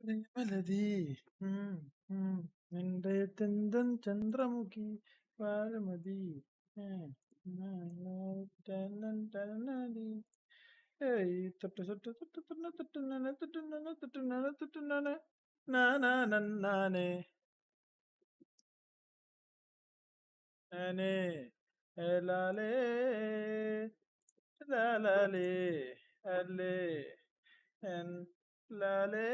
പ്രേമലതി നിന്റെ തെന്തൻ ചന്ദ്രമുഖി വാരമതി തൊട്ട് തൊട്ട് തൊട്ട് തൊട്ട് തൊട്ടുന്നാനെ തൊട്ടുന്നാനെ തൊട്ടുന്നാനെ തൊട്ടുന്നാനെ നാനാ നന്നാനെ നാനേ ലാലേ ലാലേ അല്ലേ ലാലേ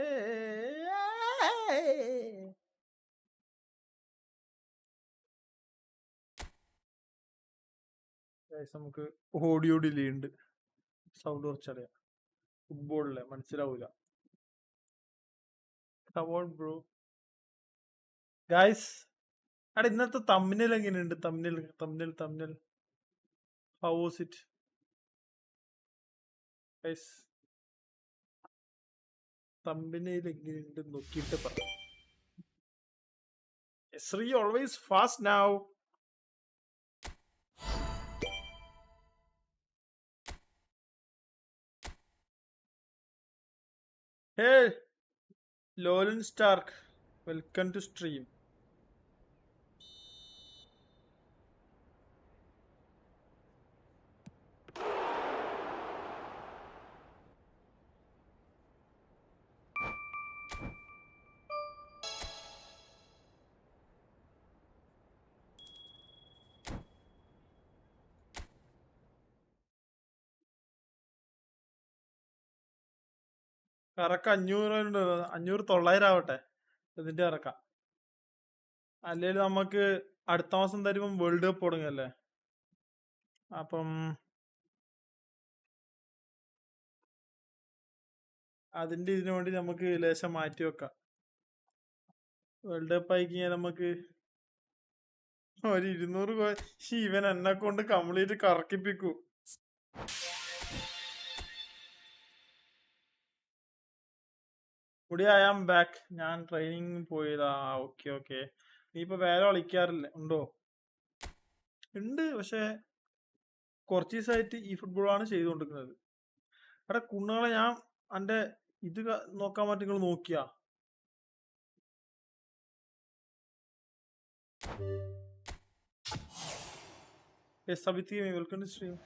നമുക്ക് ഓഡിയോ ഡിലേ ഉണ്ട്. സൗണ്ട് കുറച്ചറിയാം. ഫുട്ബോളിലെ മനസ്സിലാവൂല. Come on bro guys. അവിടെ ഇന്നത്തെ തമ്മിൽ എങ്ങനെയുണ്ട്? തമ്മിൽ ഹൗ വാസ് ഇറ്റ് ഗൈസ്? തമ്മിൽ എങ്ങനെയുണ്ട് നോക്കിയിട്ട് പറ. Sree always fast now. Hey Lolan Stark, welcome to stream. ഇറക്കം 500 500 900 ആവട്ടെ എന്നിട്ട് ഇറക്കാം. അല്ലെങ്കിൽ നമുക്ക് അടുത്ത മാസം തരുമ്പം വേൾഡ് കപ്പ് തുടങ്ങല്ലേ, അപ്പം അതിന്റെ ഇതിനു വേണ്ടി നമുക്ക് ലേശം മാറ്റി വെക്കാം. വേൾഡ് കപ്പ് ആയി കഴിഞ്ഞാൽ നമുക്ക് ഒരു 200 ഇവൻ എന്നെ കൊണ്ട് കംപ്ലീറ്റ് കറക്കിപ്പിക്കൂ. മുടി ഐ ആം ബാക്ക്. ഞാൻ ട്രെയിനിങ് പോയതാ. ഓക്കെ. നീ ഇപ്പൊ വേറെ കളിക്കാറില്ല ഉണ്ടോ? ഉണ്ട്, പക്ഷെ കുറച്ച് ദിവസമായിട്ട് ഈ ഫുട്ബോളാണ് ചെയ്തുകൊണ്ടിരിക്കുന്നത്. എടാ കുണ്ണുകളെ, ഞാൻ എന്റെ ഇത് നോക്കാൻ പറ്റും, നിങ്ങൾ നോക്കിയാ? Welcome to stream.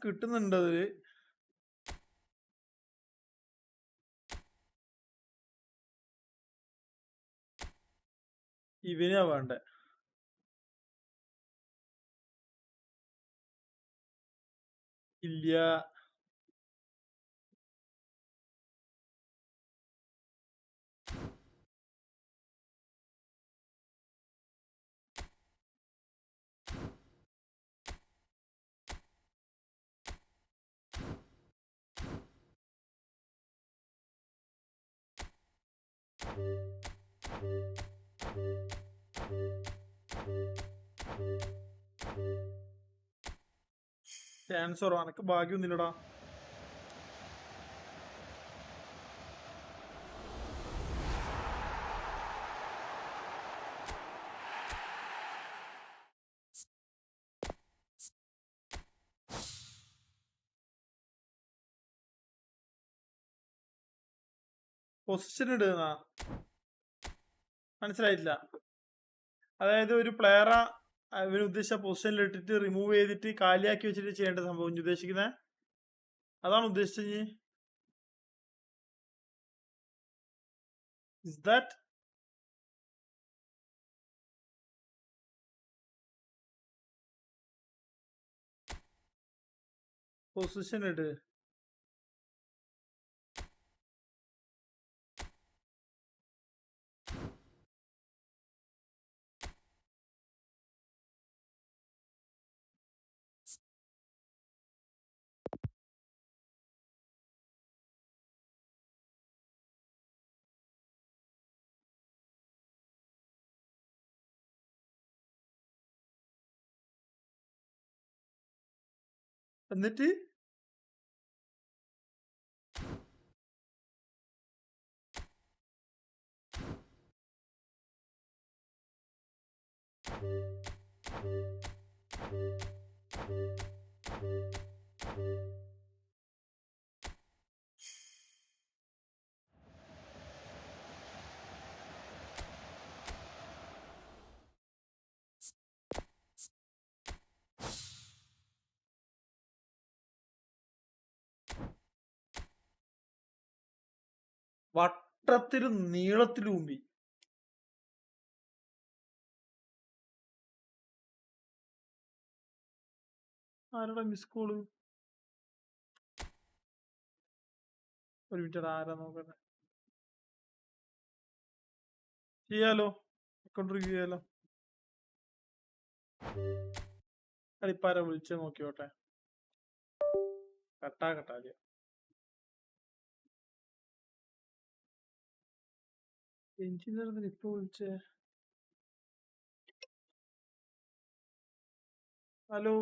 കിട്ടുന്നുണ്ട് അതില്. ഇവനാ വേണ്ടേ? ഇല്ല. ക്യാൻസറോ? എനക്ക് ഭാഗ്യമൊന്നുമില്ലടാ. പൊസിഷൻ ഇടുന്ന മനസ്സിലായിട്ടില്ല. അതായത് ഒരു പ്ലെയറെ അവന് ഉദ്ദേശിച്ച പൊസിഷനിൽ ഇട്ടിട്ട് റിമൂവ് ചെയ്തിട്ട് കാലിയാക്കി വെച്ചിട്ട് ചെയ്യേണ്ട സംഭവം ഉദ്ദേശിക്കുന്നത് അതാണ് ഉദ്ദേശിച്ചത്. ഇസ് ദാറ്റ് പൊസിഷൻ ഇട്? എന്നിട്ട് വട്ടത്തിലും നീളത്തിലും ഊമ്പി. ആരുടെ മിസ് കോള്? ഒരു മിനിറ്റ്, ആരാ നോക്കട്ടെ. ചെയ്യാലോ, അക്കൗണ്ട് റിവ്യൂ ചെയ്യാലോ. ഇപ്പാരാ വിളിച്ച നോക്കിയോട്ടെ. കട്ടാകട്ടാ എഞ്ചിനീയർ ഇപ്പൊ വിളിച്ചേ. ഹലോ,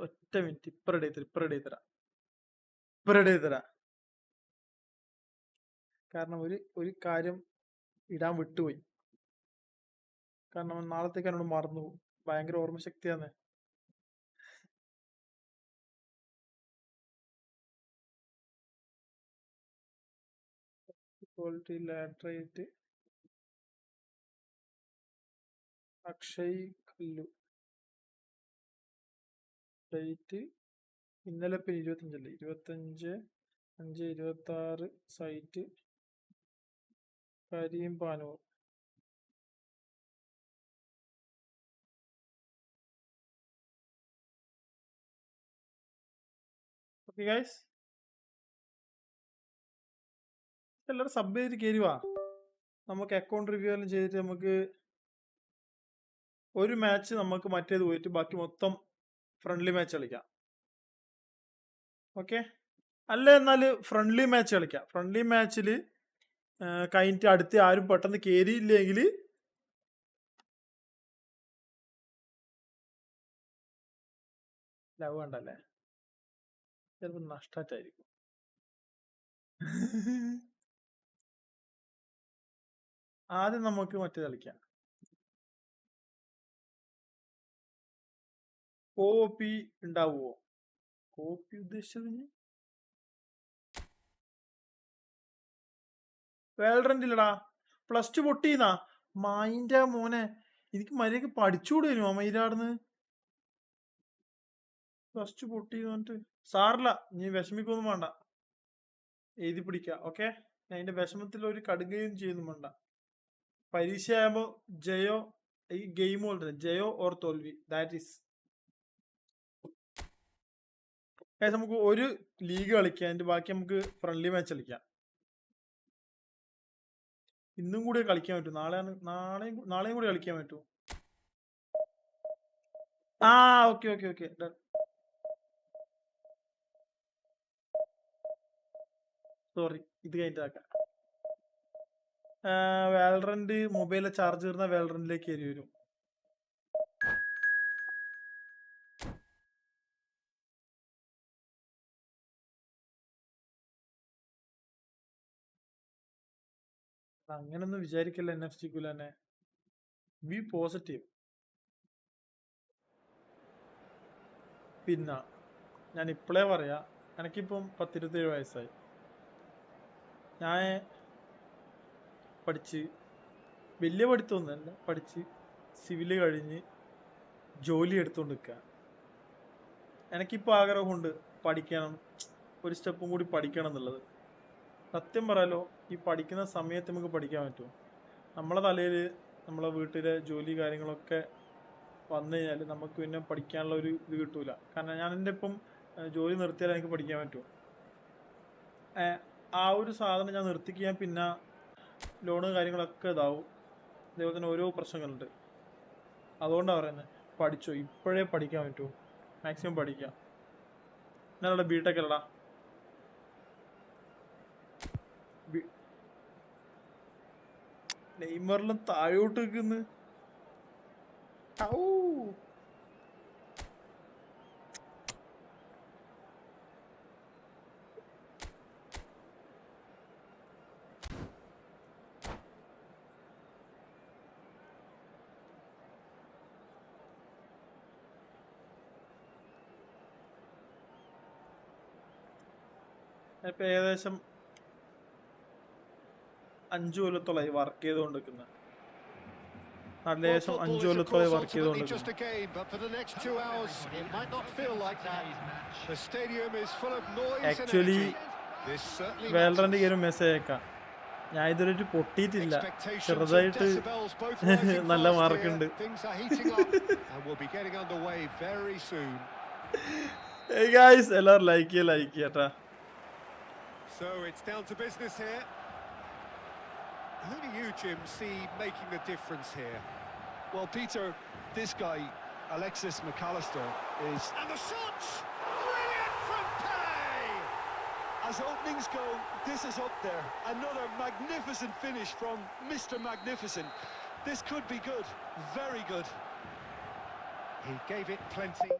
ഒറ്റ മിനിറ്റ്, ഇപ്പൊ റെഡി തരാം. കാരണം ഒരു കാര്യം ഇടാൻ വിട്ടുപോയി. കാരണം നാളത്തേക്ക് എന്നോട് മറന്നു. ഭയങ്കര ഓർമ്മശക്തിയാണ്. ക്വാളിറ്റി ലാറ്ററേറ്റ് അക്ഷയ് കല്ലു. ഡേറ്റ് ഇന്നലെ 25 25/5/26. Site Kareem Panoor. Okay guys, എല്ലാവരും സബ് ചെയ്ത് കയറുവാ. നമുക്ക് അക്കൗണ്ട് റിവ്യൂ എല്ലാം ചെയ്തിട്ട് നമുക്ക് ഒരു മാച്ച് നമുക്ക് മറ്റേത് പോയിട്ട് ബാക്കി മൊത്തം ഫ്രണ്ട്ലി മാച്ച് കളിക്കാം. ഓക്കെ, അല്ല എന്നാല് ഫ്രണ്ട്ലി മാച്ച് കളിക്കാം. ഫ്രണ്ട്ലി മാച്ചിൽ കഴിഞ്ഞിട്ട് അടുത്ത് ആരും പെട്ടെന്ന് കയറിയില്ലെങ്കിൽ ലവ് വേണ്ടല്ലേ, ചിലപ്പോൾ നഷ്ടായിരിക്കും. ആദ്യം നമുക്ക് മറ്റേ കളിക്കാം. കോപ്പി ഉണ്ടാവുമോ? കോപ്പി ഉദ്ദേശിച്ചത് വേൾഡ്രന്റില്ലടാ, +2 പൊട്ടിന്നാ. മൈൻഡാ മോനെ, എനിക്ക് മര്യാദക്ക് പഠിച്ചുകൂടുന്നു മൈരാടുന്ന്. +2 പൊട്ടിന്ന് പറഞ്ഞിട്ട് സാറില്ല, നീ വിഷമിക്കൊന്നും വേണ്ട, എഴുതി പിടിക്കാം. ഓക്കെ, ഞാൻ അതിന്റെ വിഷമത്തിൽ ഒരു കടുകയും ചെയ്യുന്നു വേണ്ട. പരീക്ഷയാകുമ്പോ ജയോ, ഈ ഗെയിം പോലെ ജയോ ഓർ തോൽവി, ദാറ്റ് ഈസ്. നമുക്ക് ഒരു ലീഗ് കളിക്കാം, അതിന്റെ ബാക്കി നമുക്ക് ഫ്രണ്ട്ലി മാച്ച് കളിക്കാം. ഇന്നും കൂടി കളിക്കാൻ പറ്റും, നാളെയും കൂടി കളിക്കാൻ പറ്റൂ. ഓക്കെ സോറി, ഇത് കഴിഞ്ഞിട്ടാക്കാം. വാലറന്റ് മൊബൈലിലെ ചാർജ് തീർന്ന വാലറന്റിലേക്ക് കയറി വരും. അങ്ങനൊന്നും വിചാരിക്കല്ല NFC തന്നെ. B positive. പിന്നെ ഞാൻ ഇപ്പോഴേ പറയാ, എനിക്കിപ്പം 10-27 വയസ്സായി. ഞാൻ പഠിച്ച് വലിയ പഠിത്തമൊന്നുമല്ല, പഠിച്ച് സിവില് കഴിഞ്ഞ് ജോലി എടുത്തുകൊണ്ട് നിൽക്കുക. എനിക്കിപ്പോൾ ആഗ്രഹമുണ്ട് പഠിക്കണം, ഒരു സ്റ്റെപ്പും കൂടി പഠിക്കണം എന്നുള്ളത്. സത്യം പറയാലോ, ഈ പഠിക്കുന്ന സമയത്ത് നമുക്ക് പഠിക്കാൻ പറ്റുമോ? നമ്മളെ തലയിൽ നമ്മളെ വീട്ടിലെ ജോലി കാര്യങ്ങളൊക്കെ വന്നു കഴിഞ്ഞാൽ നമുക്ക് പിന്നെ പഠിക്കാനുള്ള ഒരു ഇത് കിട്ടൂല. കാരണം ഞാൻ എൻ്റെ ഇപ്പം ജോലി നിർത്തിയാൽ എനിക്ക് പഠിക്കാൻ പറ്റുമോ? ആ ഒരു സാധനം ഞാൻ നിർത്തിക്കാൻ പിന്നെ ലോണ് കാര്യങ്ങളൊക്കെ ഇതാവും. അതേപോലെ തന്നെ ഓരോ പ്രശ്നങ്ങളുണ്ട്. അതുകൊണ്ടാണ് പറയുന്നത്, പഠിച്ചോ, ഇപ്പോഴേ പഠിക്കാൻ പറ്റൂ, മാക്സിമം പഠിക്കാം. ഞാനവിടെ ബിടെക് അല്ലടാ. നെയ്മറിലും താഴോട്ട് നിൽക്കുന്നു. ഇപ്പൊ ഏകദേശം 5 കൊല്ലത്തോളായി വർക്ക് ചെയ്തുകൊണ്ടിരിക്കുന്നത്. ഏകദേശം 5 കൊല്ലത്തോളായി വർക്ക് ചെയ്തുകൊണ്ടിരിക്കുന്നത്. ആക്ച്വലി വേൾഡറിന്റെ ഒരു മെസ്സേജ് അയക്കാം. ഞാൻ ഇതുവരെ പൊട്ടിയിട്ടില്ല, ചെറുതായിട്ട് നല്ല മാർക്കുണ്ട്. എല്ലാവരും like ചെയ്യട്ടാ. So it's down to business here. Who do you, Jim, see making the difference here? Well, Peter, this guy, Alexis McAllister, is... And the shots! Brilliant from Pei! As openings go, this is up there. Another magnificent finish from Mr. Magnificent. This could be good, very good. He gave it plenty.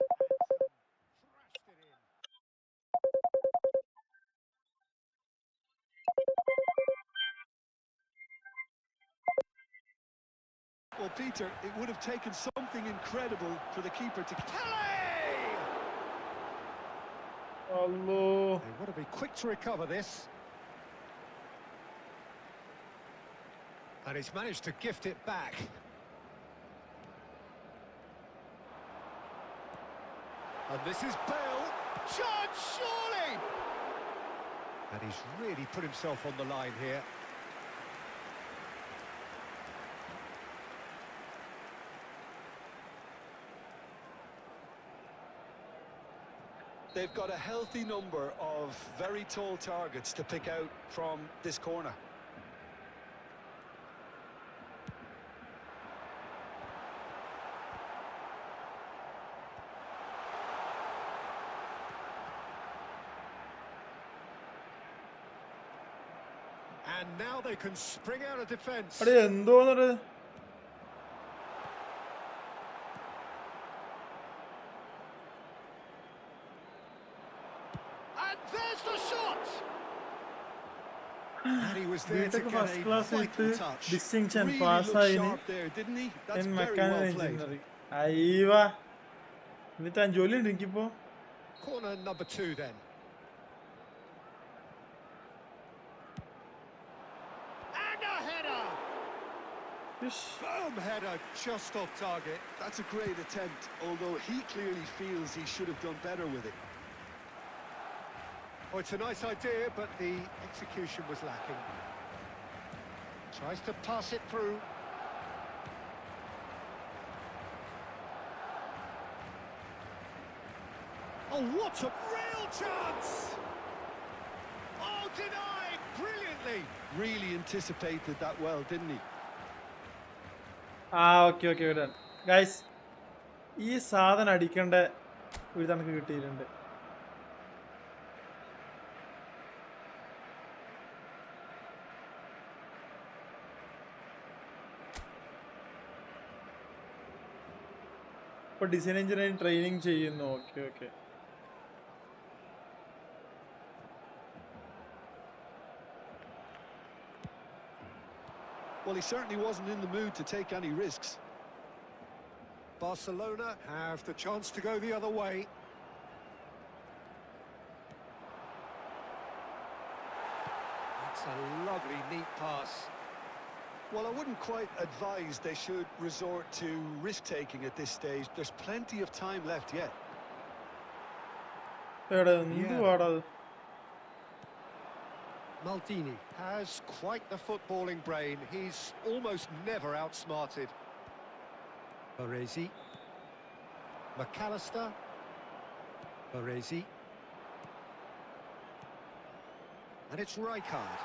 Well, Peter, it would have taken something incredible for the keeper to... Allah. They want to be quick to recover this. And he's managed to gift it back. And this is Bale. Chance, surely! And he's really put himself on the line here. They've got a healthy number of very tall targets to pick out from this corner. And now they can spring out of defence. There's the shot! And he was there to get a vital touch. Distinction Really pass looked sharp there, didn't he? That's in very mechanical well played. engineering. Aiva. Nitan jolly dinkipo. Corner number 2 then. And a header! Boom header, just off target. That's a great attempt, although he clearly feels he should have done better with it. Oh, it's a nice idea, but the execution was lacking. Tries to pass it through. Oh, what a real chance! Oh, denied brilliantly. Really anticipated that well, didn't he? Okay, done. Guys, ഈ സാധനം അടിക്കേണ്ട ഒരു തനക്ക് കിട്ടിയിട്ടുണ്ട്. ഇപ്പോൾ design engineering training ചെയ്യുന്നു. Okay. Well, he certainly wasn't in the mood to take any risks. Barcelona have the chance to go the other way. That's a lovely, neat pass. Well, I wouldn't quite advise they should resort to risk-taking at this stage. There's plenty of time left yet. Maldini has quite the footballing brain. He's almost never outsmarted. Baresi. McAllister. Baresi. And it's Rijkaard.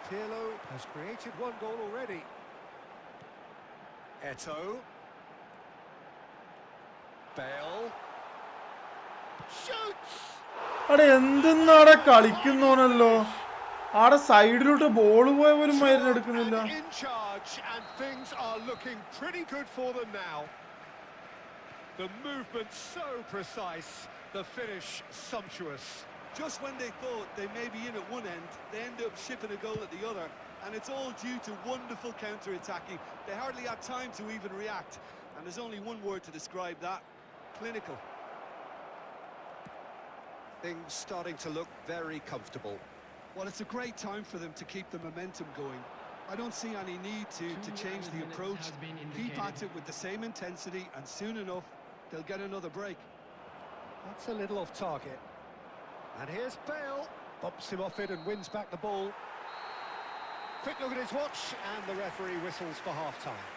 Pirlo has created one goal already. Eto'o. Bale. Shoots! അവിടെ എന്തെന്നാടെ കളിക്കുന്നോനല്ലോ ആടെ സൈഡിലോട്ട് ball പോയ പോലും മരുന്ന് എടുക്കുന്നില്ല. And in charge, and things are looking pretty good for them now. The movement so precise, the finish sumptuous. Just when they thought they may be in at one end, they end up shipping a goal at the other, and it's all due to wonderful counter-attacking. They hardly had time to even react, and there's only one word to describe that: clinical. Things starting to look very comfortable. Well, it's a great time for them to keep the momentum going. I don't see any need to change the approach. Keep at it with the same intensity, and soon enough, they'll get another break. That's a little off target. And here's Bale. Bumps him off it and wins back the ball. Quick look at his watch, and the referee whistles for half-time.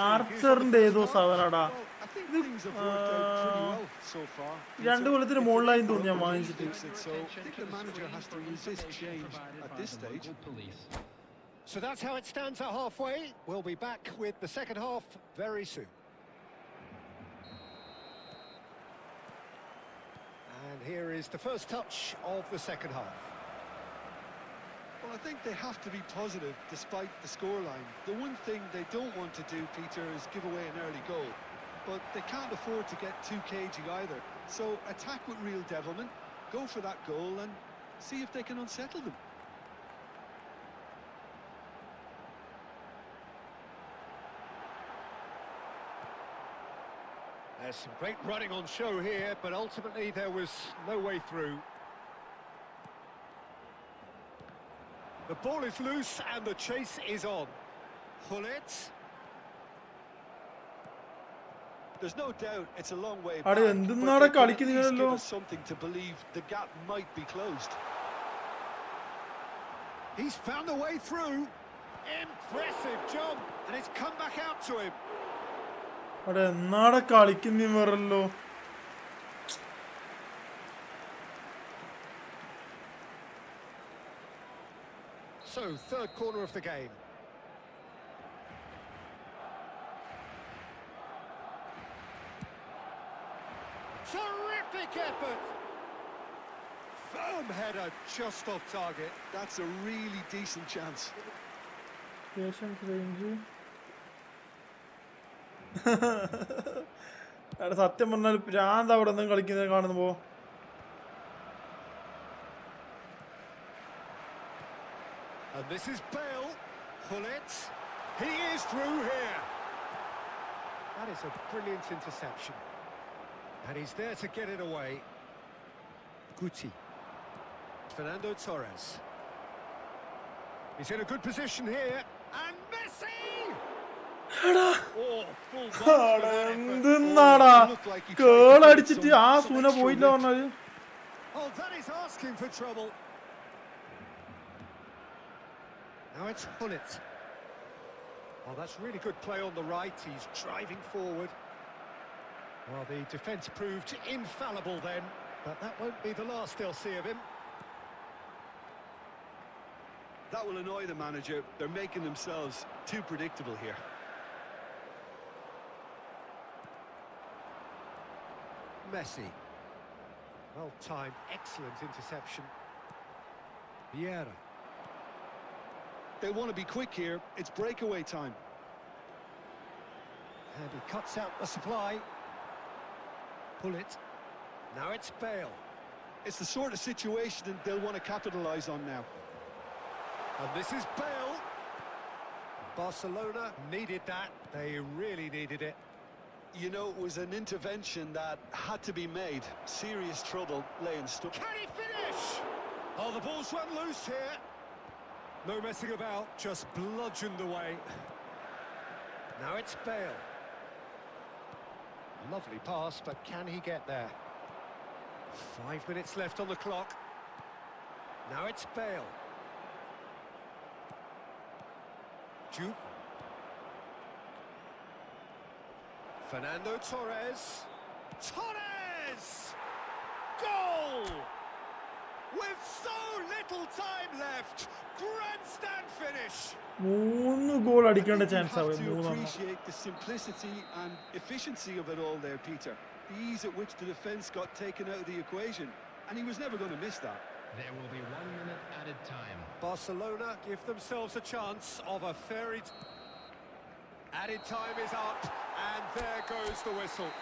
ആർച്ചറിന്റെ ഏതോ സാധനടാ Well, I think things have worked out pretty well so far. രണ്ട് കൊല്ലത്തിന് മുകളിലായി തോന്നി ഞാൻ വാങ്ങിച്ചിട്ട്. So I think the manager has to resist change at this stage. So that's how it stands at halfway. We'll be back with the second half very soon. And here is the first touch of the second half. Well, I think they have to be positive despite the scoreline. The one thing they don't want to do, Peter, is give away an early goal. But they can't afford to get too cagey either. So attack with real devilment, go for that goal and see if they can unsettle them. There's some great running on show here, but ultimately there was no way through. The ball is loose and the chase is on. Hullet. There's no doubt it's a long way back, അവിടെ but എന്തെന്നാടെ they can at least കളിക്കുന്നല്ലോ. give us something to believe the gap might be closed. He's found a way through. Impressive jump, and it's come back out to him. അവിടെ എന്നാടെ കളിക്കുന്നല്ലോ. So, third corner of the game. Terrific effort! Firm header, just off target. That's a really decent chance. Patience range. അവിടെ സത്യം പറഞ്ഞാൽ ഭ്രാന്ത് അവിടെ നിന്ന് കളിക്കുന്നത് കാണുമ്പോ. And this is Bale. Hullet. He is through here. That is a brilliant interception. And he's there to get it away. Guti. Fernando Torres. He's in a good position here. And Messi! Oh, full എന്തെന്നാടാ കേളടിച്ചിട്ട് ആ സൂന പോയില്ല പറഞ്ഞാല്. Oh, that is asking for trouble. Now it's Hullet. Oh, that's really good play on the right. He's driving forward. Well, the defence proved infallible then, but that won't be the last they'll see of him. That will annoy the manager. They're making themselves too predictable here. Messi. Well timed, excellent interception. Vieira. They want to be quick here. It's breakaway time. And he cuts out the supply. Pull it. Now it's Bale. It's the sort of situation that they'll want to capitalise on now. And this is Bale. Barcelona needed that. They really needed it. You know, it was an intervention that had to be made. Serious trouble lay in store. Can he finish? Oh, the ball's run loose here. No messing about, just bludgeoned away. Now it's Bale. Lovely pass, but can he get there? 5 minutes left on the clock. Now it's Bale. Juve. Fernando Torres. Torres! Goal! with so little time left. Grandstand finish. 3 goal I അടിക്കേണ്ട think you chance have ആവും. to 3 appreciate the simplicity and efficiency of it all there, Peter. The ease at which the defence got taken out of the equation, and he was never going to miss that. There will be 1 minute added time. Barcelona give themselves a chance of a fairy. Added time is up, and there goes the whistle.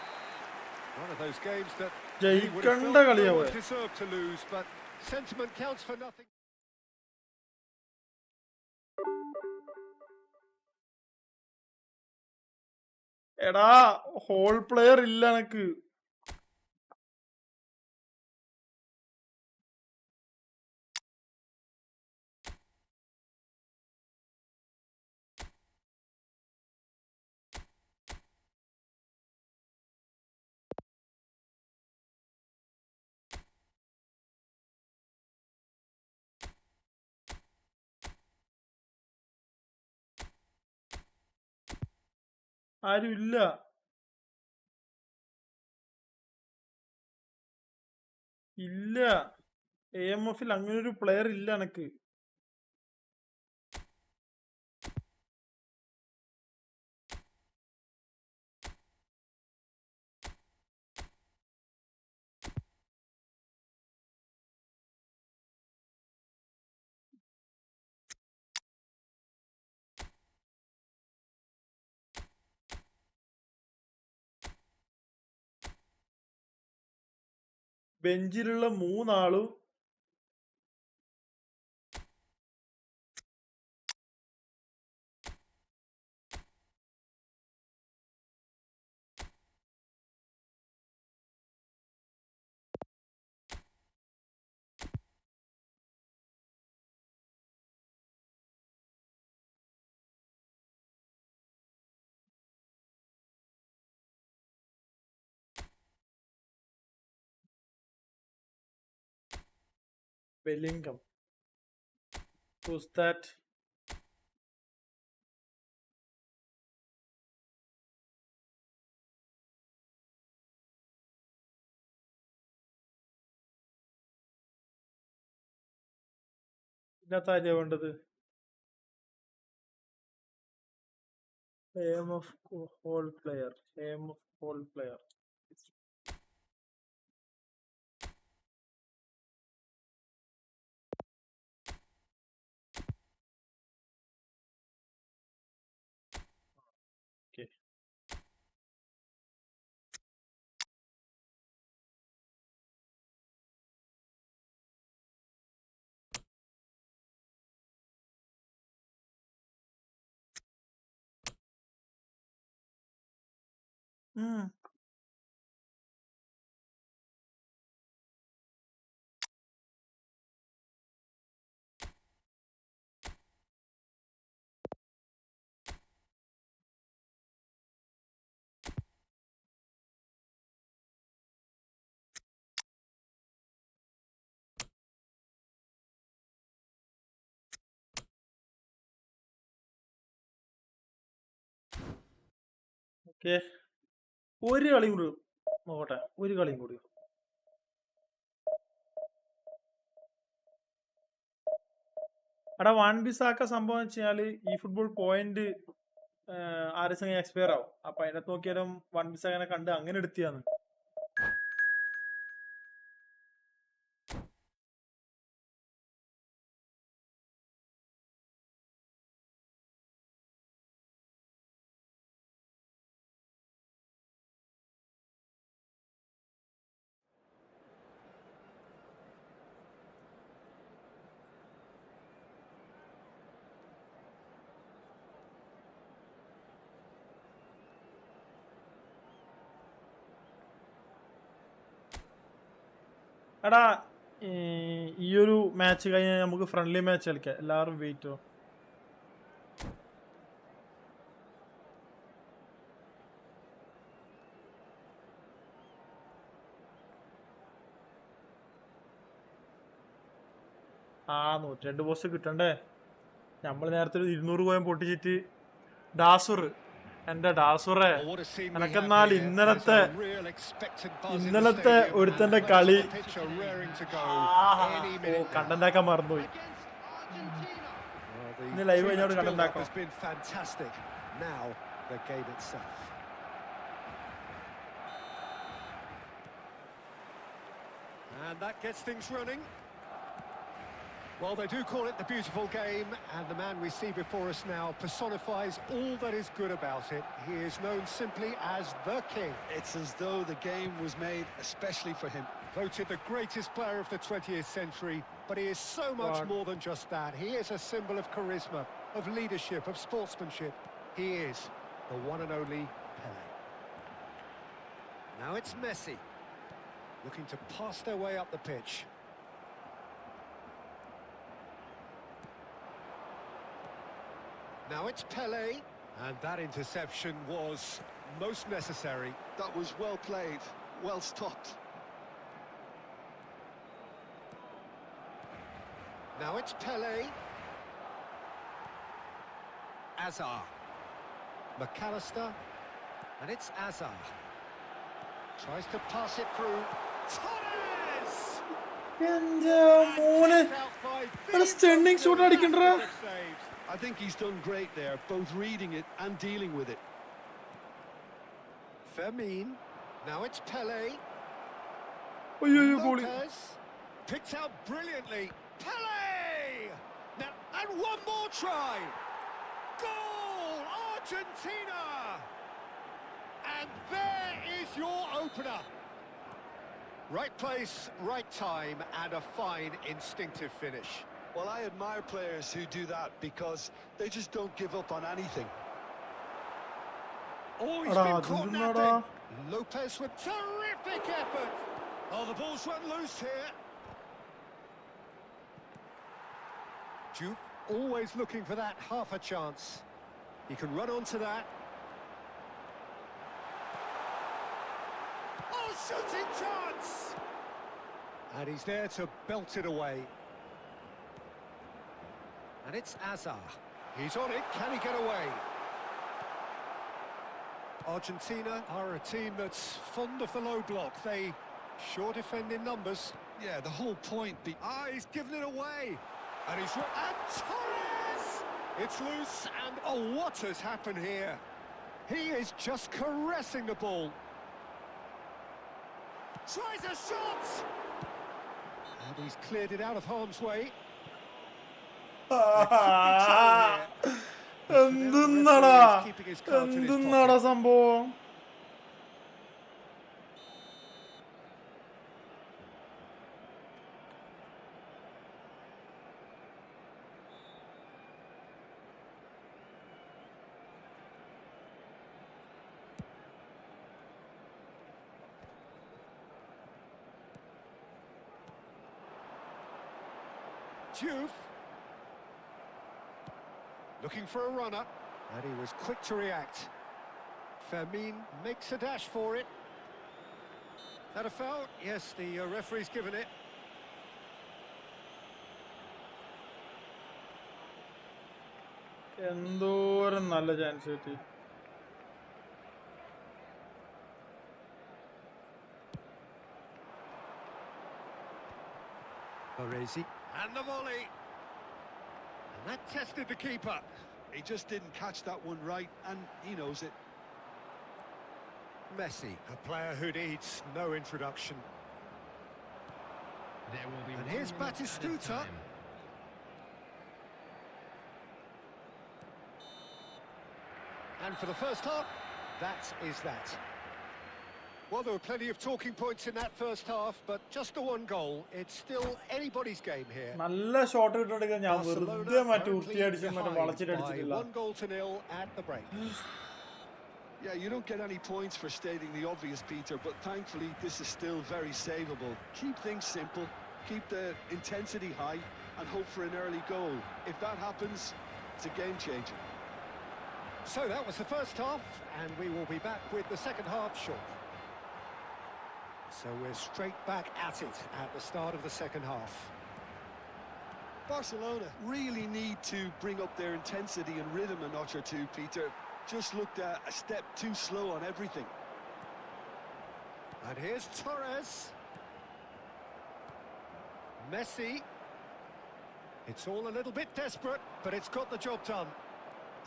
One of those games that he would have ജയിക്കണ്ട felt no കളിയാവും. one deserved to lose, but sentiment counts for nothing. എടാ whole player ഇല്ല എനക്ക്. ആരും ഇല്ല. ഇല്ല, AMF-ൽ അങ്ങനെ ഒരു player ഇല്ല എനക്ക്. ബെഞ്ചിലുള്ള 3 ആളും Bellingham. Who's that? ഇതിനകത്ത് ആരെയാ വേണ്ടത്? AMF whole player. AMF whole player. Okay. Okay, ഒരു കളിയും കൂടി നോക്കട്ടെ. ഒരു കളിയും കൂടി. എടാ വൺ ബിസാക്ക സംഭവം വെച്ചാല് ഈ ഫുട്ബോൾ പോയിന്റ് 6 ദിവസം എക്സ്പയർ ആവും. അപ്പൊ അതിനകത്ത് നോക്കിയാലും വൺ ബിസാക്കനെ കണ്ട് അങ്ങനെ എടുത്തിയാന്ന്. എടാ ഈ ഒരു മാച്ച് കഴിഞ്ഞാൽ നമുക്ക് ഫ്രണ്ട്ലി മാച്ച് കളിക്കാം. എല്ലാവരും വെയിറ്റോ. ആ 102 പോസ്റ്റ് കിട്ടണ്ടേ? നമ്മൾ നേരത്തെ ഒരു 200 കോയിൻ പൊട്ടിച്ചിട്ട് ഡാസുർ എന്റെ ഡാസുറെ Oh, what a scene we have എനക്കെന്നാൽ here. There's ഇന്നലത്തെ a real expectant buzz in the ഇന്നലത്തെ stadium, and ഒരുത്തന്റെ the കളി fans on the pitch are raring to go any oh minute now. കണ്ടന്റാക്കാൻ മറന്നുപോയി. Well, ഇന്ന് the live too കഴിഞ്ഞോട് much build-up കണ്ടന്റാക്കാം. has been fantastic. Now the game itself. And that gets things running. Well, they do call it the beautiful game, and the man we see before us now personifies all that is good about it. He is known simply as the King. It's as though the game was made especially for him. Voted the greatest player of the 20th century, but he is so much more than just that. He is a symbol of charisma, of leadership, of sportsmanship. He is the one and only Pelé. Now it's Messi, looking to pass their way up the pitch. Now it's Pelé, and that interception was most necessary. That was well played, well stopped. Now it's Pelé. Azar. McAllister. And it's Azar. Tries to pass it through. Torres! എന്റെ മോനെ ഒരു stunning shot അടിക്കണ്ടേ. I think he's done great there, both reading it and dealing with it. Fermin. Now it's Pelé. അയ്യോ goalie. Lopez. Picked out brilliantly. Pelé! Now, and one more try. Goal! Argentina! And there is your opener. Right place, right time, and a fine instinctive finish. Well, I admire players who do that because they just don't give up on anything. Oh, he's been caught napping. Lopez with terrific effort. Oh, the ball's run loose here. Juve always looking for that half a chance. He can run onto that. Oh, shooting chance! And he's there to belt it away. And it's Azar. He's on it. Can he get away? Argentina are a team that's fond of the low block. They sure defend in numbers. Yeah, the whole point... He's given it away. And he's... And Torres! It's loose, and oh, what has happened here? He is just caressing the ball. Tries a shot! And he's cleared it out of harm's way. എന്തെന്നാടാ സംഭവം. Juve. Looking for a runner, and he was quick to react. Fermin makes a dash for it. That a foul? Yes, the referee's given it. എന്തോരം നല്ല chance കിട്ടി. Baresi. And the volley. And that tested the keeper. He just didn't catch that one right, and he knows it. Messi, a player who needs no introduction. There will be And 1 here's minute added Batistuta. time. And for the first half, that is that. Well, there were plenty of talking points in that first half, but just the one goal. It's still anybody's game here. നല്ല shot കിട്ടുണ്ടെങ്കിൽ ഞാൻ വെറുതെ മറ്റേ ഉർത്തിയടിച്ച് മറ്റേ Behind by വളച്ചിട്ടടിച്ചിട്ടില്ല. 1-0 at the break. Yeah, you don't get any points for stating the obvious, Peter, but thankfully this is still very savable. Keep things simple, keep the intensity high, and hope for an early goal. If that happens, it's a game changer. So that was the first half, and we will be back with the second half shortly. So we're straight back at it at the start of the second half. Barcelona really need to bring up their intensity and rhythm a notch or two, Peter. just looked a step too slow on everything. And here's Torres. Messi. It's all a little bit desperate, but it's got the job done.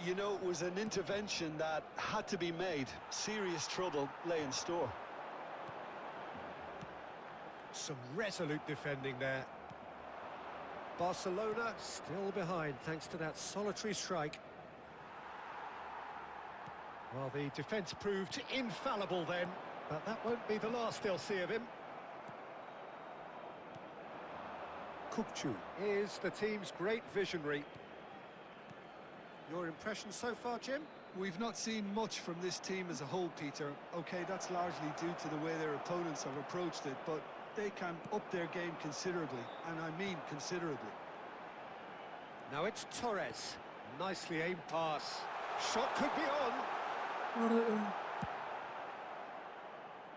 You know, it was an intervention that had to be made. Serious trouble lay in store. Some resolute defending there. Barcelona still behind thanks to that solitary strike. Well, the defence proved infallible then, but that won't be the last they'll see of him. IQOO is the team's great visionary. Your impression so far, Jim? We've not seen much from this team as a whole, Peter. OK, that's largely due to the way their opponents have approached it, but they can up their game considerably, and I mean considerably. Now it's Torres. Nicely aimed pass. Shot could be on.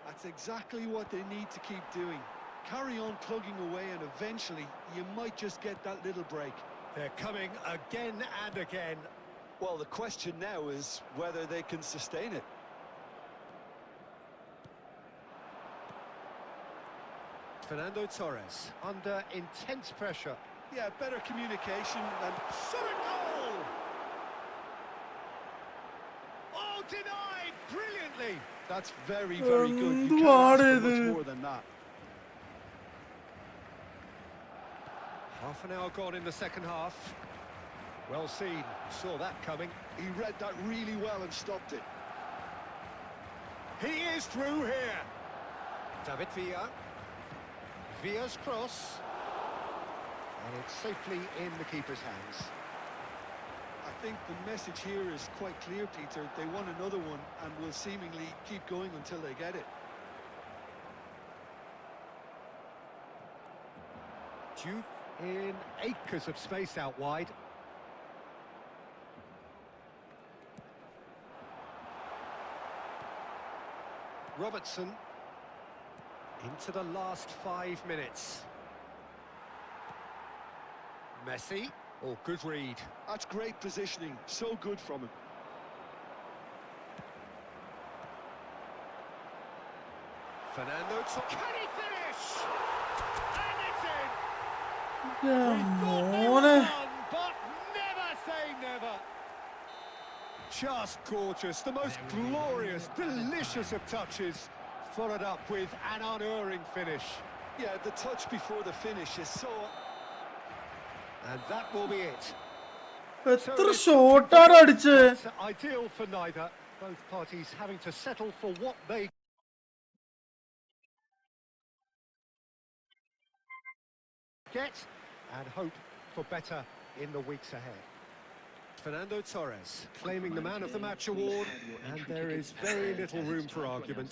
That's exactly what they need to keep doing. Carry on plugging away, and eventually you might just get that little break. They're coming again and again. Well, the question now is whether they can sustain it. Fernando Torres under intense pressure. Yeah, better communication and... Shot a goal! Oh, denied brilliantly! That's very, very good. You can't ask for much more than that. Half an hour gone in the second half. Well seen, saw that coming. He read that really well and stopped it. He is through here. David Villa. Villa's cross. And it's safely in the keeper's hands. I think the message here is quite clear, Peter. They want another one and will seemingly keep going until they get it. Juve in acres of space out wide. Robertson into the last 5 minutes. Messi. Oh, good read. That's great positioning. So good from him. Fernando. Can he finish? And it's in. Yeah, We thought they മോനെ. were done, but never say never. Just gorgeous. The most glorious, delicious of touches. Followed up with an unerring finish. Yeah, the touch before the finish is so... And that will be it. എത്ര ഷോട്ടാണ് അടിച്ചേ? It's ideal for neither. Both parties having to settle for what they get and hope for better in the weeks ahead. Fernando Torres claiming the Man of the Match award, and there is very little room for argument.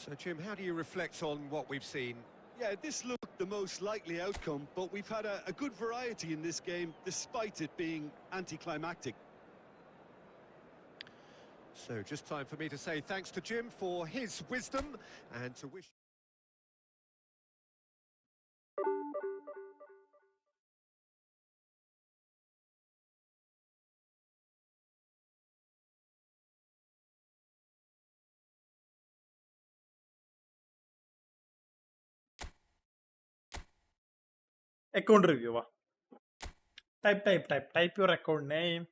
So, Jim, how do you reflect on what we've seen? Yeah, this looked the most likely outcome, but we've had a good variety in this game, despite it being anticlimactic. So, just time for me to say thanks to Jim for his wisdom and to wish... Account review. Type your account name.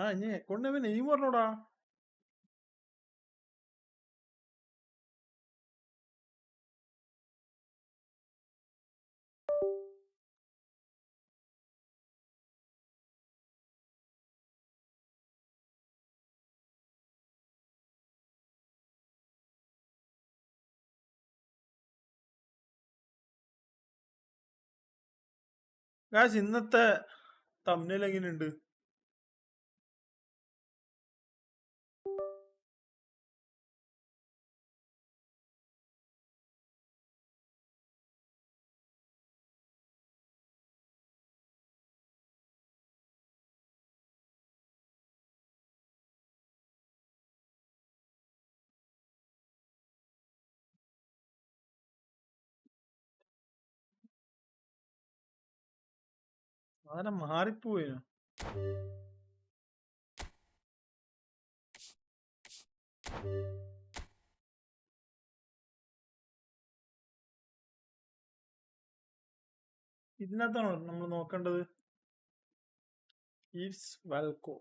ഇനി account name name പറഞ്ഞോടാ. Guys, ഇന്നത്തെ thumbnail എങ്ങനെയുണ്ട്? സാധനം മാറിപ്പോയി. ഇതിനകത്താണോ നമ്മൾ നോക്കേണ്ടത്? ഈറ്റ്സ് വെൽക്കോ.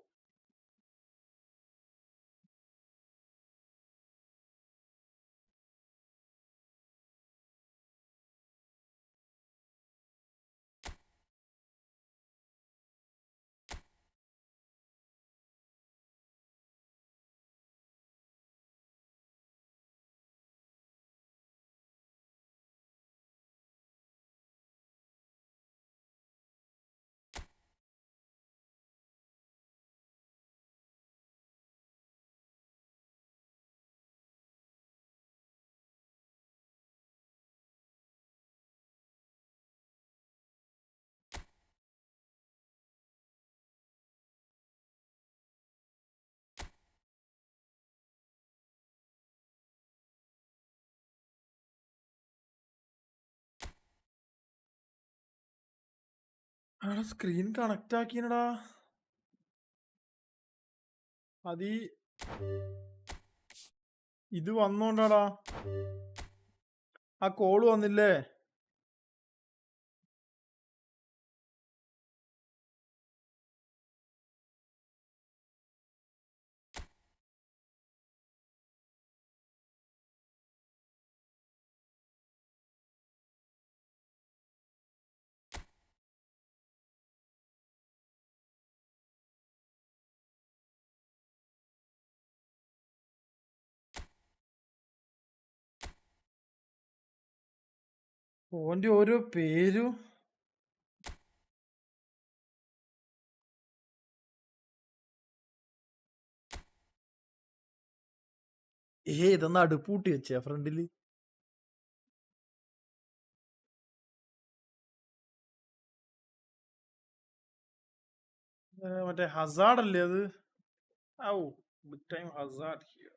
സ്ക്രീൻ കണക്ട് ആക്കിയടാ. അത് ഇത് വന്നോണ്ടാടാ. ആ കോള് വന്നില്ലേ? ഓന്റെ ഓരോ പേരും. ഇതൊന്ന് അടുപ്പൂട്ടി വെച്ചേ ഫ്രണ്ടില്. മറ്റേ ഹസാർഡ് അല്ലേ അത്? ഔ, ബിഗ് ടൈം ഹസാർഡ് ഹിയർ.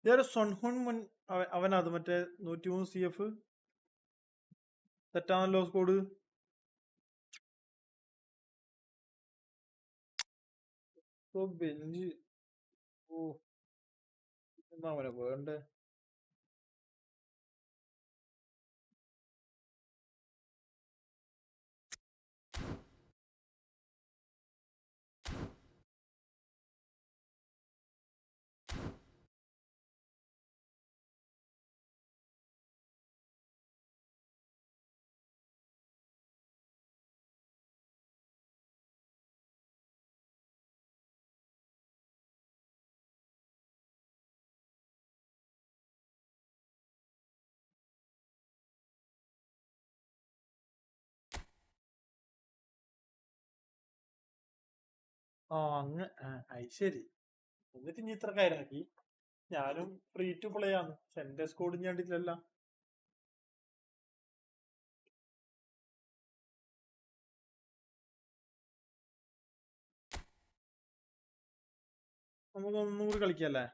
ഇതൊരു സൊൻഹുൻ മുൻ അവനത് മറ്റേ 103 CF തെറ്റാണല്ലോ സ്കോഡ്. ബെഞ്ച്. ഓ, എന്താ അവനെ വേണ്ടേ? ശരി. എന്നിട്ട് ഇനി ഇത്ര കാര്യമാക്കി. ഞാനും ഫ്രീ ടു പ്ലേ ആണ്. എന്റെ സ്കോഡ് ഞാൻ കണ്ടിട്ടില്ല. നമുക്ക് ഒന്നും കൂടി കളിക്കല്ലേ?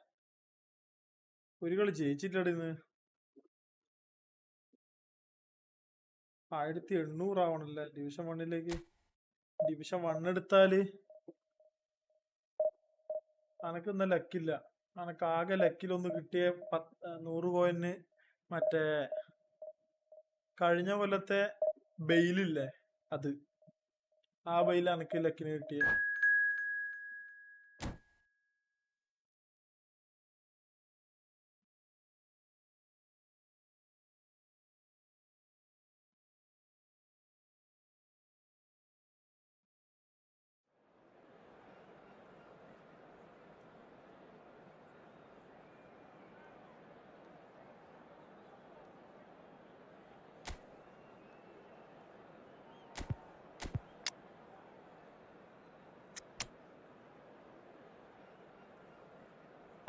ഒരു കളി ജയിച്ചിട്ടടി ഇന്ന്. 1800 ആവണല്ലേ ഡിവിഷൻ 1ലേക്ക്. ഡിവിഷൻ 1 എടുത്താല് അനക്കൊന്നും ലക്കില്ല. അനക്ക് ആകെ ലക്കിലൊന്ന് കിട്ടിയ 100 കോയിന് മറ്റേ കഴിഞ്ഞ കൊല്ലത്തെ ബെയിലില്ലേ അത്. ആ ബെയിൽ അനക്ക് ലക്കിന് കിട്ടിയ.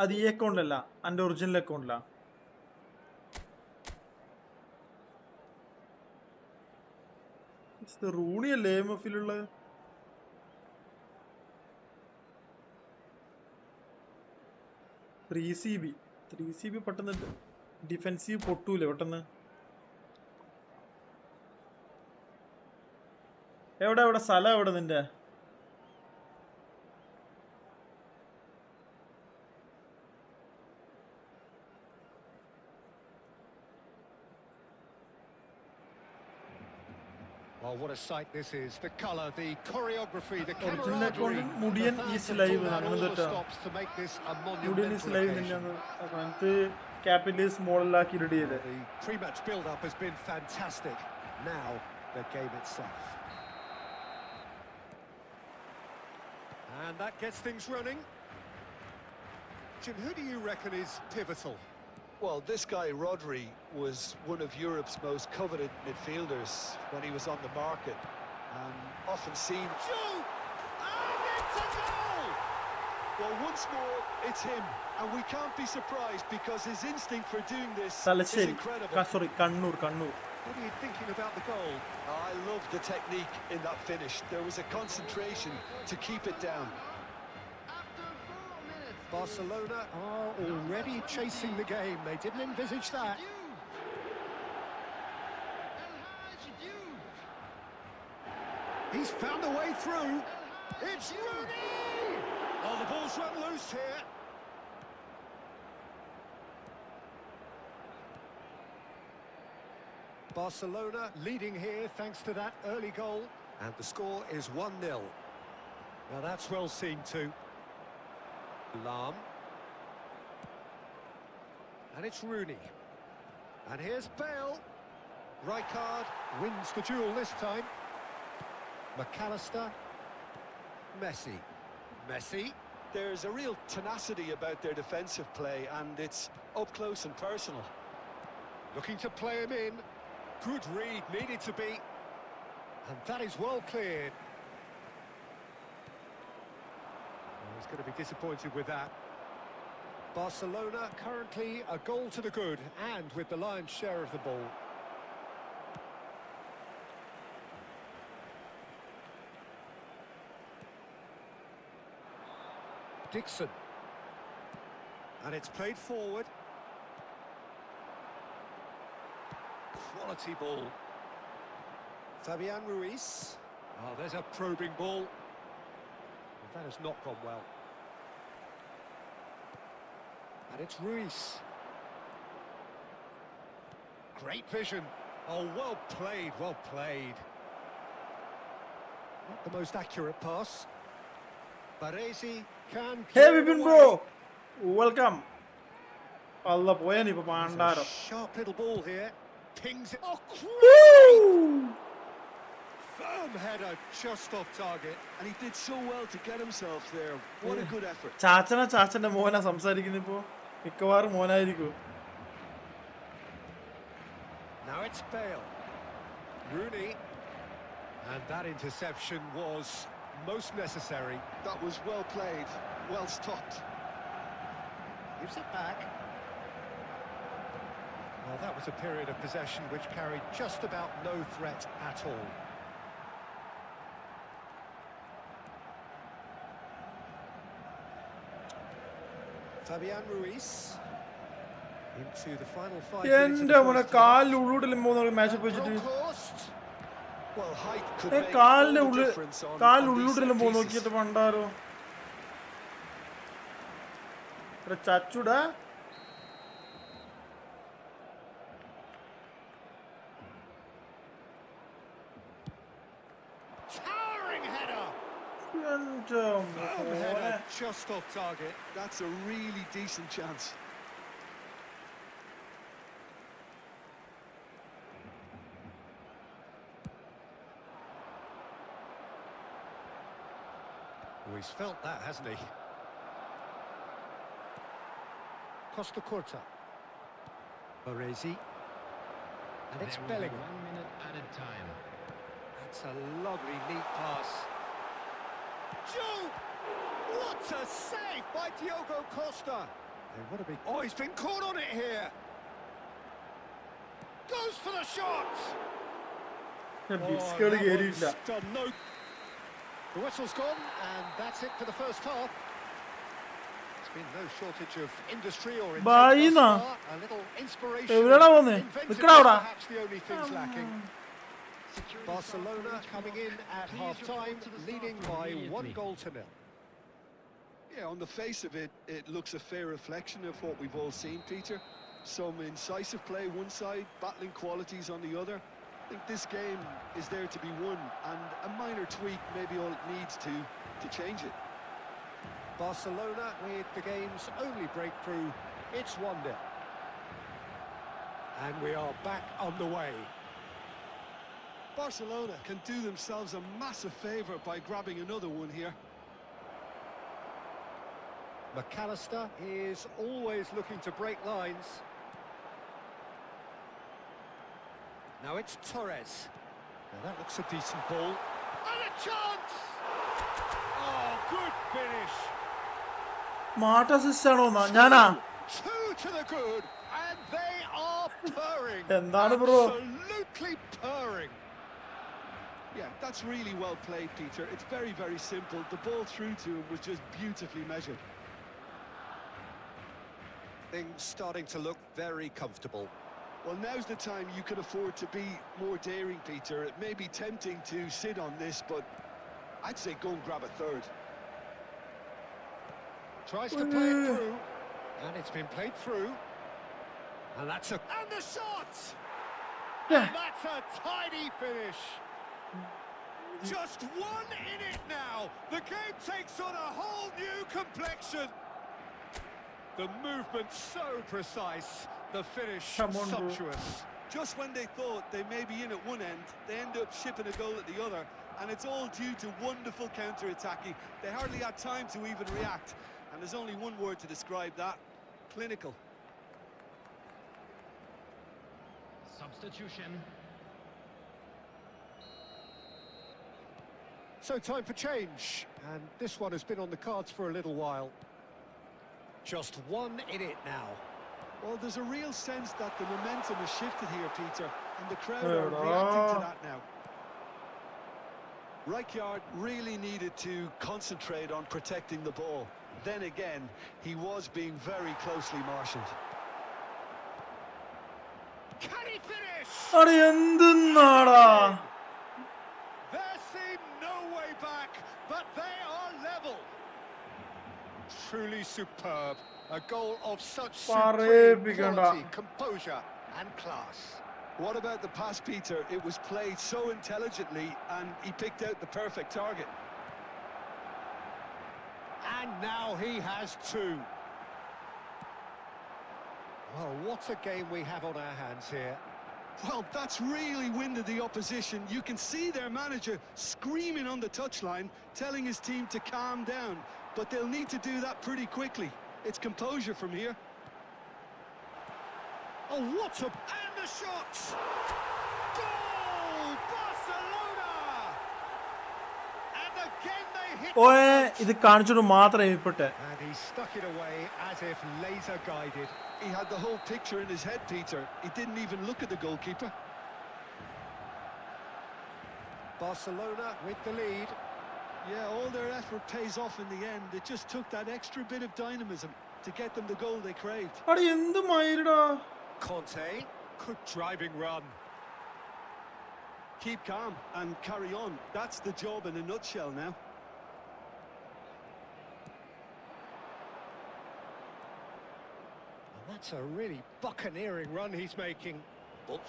അത് ഈ അക്കൗണ്ടല്ല, എന്റെ ഒറിജിനൽ അക്കൗണ്ടിലാ. റൂണി അല്ലേ MF-ലുള്ള? 3CB പെട്ടെന്ന് ഡിഫെൻസീവ് പൊട്ടൂലേ പെട്ടെന്ന്. എവിടെ സ്ഥലം എവിടെ നിന്റെ? Oh, what a sight this is. The colour, the choreography, the Original account camaraderie. MuDiYaNisLIve Stops to make this a monumental MuDiYaNisLIve occasion. അങ്ങനത്തെ ക്യാപിറ്റലിസ്റ്റ് മോഡലാക്കി റെഡി ചെയ്തത്. The pre-match build-up has been fantastic. Now, the game itself. And that gets things running. Jim, who do you reckon is pivotal? Well, this guy, Rodri, was one of Europe's most coveted midfielders when he was on the market, and often seen... Shoot! And it's a goal! Well, once more, it's him, and we can't be surprised because his instinct for doing this is Thalassery, incredible. sorry, Kannur. What are you thinking about the goal? I love the technique in that finish. There was a concentration to keep it down. Barcelona are already chasing the game. They didn't envisage that. He's found a way through. It's Rooney! Oh, the ball's run loose here. Barcelona leading here thanks to that early goal. And the score is 1-0. Now that's well seen too. Lam. And it's Rooney. And here's Bale. Rijkaard wins the duel this time. McAllister. Messi. Messi. There's a real tenacity about their defensive play, and it's up close and personal. Looking to play him in. Good read, needed to be. And that is well cleared. He's going to be disappointed with that. Barcelona currently a goal to the good and with the lion's share of the ball. Dixon. And it's played forward. Quality ball. Fabian Ruiz. Oh, there's a probing ball. That has not gone well. And it's Ruiz. Great vision. Oh, well played, well played. Not the most accurate pass. Baresi can... Hey Vipin bro, welcome. Allah പോയാനി ഇപ്പൊ പാണ്ടാരോ. Sharp little ball here. Pings it. Oh, firm header just off target. And he did so well to get himself there. What a good effort. ചാച്ചന്റെ മോനാ സംസാരിക്കുന്നത് ഇപ്പോ. മിക്കവാറും മോനായിരിക്കും. Now it's Bale. Rooney. And that interception was most necessary. That was well played, well stopped. Gives it back. Well, that was a period of possession which carried just about no threat at all. Fabian Ruiz into the final 5 minutes. എന്റെ മോനെ കാലിൽ ഉള്ളൂട്ടിലും പോകുന്ന match വെച്ചിട്ട് Well, height could make all കാലിന്റെ the ഉള്ളിൽ difference on ഉള്ളൂട്ടിലും these പോകുന്ന set നോക്കിയിട്ട് പണ്ടാരോ ചച്ചുടാ. Towering header. എന്റെ മോനെ. Header just off target. That's a really decent chance. Oh, he's felt that, hasn't he? Costa Curta. Baresi. And it's There will be Bellingham. 1 minute added time. That's a lovely, neat pass. Joe! What a save by Diogo Costa! Hey, what a big... Oh, he's been caught on it here! Goes for the shot! ബിസ്കേട് കേറിയില്ല. done no... The whistle's gone, and that's it for the first half. There's been no shortage of industry or Baina. intent thus far. A little inspiration. എവിടെയാടാ പോന്നെ? നിക്കടാ അവിടെ. Perhaps the only things lacking. Barcelona coming in at half-time, leading by 1-0. Yeah, on the face of it, it looks a fair reflection of what we've all seen, Peter. Some incisive play one side, battling qualities on the other. I think this game is there to be won, and a minor tweak may be all it needs to change it. Barcelona with the game's only breakthrough. It's 1-0. And we are back on the way. Barcelona can do themselves a massive favour by grabbing another one here. McAllister is always looking to break lines. Now it's Torres. Now that looks a decent ball. And a chance! Oh, good finish. Smart assist ആണോ ഞാനാ 2 to the good, and they are purring. എന്താണ് bro Absolutely purring. Yeah, that's really well played, Peter. It's very, very simple. The ball through to him was just beautifully measured. Things starting to look very comfortable. Well, now's the time you can afford to be more daring, Peter. It may be tempting to sit on this, but I'd say go and grab a third. Tries to play it through, and it's been played through. And that's a... And the shot! Yeah. And that's a tidy finish. Just one in it now. The game takes on a whole new complexion. The movement so precise, the finish Come on, bro. sumptuous. Just when they thought they may be in at one end, they end up shipping a goal at the other, and it's all due to wonderful counter-attacking. They hardly had time to even react, and there's only one word to describe that: clinical. Substitution. So time for change, and this one has been on the cards for a little while. Just one in it now. Well, there's a real sense that the momentum has shifted here, Peter, and the crowd are reacting to that now. Rijkaard really needed to concentrate on protecting the ball. Then again, he was being very closely marshalled. Can he finish? അടി എന്തെന്നാടാ There seemed no way back, but they are level. Truly superb. A goal of such supreme പറയിപ്പിക്കണ്ട. quality, composure and class. What about the pass, Peter? It was played so intelligently, and he picked out the perfect target. And now he has two. Well, what a game we have on our hands here. Well, that's really winded the opposition. You can see their manager screaming on the touchline, telling his team to calm down, but they'll need to do that pretty quickly. It's composure from here. Oh, what a... And the shot! Goal! Barcelona! And again they hit... ഓയെ ഇത് കാണിച്ചിട്ട് മാത്രം ഇപ്പോട്ടെ And he stuck it away as if laser guided. He had the whole picture in his head, Peter. He didn't even look at the goalkeeper. Barcelona with the lead. Yeah, all their effort pays off in the end. It just took that extra bit of dynamism to get them the goal they craved. അടി എന്ത് മയിലടാ Conte, good driving run. Keep calm and carry on. That's the job in a nutshell now. And that's a really buccaneering run he's making. But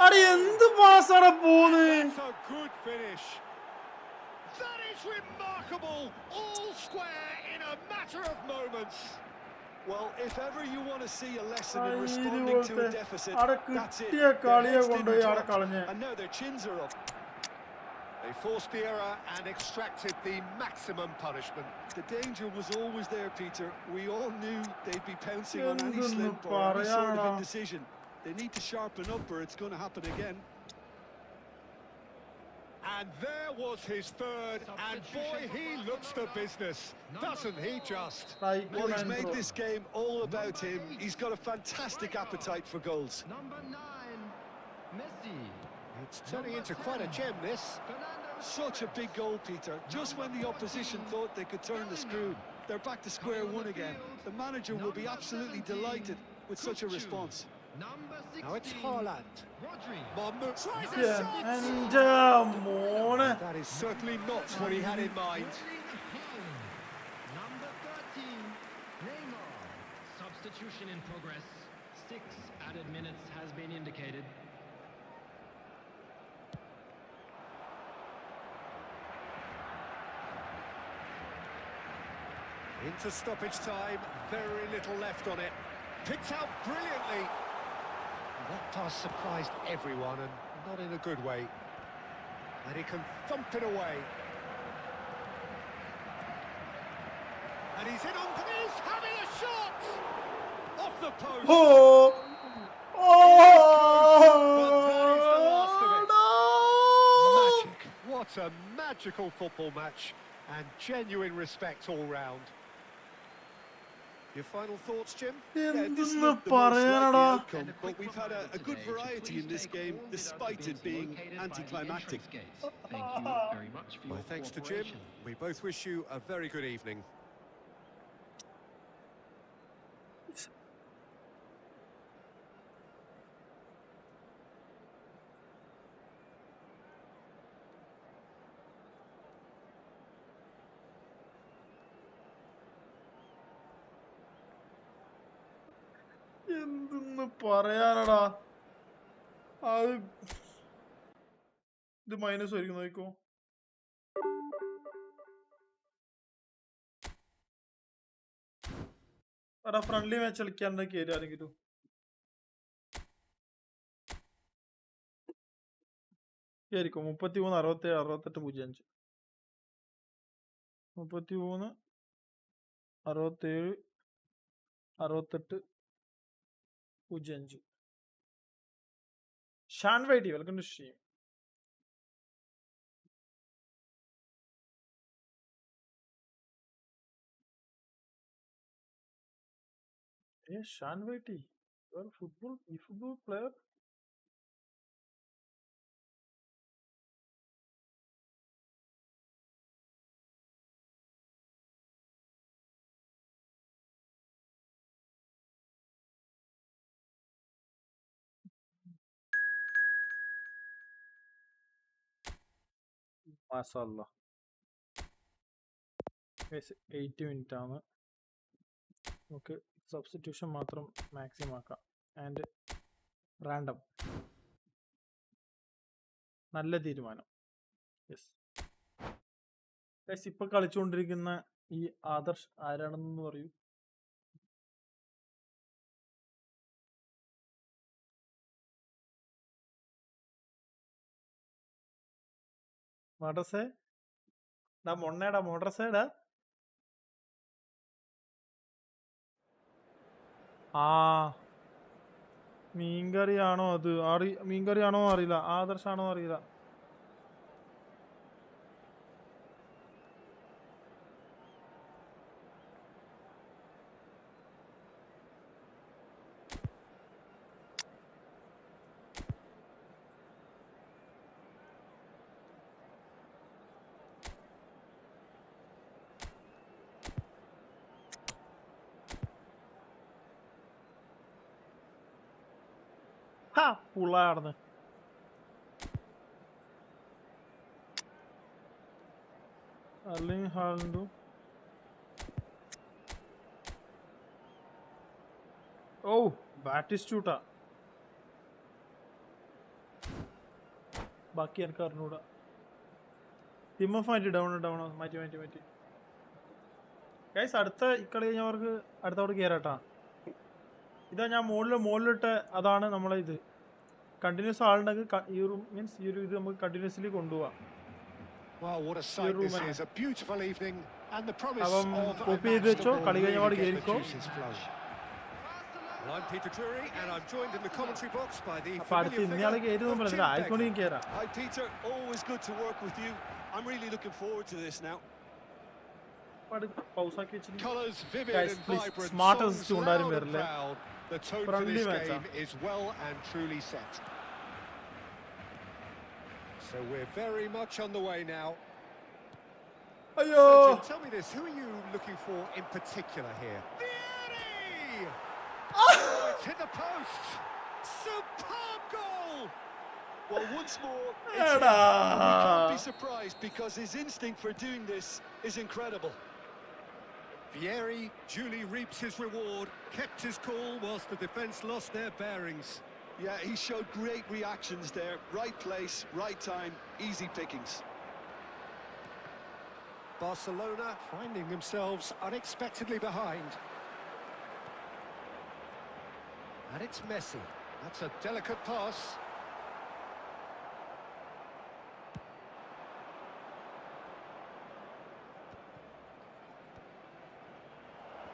അടി എന്ത് പാസ്സാണ് പോന്ന് that's a good finish. That is remarkable. All square in a matter of moments. Well, if ever you want to see a lesson in responding to a deficit, അവിടെ that's it. കിട്ടിയ Their കളിയെ heads കൊണ്ടുപോയി didn't അവിടെ drop, കളഞ്ഞ് and now their chins are up. They forced the error and extracted the maximum punishment. The danger was always there, Peter. We all knew they'd be pouncing on any എന്തൊന്ന് slip or any sort of പറയാനാ indecision. They need to sharpen up or it's going to happen again. And there was his third, and boy, he looks the business, doesn't he just? Well, he's made this game all about him. He's got a fantastic appetite for goals. Number 9, Messi. It's turning into quite a gem, this. Such a big goal, Peter. Just when the opposition thought they could turn the screw, they're back to square one again. The manager will be absolutely delighted with such a response. Number 16. Now it's Haaland. Rodri. Mahmoud tries a Yeah, shot. and That is certainly not what he had in mind. Number 13. Neymar. Substitution in progress. 6 added minutes has been indicated. Into stoppage time, very little left on it. Picked out brilliantly. That pass surprised everyone, and not in a good way. And he can thump it away. And he's in on, he's having a shot! Off the post! Oh! Magic. What a magical football match, and genuine respect all round. Your final thoughts, Jim? Yeah, this എന്തെന്ന് looked the most likely പറയാനടാ? outcome, but we've had a good variety in this game, despite it being anticlimactic. Thank you very much for your Well, thanks to Jim. We both wish you a very good evening. എന്തെന്ന് പറയാനടാ? അത് ഇത് minus ആയിരിക്കും, നോക്കോ. എടാ friendly match കളിക്കാണ്ട് കയറി ആരെങ്കിലും. കേറിക്കോ. 33 67 68 05. 33 67 68 05. Shan Whitey, welcome to stream. Shan Whitey, football player. മാഷാഅല്ലാ. 8 മിനിറ്റ് ആണ്. നമുക്ക് സബ്സ്റ്റിറ്റ്യൂഷൻ മാത്രം മാക്സിമം ആക്കാം. And random. നല്ല തീരുമാനം. യെസ് ഗയ്സ്, ഇപ്പൊ കളിച്ചുകൊണ്ടിരിക്കുന്ന ഈ ആദർശ് ആരാണെന്ന് പറയൂ. മോഡ്രസേ ഡാ മൊണ്ണേടാ, മോഡ്രസേടാ. ആ മീൻകറിയാണോ അത്? മീൻകറിയാണോ അറിയില്ല, ആദർശാണോ അറിയില്ല. പുള്ളാർന്ന് അല്ലെങ്കിൽ ഹാളും. ഓ ബാറ്റിസ്റ്റൂട്ടാ. ബാക്കി എനിക്ക് അറിഞ്ഞൂടാ. തിമ്മഫ് മാറ്റി, ഡൗൺ മാറ്റി. ഗൈസ്, അടുത്ത ഇക്കളി കഴിഞ്ഞവർക്ക് അടുത്തവിടെ കയറാട്ടാ. ഇതാ ഞാൻ മുകളിലിട്ട്, അതാണ് നമ്മളെ ഇത്. കണ്ടിന്യൂസ് ആളുണ്ടെങ്കിൽ ഈ റൂം മീൻസ് ഈ ഒരു ഇത് നമുക്ക് കണ്ടിന്യൂസ്ലി കൊണ്ടുപോവാം. അപ്പം കോപ്പി ചെയ്ത് വെച്ചോ, കളി കഴിഞ്ഞപാട് കയറിക്കോ. അപ്പൊ അടുത്ത് ഇന്നയാളെ കയറി പറഞ്ഞില്ല, ആയിക്കോണെങ്കിൽ കയറാം. പൗസാക്കി വെച്ചിട്ട് സ്മാർട്ട് അസിസ്റ്റ് കൊണ്ടാരും വരില്ലേ. Friendly മാച്ചാ. So we're very much on the way now. അയ്യോ, So, tell me this, who are you looking for in particular here? Vieri! Oh, it's hit the post. Superb goal! Well, once more, it's him. And we can't be Eടാ. surprised because his instinct for doing this is incredible. Vieri duly reaps his reward, kept his cool whilst the defence lost their bearings. Yeah, he showed great reactions there. Right place, right time, easy pickings. Barcelona finding themselves unexpectedly behind. And it's Messi. That's a delicate pass.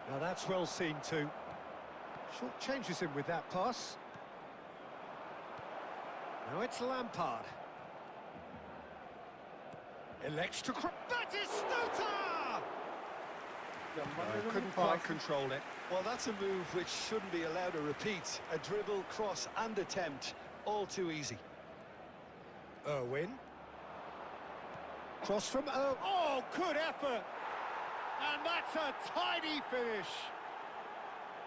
Now that's well seen too. Short changes him with that pass. Now it's Lampard. Elects to Batistuta! Couldn't quite control it. Well, that's a move which shouldn't be allowed to repeat. A dribble, cross and attempt, all too easy. Irwin. Cross from Irwin. Oh, good effort! And that's a tidy finish.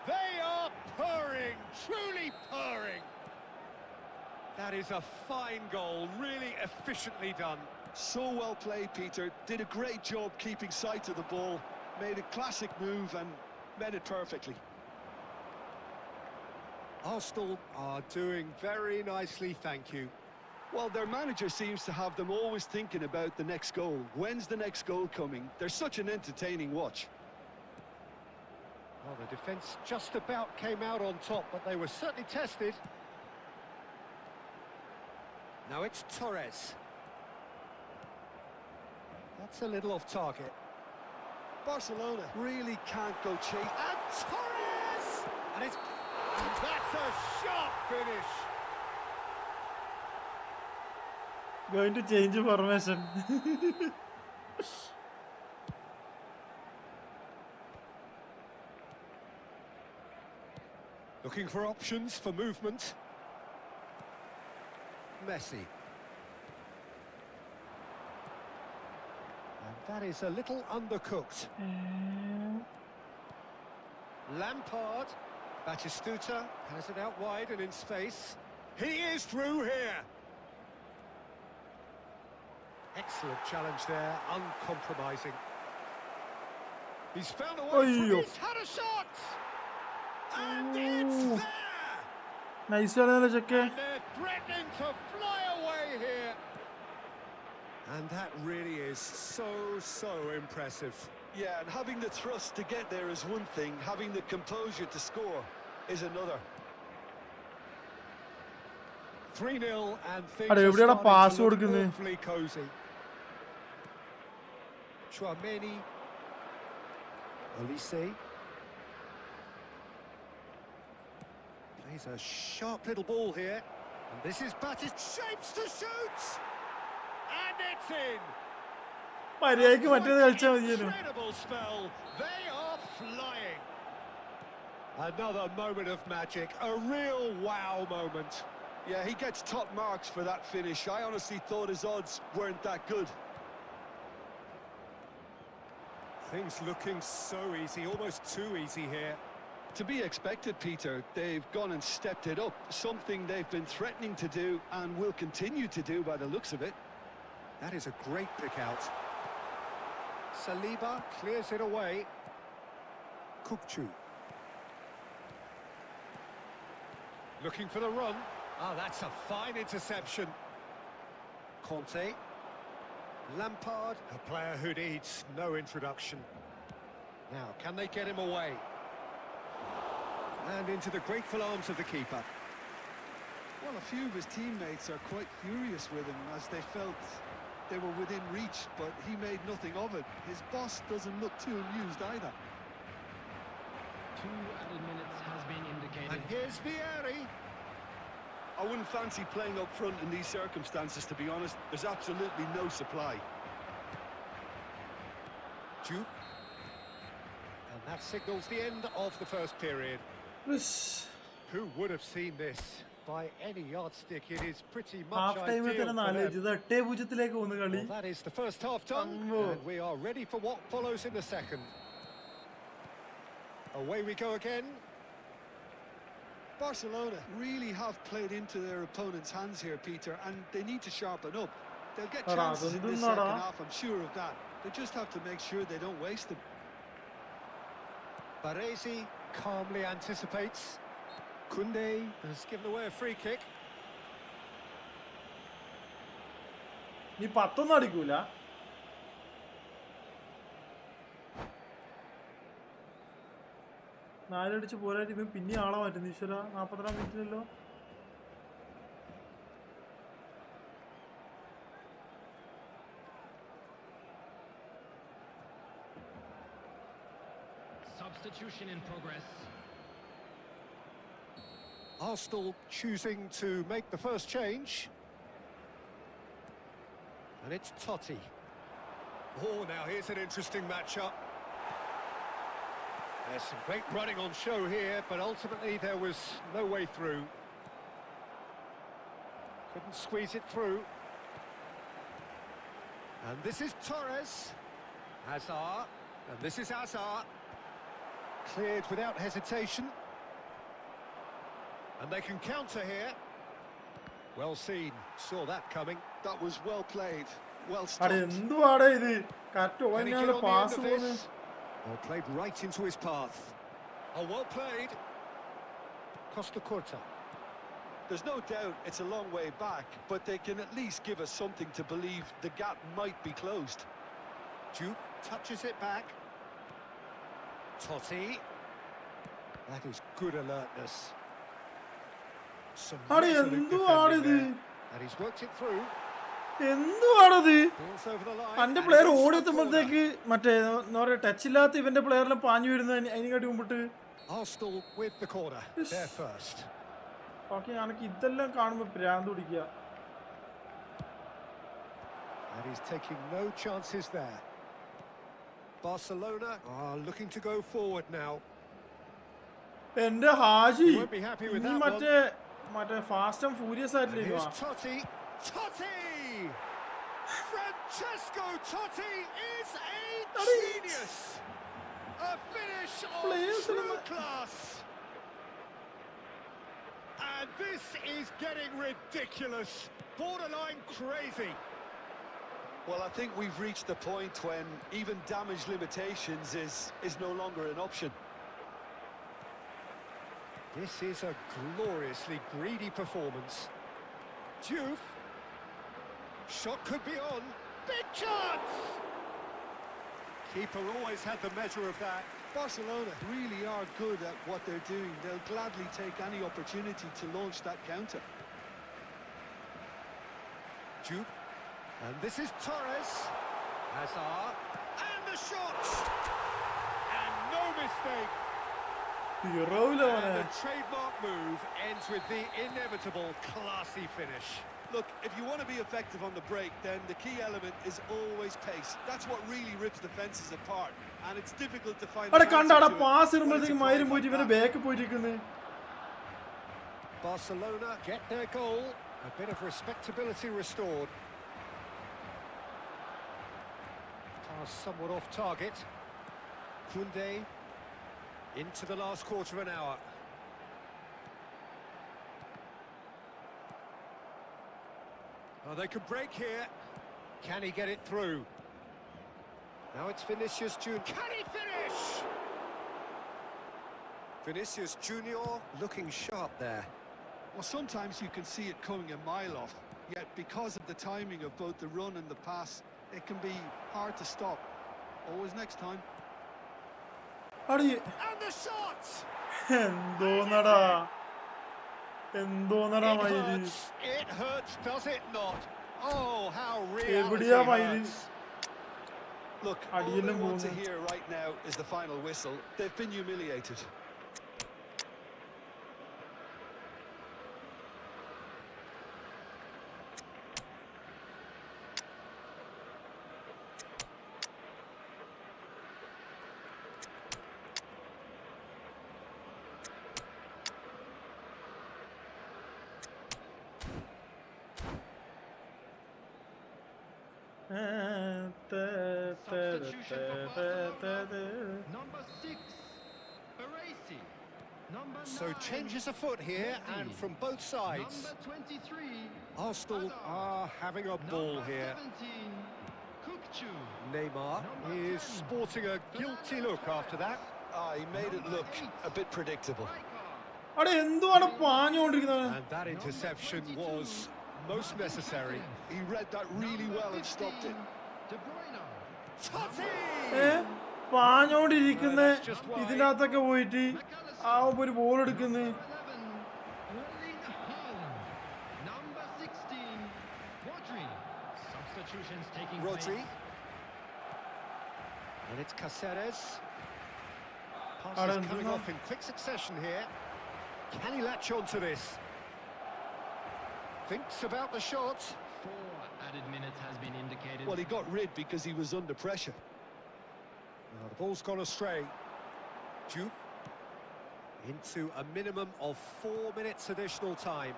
They are purring, truly purring. That is a fine goal, really efficiently done. So well played, Peter. Did a great job keeping sight of the ball. Made a classic move and met it perfectly. Arsenal are doing very nicely, thank you. Well, their manager seems to have them always thinking about the next goal. When's the next goal coming? They're such an entertaining watch. Well, the defence just about came out on top, but they were certainly tested. Now it's Torres. That's a little off target. Barcelona really can't go chase. And Torres! And that's a sharp finish. Going to change formation. Looking for options for movement. Messi. And that is a little undercooked. Lampard. Batistuta has it out wide and in space. He is through here. Excellent challenge there, uncompromising. He's found a way. He's had a shot. And it's there. Nice one, check. And they're threatening to fly away here. And that really is so impressive. Yeah, and having the thrust to get there is one thing. Having the composure to score is another. 3-0 and things Are are everybody pass starting to look കൊടുക്കുന്നേ? awfully cozy. Chouameni. Olise. Plays a sharp little ball here. And this is Batis. Shapes to shoot! And it's in! മര്യാദയ്ക്ക് മറ്റേത് കളിച്ചാൽ മതിയായിരുന്നു. Incredible spell. They are flying. Another moment of magic. A real wow moment. Yeah, he gets top marks for that finish. I honestly thought his odds weren't that good. Things looking so easy, almost too easy here. To be expected, Peter. They've gone and stepped it up. Something they've been threatening to do and will continue to do by the looks of it. That is a great pick out. Saliba clears it away. Kukçu. Looking for the run. Ah, that's a fine interception. Conte. Lampard, a player who needs no introduction. Now, can they get him away? And into the grateful arms of the keeper. Well, a few of his teammates are quite furious with him as they felt they were within reach, but he made nothing of it. His boss doesn't look too amused either. 2 added minutes has been indicated. And here's Vieri. I wouldn't fancy playing up front in these circumstances, to be honest. There's absolutely no supply. Juke. And that signals the end of the first period. Who would have seen this? By any yardstick, it is pretty much half ടൈമിൽ ideal തന്നെ for 4 them. ഇത് 8-0 പോകുന്ന കളി. Well, that is the first half done, Ammo. and we are ready for what follows in the second. Away we go again. Barcelona really have played into their opponent's hands here, Peter, and they need to sharpen up. They'll get chances in this second half, I'm sure of that. They just have to make sure they don't waste them. Baresi calmly anticipates. Kunde has given away a free kick. നീ 10 അടിക്കൂല. നാലടിച്ച് പോരായിട്ട് ഇവൻ പിന്നെ ആളെ മാറ്റുന്നു. ഈശ്വര, 42 മിനിറ്റിലല്ലോ. Substitution in progress. Arsenal choosing to make the first change. And it's Totti. Oh, now here's an interesting matchup. There's some great running on show here, but ultimately there was no way through. Couldn't squeeze it through. And this is Torres. Hazard. And this is Hazard. Cleared without hesitation. And they can counter here. Well seen. Saw that coming. That was well played. Well അടെ stopped. എന്തുവാടേ ഇത്? Correct Can he ഓങ്ങാണ്ട് get on the end pass of പോകുന്നു. this? Oh, played right into his path. Oh, well played. Costa Curta. There's no doubt it's a long way back, but they can at least give us something to believe the gap might be closed. Juke touches it back. Totti. That is good alertness. Some അടെ resolute എന്തുവാണ് defending ഇത്? there. And he's worked it through. എന്തുവാണത്? Balls over the line. അന്റെ and player it's ഓടി a എത്തുമ്പോഴത്തേക്ക് മറ്റേ എന്താ പറയുക, touch ഇല്ലാത്ത ഇവന്റെ പ്ലെയറിലും പാഞ്ഞു വരുന്ന അതിനെക്കാട്ടി മുമ്പിട്ട്. corner. Arsenal with the corner. They're first. Okay, എനിക്ക് ഇതെല്ലാം കാണുമ്പോ ഭ്രാന്ത് പിടിക്കുക. And he's taking no chances there. Barcelona are looking to go forward now. എന്റെ Haji You won't be happy with നീ that മറ്റേ ഫാസ്റ്റ് ആൻഡ് ഫ്യൂരിയസ് And ആയിട്ടില്ലേ? here's Totti. Totti! Francesco Totti is a genius! A finish Players of true in the- class! And this is getting ridiculous. Borderline crazy. Well, I think we've reached the point when even damage limitations is no longer an option. This is a gloriously greedy performance. Juve. Shot could be on. Big chance! Keeper always had the measure of that. Barcelona really are good at what they're doing. They'll gladly take any opportunity to launch that counter. Juve. And this is Torres. Hazard. And the shot! And no mistake. ഹീറോയില്ല മോനെ. And the trademark move ends with the inevitable classy finish. Look, if you want to be effective on the break, then the key element is always pace. That's what really rips defenses apart. And it's difficult to find അവിടെ an കണ്ട answer അവിടെ to it pass when it's ഇടുമ്പോഴത്തേക്ക് applied മയിലും like പോയിട്ട് ഇവര് that. Back പോയിരിക്കുന്നത്. Barcelona get their goal. A bit of respectability restored. Pass somewhat off target. Kunde into the last quarter of an hour. Oh, they could break here. Can he get it through? Now it's Vinicius Junior. Can he finish? Vinicius Junior looking sharp there. Well, sometimes you can see it coming a mile off, yet because of the timing of both the run and the pass, it can be hard to stop. Always next time. അടി And the shot! എന്തോന്നടാ മയില്. It hurts, does it not? Oh, how എവിടെയാ reality മയില്? hurts. Look, all അടിയെല്ലാം they want to പോകുന്നു. hear right now is the final whistle. They've been humiliated. Substitution for Barcelona. Number 6, Baresi. So changes afoot here, and from both sides. Number 23. Arsenal are having a ball Number here. 17. Kukchu. Neymar is sporting a guilty look after that. He made it look a bit predictable. അവിടെ എന്തുവാണ് പാഞ്ഞുകൊണ്ടിരിക്കുന്നത്? And that interception was most necessary. He read that really well and stopped it. De Bruyne. Totti! പാഞ്ഞോണ്ടിരിക്കുന്ന ഇതിനകത്തൊക്കെ പോയിട്ട് ആ ഒരു ball എടുക്കുന്നു. 11. Erling Haaland. Number 16. Rodri. Substitutions taking Rodri. place. And it's Caceres. Passes coming off in quick succession here. Can he latch on to this? Thinks about the shot. 4 added minutes has been indicated. Well, he got rid because he was under pressure. Now the ball's gone astray. Juve into a minimum of 4 minutes additional time.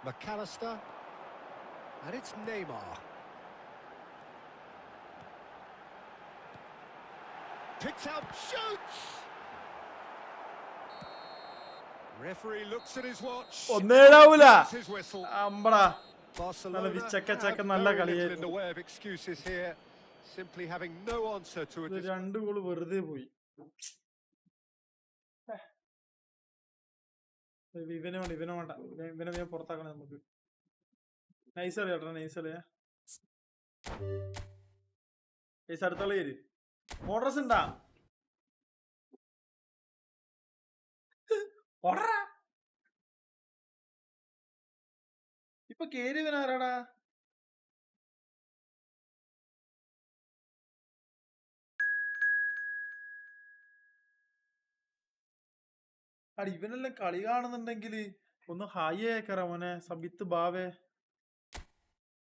McAllister. And it's Neymar. Picks out, shoots! Referee looks at his watch. ഒന്നേടാവൂല. His whistle. അമ്പടാ. Barcelona നല്ല വിച്ചക്ക have നല്ല very little in കളിയായിരുന്നു. the way of excuses here, simply having no answer to it. രണ്ട് goal വെറുതെ പോയി. ഇവനെ വേണ്ട. ഇവനെ പുറത്താക്കണം നമുക്ക്. നൈസ് കളി കേട്ടോ, നൈസ് കളിയാ. അടുത്ത കളി വരും. മോഡറസ് ഉണ്ടാ? ഇപ്പൊ കേറിയവനാരാടാ? ഇവനെല്ലാം കളി കാണുന്നുണ്ടെങ്കിൽ ഒന്ന് ഹായ് ആക്കറ മോനെ. സബിത്ത് ബാവേ,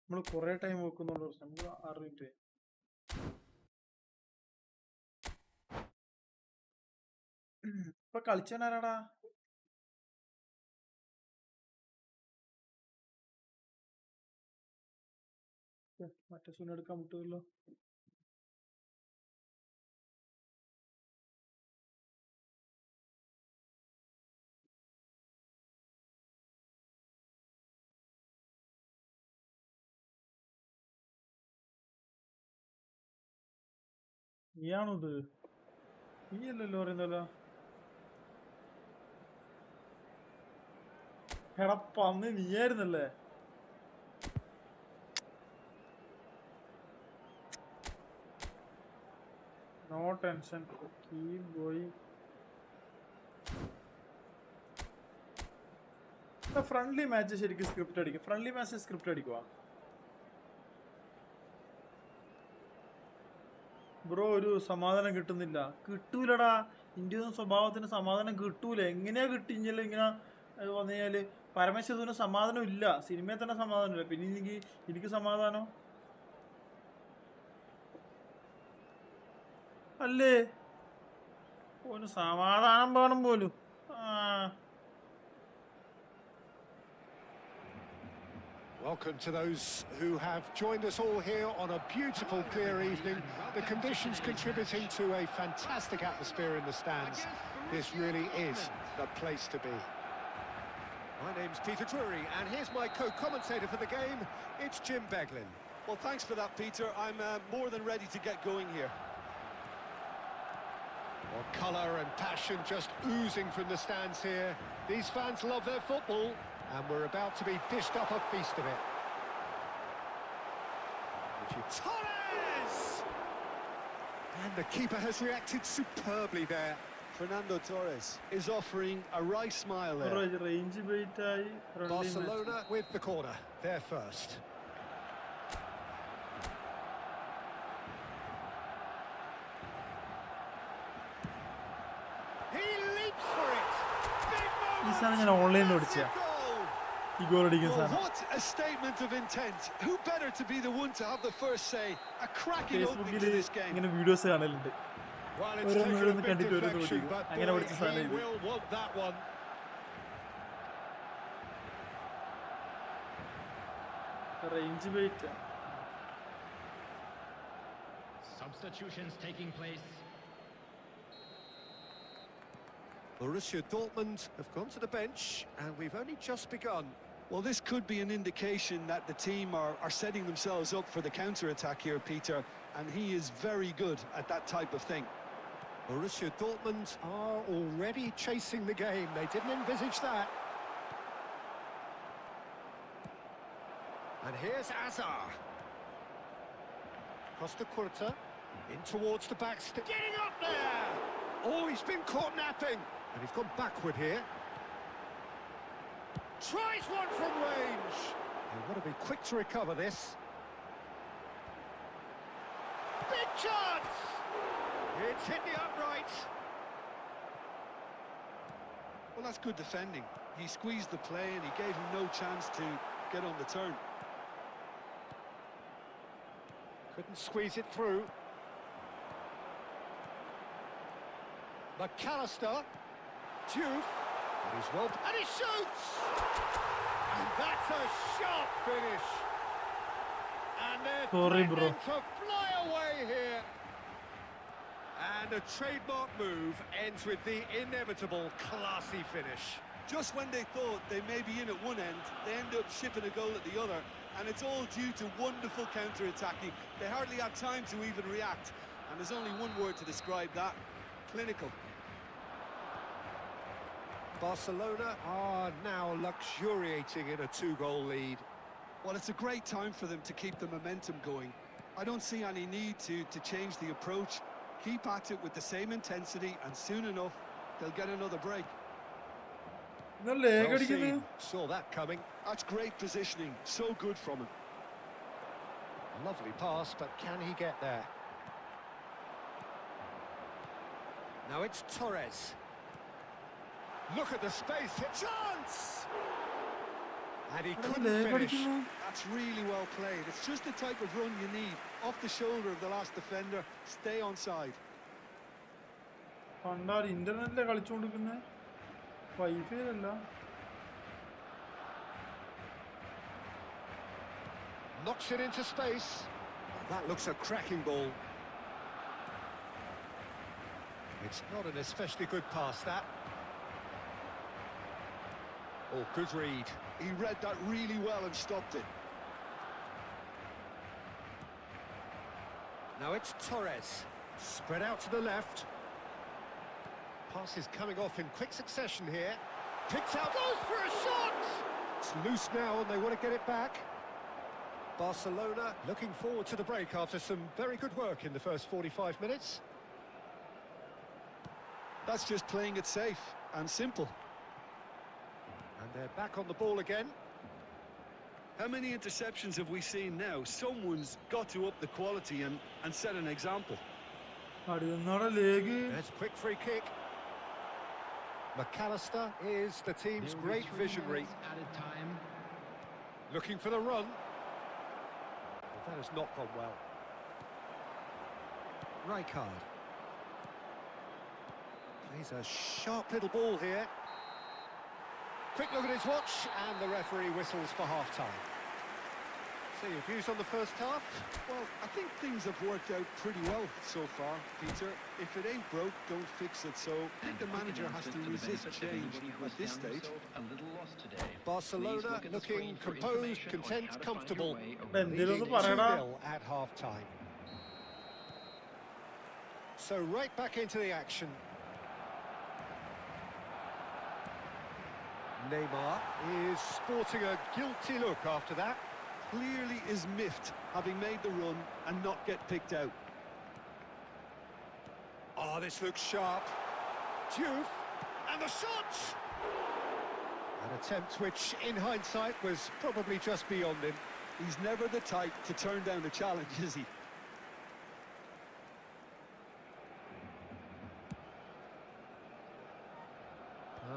നമ്മള് കൊറേ ടൈം വെക്കുന്നുള്ളൂ. നമ്മള് 6 മിനിറ്റ്. ഇപ്പൊ കളിച്ചവനാരാടാ? മറ്റേ സുന എടുക്കാൻ മുട്ടുമല്ലോ. നീയാണോ ഇത്? നീയല്ലല്ലോ പറയുന്നല്ലോ. എടാ പന്നി നീയായിരുന്നല്ലേ? No tension, keep going. Friendly match ശരിക്കും സ്ക്രിപ്റ്റ് അടിക്കും. ഫ്രണ്ട്ലി മാച്ച് സ്ക്രിപ്റ്റ് അടിക്കുക ബ്രോ. ഒരു സമാധാനം കിട്ടുന്നില്ല. കിട്ടൂലടാ. ഇന്ത്യ സ്വഭാവത്തിന് സമാധാനം കിട്ടൂല. എങ്ങനെയാ കിട്ടിഞ്ഞല്ലോ ഇങ്ങനെ വന്നു കഴിഞ്ഞാല്? പരമശിവന് സമാധാനം ഇല്ല. സിനിമയിൽ തന്നെ സമാധാനം ഇല്ല. പിന്നെ എനിക്ക് സമാധാനം അല്ലേ? ഒരു സമാധാനം വേണം പോലും. Welcome to those who have joined us all here on a beautiful, clear evening. The conditions contributing to a fantastic atmosphere in the stands. This really is the place to be. My name's Peter Drury, and here's my co-commentator for the game. It's Jim Beglin. Well, thanks for that, Peter. I'm more than ready to get going here. Well, colour and passion just oozing from the stands here. These fans love their football, and we're about to be dished up a feast of it. Torres! And the keeper has reacted superbly there. Fernando Torres is offering a wry smile there. Range bite ആയി. Barcelona with the corner, there first. He leaps for it. Big moment. ഈ സാധനം ഞാൻ ഓൺലൈനിൽ ഓടിച്ച ഈ goal അടിക്കുന്ന Well, സാധനം. what a statement of intent. Who better to be the one to have the first say? A cracking opening ഫേസ്ബുക്കിൽ to this game. ഇങ്ങനെ വീഡിയോസ് കാണലുണ്ട്. Well, it's ഓരോന്ന് taken a ഓരോന്ന് bit കണ്ടിട്ട് ഓരോന്ന് deflection, ഓടിക്കും. but അങ്ങനെ boy, പഠിച്ച സാധനം he ഇത്. will want that one. Range bite. Substitutions taking place. Borussia Dortmund have gone to the bench, and we've only just begun. Well, this could be an indication that the team are setting themselves up for the counter-attack here, Peter, and he is very good at that type of thing. Borussia Dortmund are already chasing the game. They didn't envisage that. And here's Azar. Costa Curta, in towards the back, getting up there! Oh, he's been caught napping, and he's gone backward here. Tries one from range. They've got to be quick to recover this. Big chance! It's hit the upright. Well, that's good defending. He squeezed the play and he gave him no chance to get on the turn. Couldn't squeeze it through. McAllister. Diouf. And he's well... And he shoots! And that's a sharp finish. And they're threatening to fly away here. And a trademark move ends with the inevitable classy finish. Just when they thought they may be in at one end, they end up shipping a goal at the other, and it's all due to wonderful counter-attacking. They hardly had time to even react, and there's only one word to describe that: clinical. Barcelona are now luxuriating in a 2-goal lead. Well, it's a great time for them to keep the momentum going. I don't see any need to change the approach. Keep at it with the same intensity, and soon enough, they'll get another break. Well seen. Saw that coming. That's great positioning. So good from him. Lovely pass, but can he get there? Now it's Torres. Look at the space. Chance! And he couldn't finish. That's really well played. It's just the type of run you need. Off the shoulder of the last defender. Stay onside. Knocks it into space. That looks a cracking ball. It's not an especially good pass, that. Oh, good read. He read that really well and stopped it. Now it's Torres. Spread out to the left. Pass is coming off in quick succession here. Picks out, goes for a shot! It's loose now and they want to get it back. Barcelona looking forward to the break after some very good work in the first 45 minutes. That's just playing it safe and simple. And they're back on the ball again. How many interceptions have we seen now? Someone's got to up the quality and set an example. That's a quick free kick. McAllister is the team's great visionary. Added time. Looking for the run. That has not gone well. Rijkaard. Plays a sharp little ball here. Quick look at his watch, and the referee whistles for half-time. So your views on the first half? Well, I think things have worked out pretty well so far, Peter. If it ain't broke, don't fix it. So I think the manager has to resist change at this stage. Barcelona looking composed, content, comfortable. Leading Leading 2-0 at half-time. So right back into the action. Neymar is sporting a guilty look after that. Clearly is miffed, having made the run and not get picked out. Oh, this looks sharp. Diouf, and the shot! An attempt which, in hindsight, was probably just beyond him. He's never the type to turn down a challenge, is he?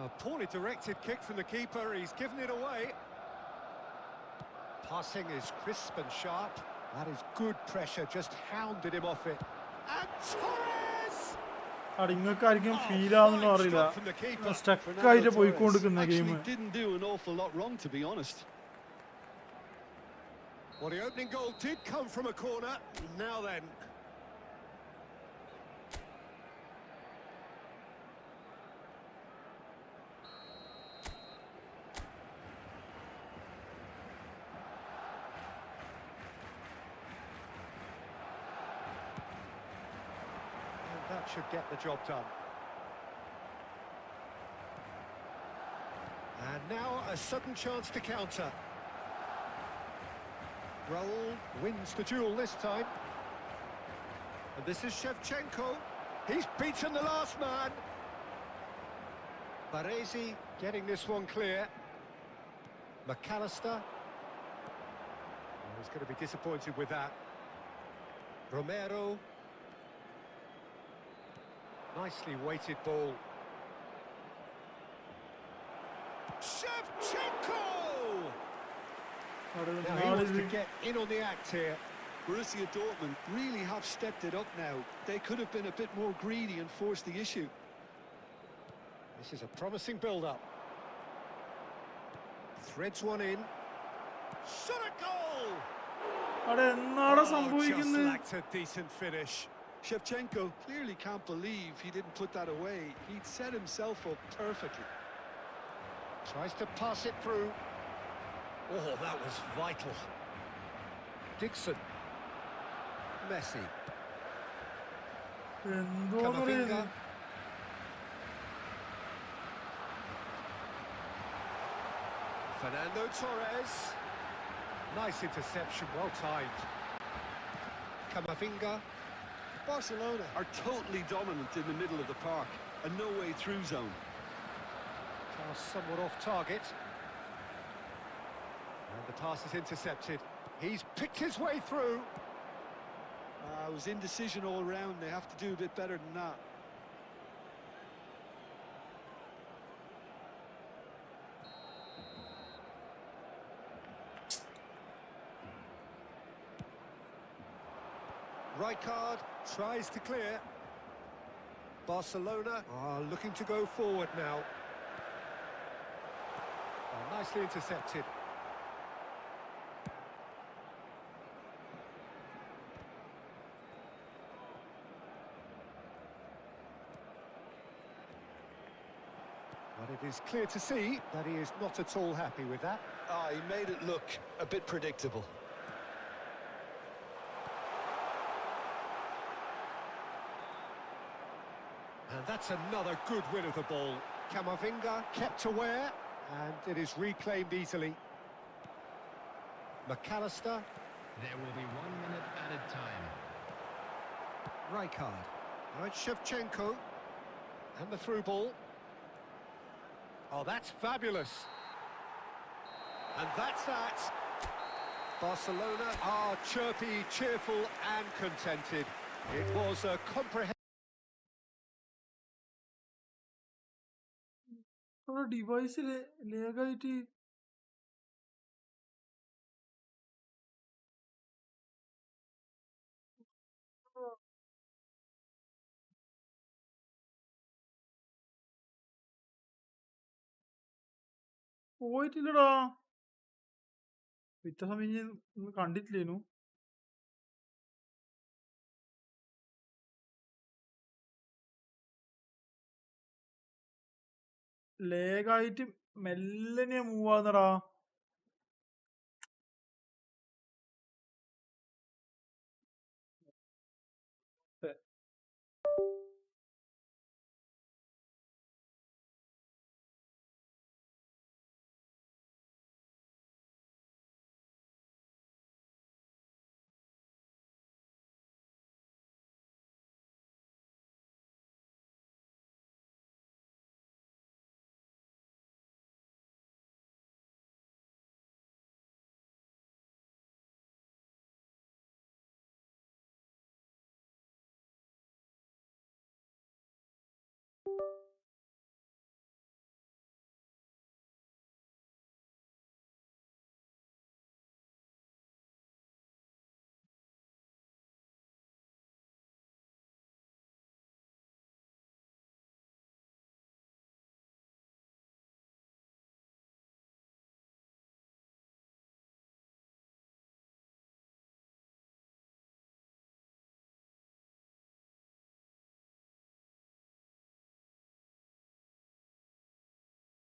A poorly directed kick from the keeper, he's given it away. Passing is crisp and sharp. That is good pressure, just hounded him off it. And Torres! Actually didn't do an awful lot wrong, to be honest. Well, the opening goal did come from a corner. Now then. That should get the job done. And now a sudden chance to counter. Raul wins the duel this time. And this is Shevchenko. He's beaten the last man. Baresi getting this one clear. McAllister. Oh, he's going to be disappointed with that. Romero. Nicely weighted ball. Shevchenko! Now he wants to get in on the act here. Borussia Dortmund really have stepped it up now. They could have been a bit more greedy and forced the issue. This is a promising build-up. Threads one in. Shot a goal! Just lacked a decent finish. Shevchenko clearly can't believe he didn't put that away. He'd set himself up perfectly. Tries to pass it through. Oh, that was vital. Dixon. Messi. Camavinga. Fernando Torres. Nice interception, well timed. Camavinga. Barcelona are totally dominant in the middle of the park. A no-way through zone. Pass somewhat off target. And the pass is intercepted. He's picked his way through. It was indecision all round. They have to do a bit better than that. Rijkaard tries to clear. Barcelona are looking to go forward now. Oh, nicely intercepted. But it is clear to see that he is not at all happy with that. He made it look a bit predictable. And that's another good win of the ball. Camavinga kept aware, and it is reclaimed easily. McAllister. There will be 1 minute added time. Rijkaard. Now it's Shevchenko. And the through ball. Oh, that's fabulous. And that's that. Barcelona are chirpy, cheerful and contented. It was a comprehensive... ഡിവൈസിൽ ലേഗായിട്ട് പോയിട്ടില്ലടാ. ഇത്ര സമയം കണ്ടിട്ടില്ലേനു. ലേഗായിട്ട് മെല്ലനെ move ആവുന്നടാ.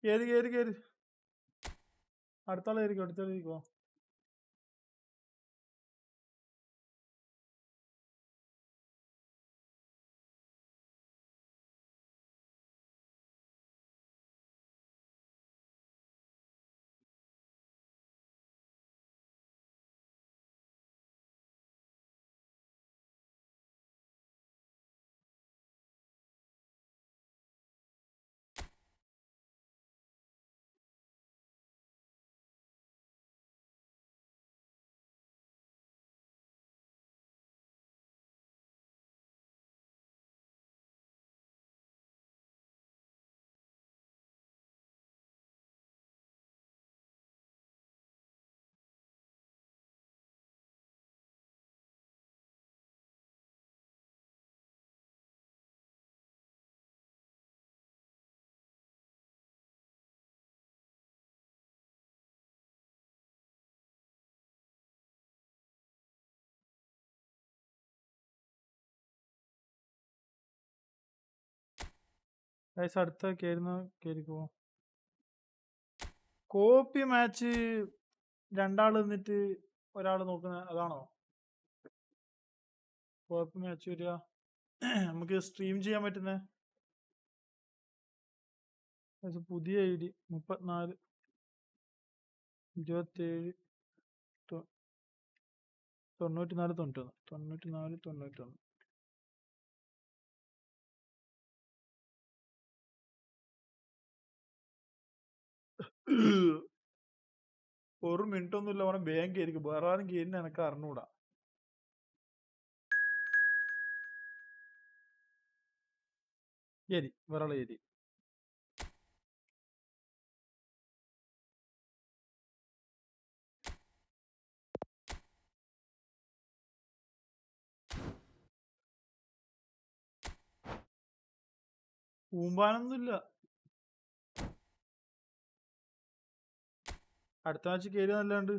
കേറി കേറി കേറി. അടുത്താളായിരിക്കും അടുത്താളായിരിക്കോ. Guys അടുത്ത കേറിക്കോ. Copy match രണ്ടാൾ നിന്നിട്ട് ഒരാൾ നോക്കുന്ന അതാണോ കോപ്പി മാച്ച് വരിക? നമുക്ക് സ്ട്രീം ചെയ്യാൻ പറ്റുന്ന പുതിയ ID 34 27 94 91. ഒരു മിനിറ്റ് ഒന്നുമില്ല പറഞ്ഞ ബാങ്ക് ആയിരിക്കും. വേറെ ആരും കയറിന് എനിക്ക് അറിഞ്ഞൂടാ. വേറെ ഏരി ഊമ്പാനൊന്നുമില്ല. അടുത്ത മാച്ച് കയറി നല്ലാണ്ട്.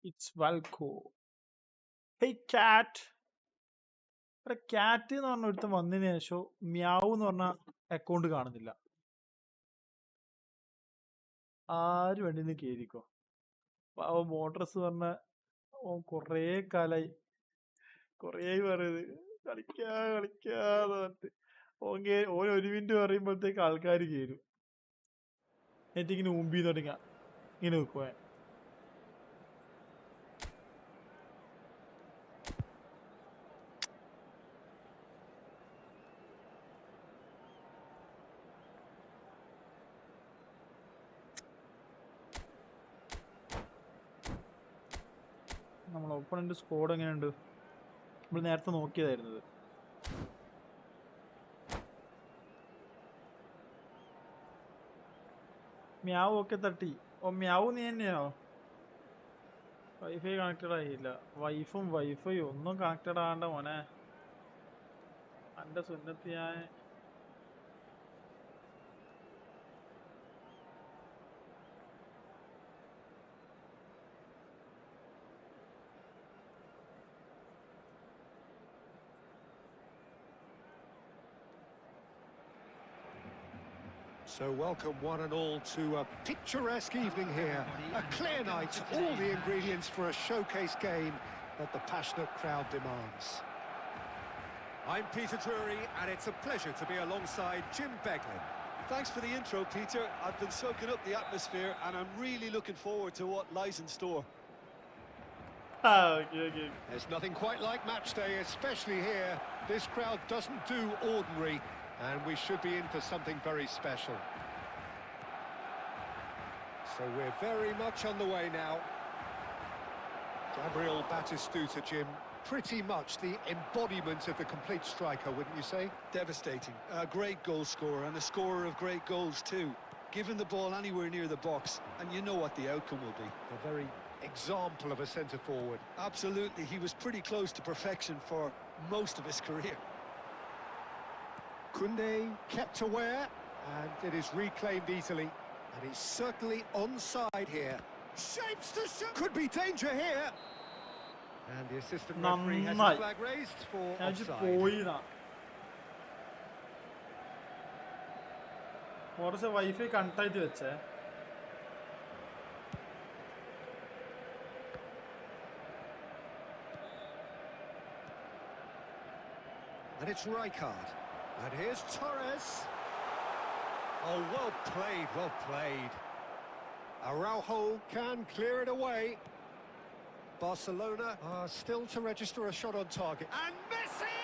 ഇറ്റ്സ് വാൽക്കോ. ഹേയ് കാറ്റ്. ഇവിടെ കാറ്റ് എന്ന് പറഞ്ഞ ഒരുത്തം വന്നതിന് ശേഷം മ്യാവ് എന്ന് പറഞ്ഞ അക്കൗണ്ട് കാണുന്നില്ല. ആര് വേണ്ടി കേറിക്കോ. പാവം മോട്ടർസ് പറഞ്ഞ കൊറേ കാലായി പറയുന്നത് കളിക്കാന്ന് പറഞ്ഞിട്ട് ഓൻ ഒരു മിനിറ്റ് പറയുമ്പോഴത്തേക്ക് ആൾക്കാർ കയറും. എന്നിട്ടിങ്ങനെ ഊമ്പി തുടങ്ങ ഇങ്ങനെ നിൽക്കുവേ. നമ്മളെ ഒപ്പണന്റ് സ്കോഡ് എങ്ങനെയുണ്ട്? നമ്മൾ നേരത്തെ നോക്കിയതായിരുന്നത്. മ്യാവ് ഒക്കെ തട്ടി. മ്യാവ് നീ തന്നെയോ? വൈഫൈ കണക്റ്റഡ് ആയില്ല. വൈഫൈയും ഒന്നും കണക്റ്റഡ് ആകണ്ട മോനെ. എന്റെ സുന്നത്ത് ഞാൻ So welcome one and all to a picturesque evening here. A clear night, all the ingredients for a showcase game that the passionate crowd demands. I'm Peter Drury, and it's a pleasure to be alongside Jim Beglin. Thanks for the intro, Peter. I've been soaking up the atmosphere, and I'm really looking forward to what lies in store. okay. There's nothing quite like match day, especially here. This crowd doesn't do ordinary, and we should be in for something very special. So we're very much on the way now. Gabriel Batistuta, Jim, pretty much the embodiment of the complete striker, wouldn't you say? Devastating. A great goal scorer, and a scorer of great goals too. Given the ball anywhere near the box, and you know what the outcome will be. A very example of a centre-forward. Absolutely, he was pretty close to perfection for most of his career. Koundé kept aware, and it is reclaimed easily. And he's certainly onside here. Shapes to shoot. Could be danger here. And the assistant referee has his flag raised for offside. കുറച്ച് wifi connect ആയിട്ട് വെച്ചേ. And it's Rijkaard. And here's Torres. Oh, well played, well played. Araujo can clear it away. Barcelona are still to register a shot on target. And Messi!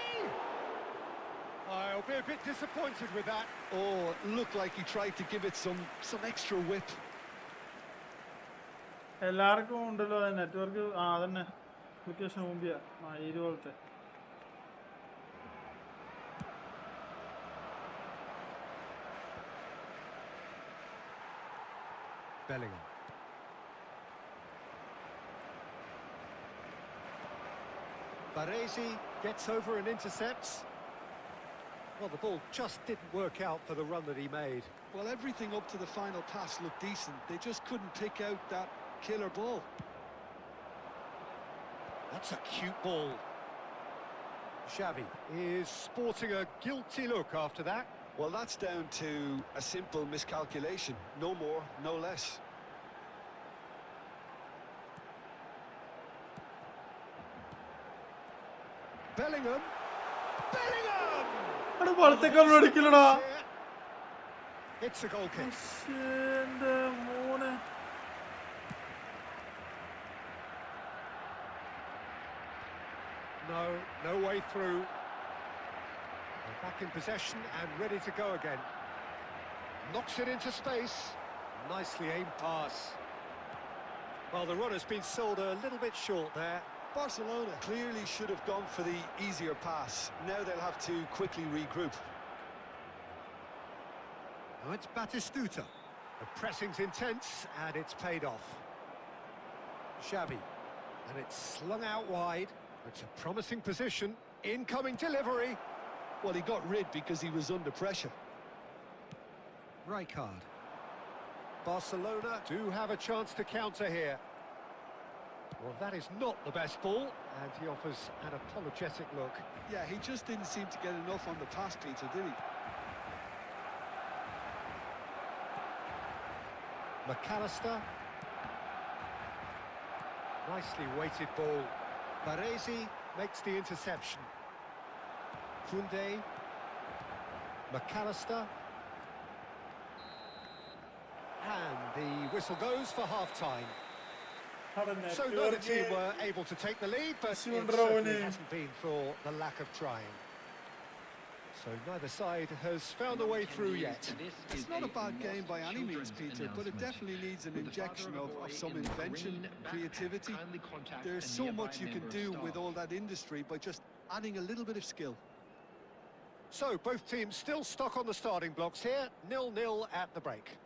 I'll be a bit disappointed with that. Oh, it looked like he tried to give it some extra whip. എല്ലാവർക്കും ഉണ്ടല്ലോ network. അതന്നെ application മുമ്പിയാ ഇതുപോലത്തെ. Bellingham. Baresi gets over and intercepts. Well, the ball just didn't work out for the run that he made. Well, everything up to the final pass looked decent. They just couldn't pick out that killer ball. That's a cute ball. Xavi is sporting a guilty look after that. Well, that's down to a simple miscalculation. No more, no less. Bellingham! Bellingham! എടാ വലത്തേക്കാൾ അടിക്കില്ലടാ. It's a goal kick. എന്റെ മോനെ. No way through. They're back in possession and ready to go again. Knocks it into space. Nicely aimed pass. Well, the run has been sold a little bit short there. Barcelona clearly should have gone for the easier pass. Now they'll have to quickly regroup. Now it's Batistuta. The pressing's intense and it's paid off. Xavi. And it's slung out wide. It's a promising position. Incoming delivery. Well, he got rid because he was under pressure. Rijkaard. Barcelona do have a chance to counter here. Well, that is not the best ball, and he offers an apologetic look. Yeah, he just didn't seem to get enough on the pass, Peter, did he? McAllister. Nicely weighted ball. Baresi makes the interception. Koundé. McAllister. And the whistle goes for half-time. So neither team were able to take the lead, but it certainly hasn't been for the lack of trying. So neither side has found a way through yet. It's not a bad game by any means, Peter, but it definitely needs an injection of some invention, creativity. There's so much you can do with all that industry by just adding a little bit of skill. So both teams still stuck on the starting blocks here, 0-0 at the break.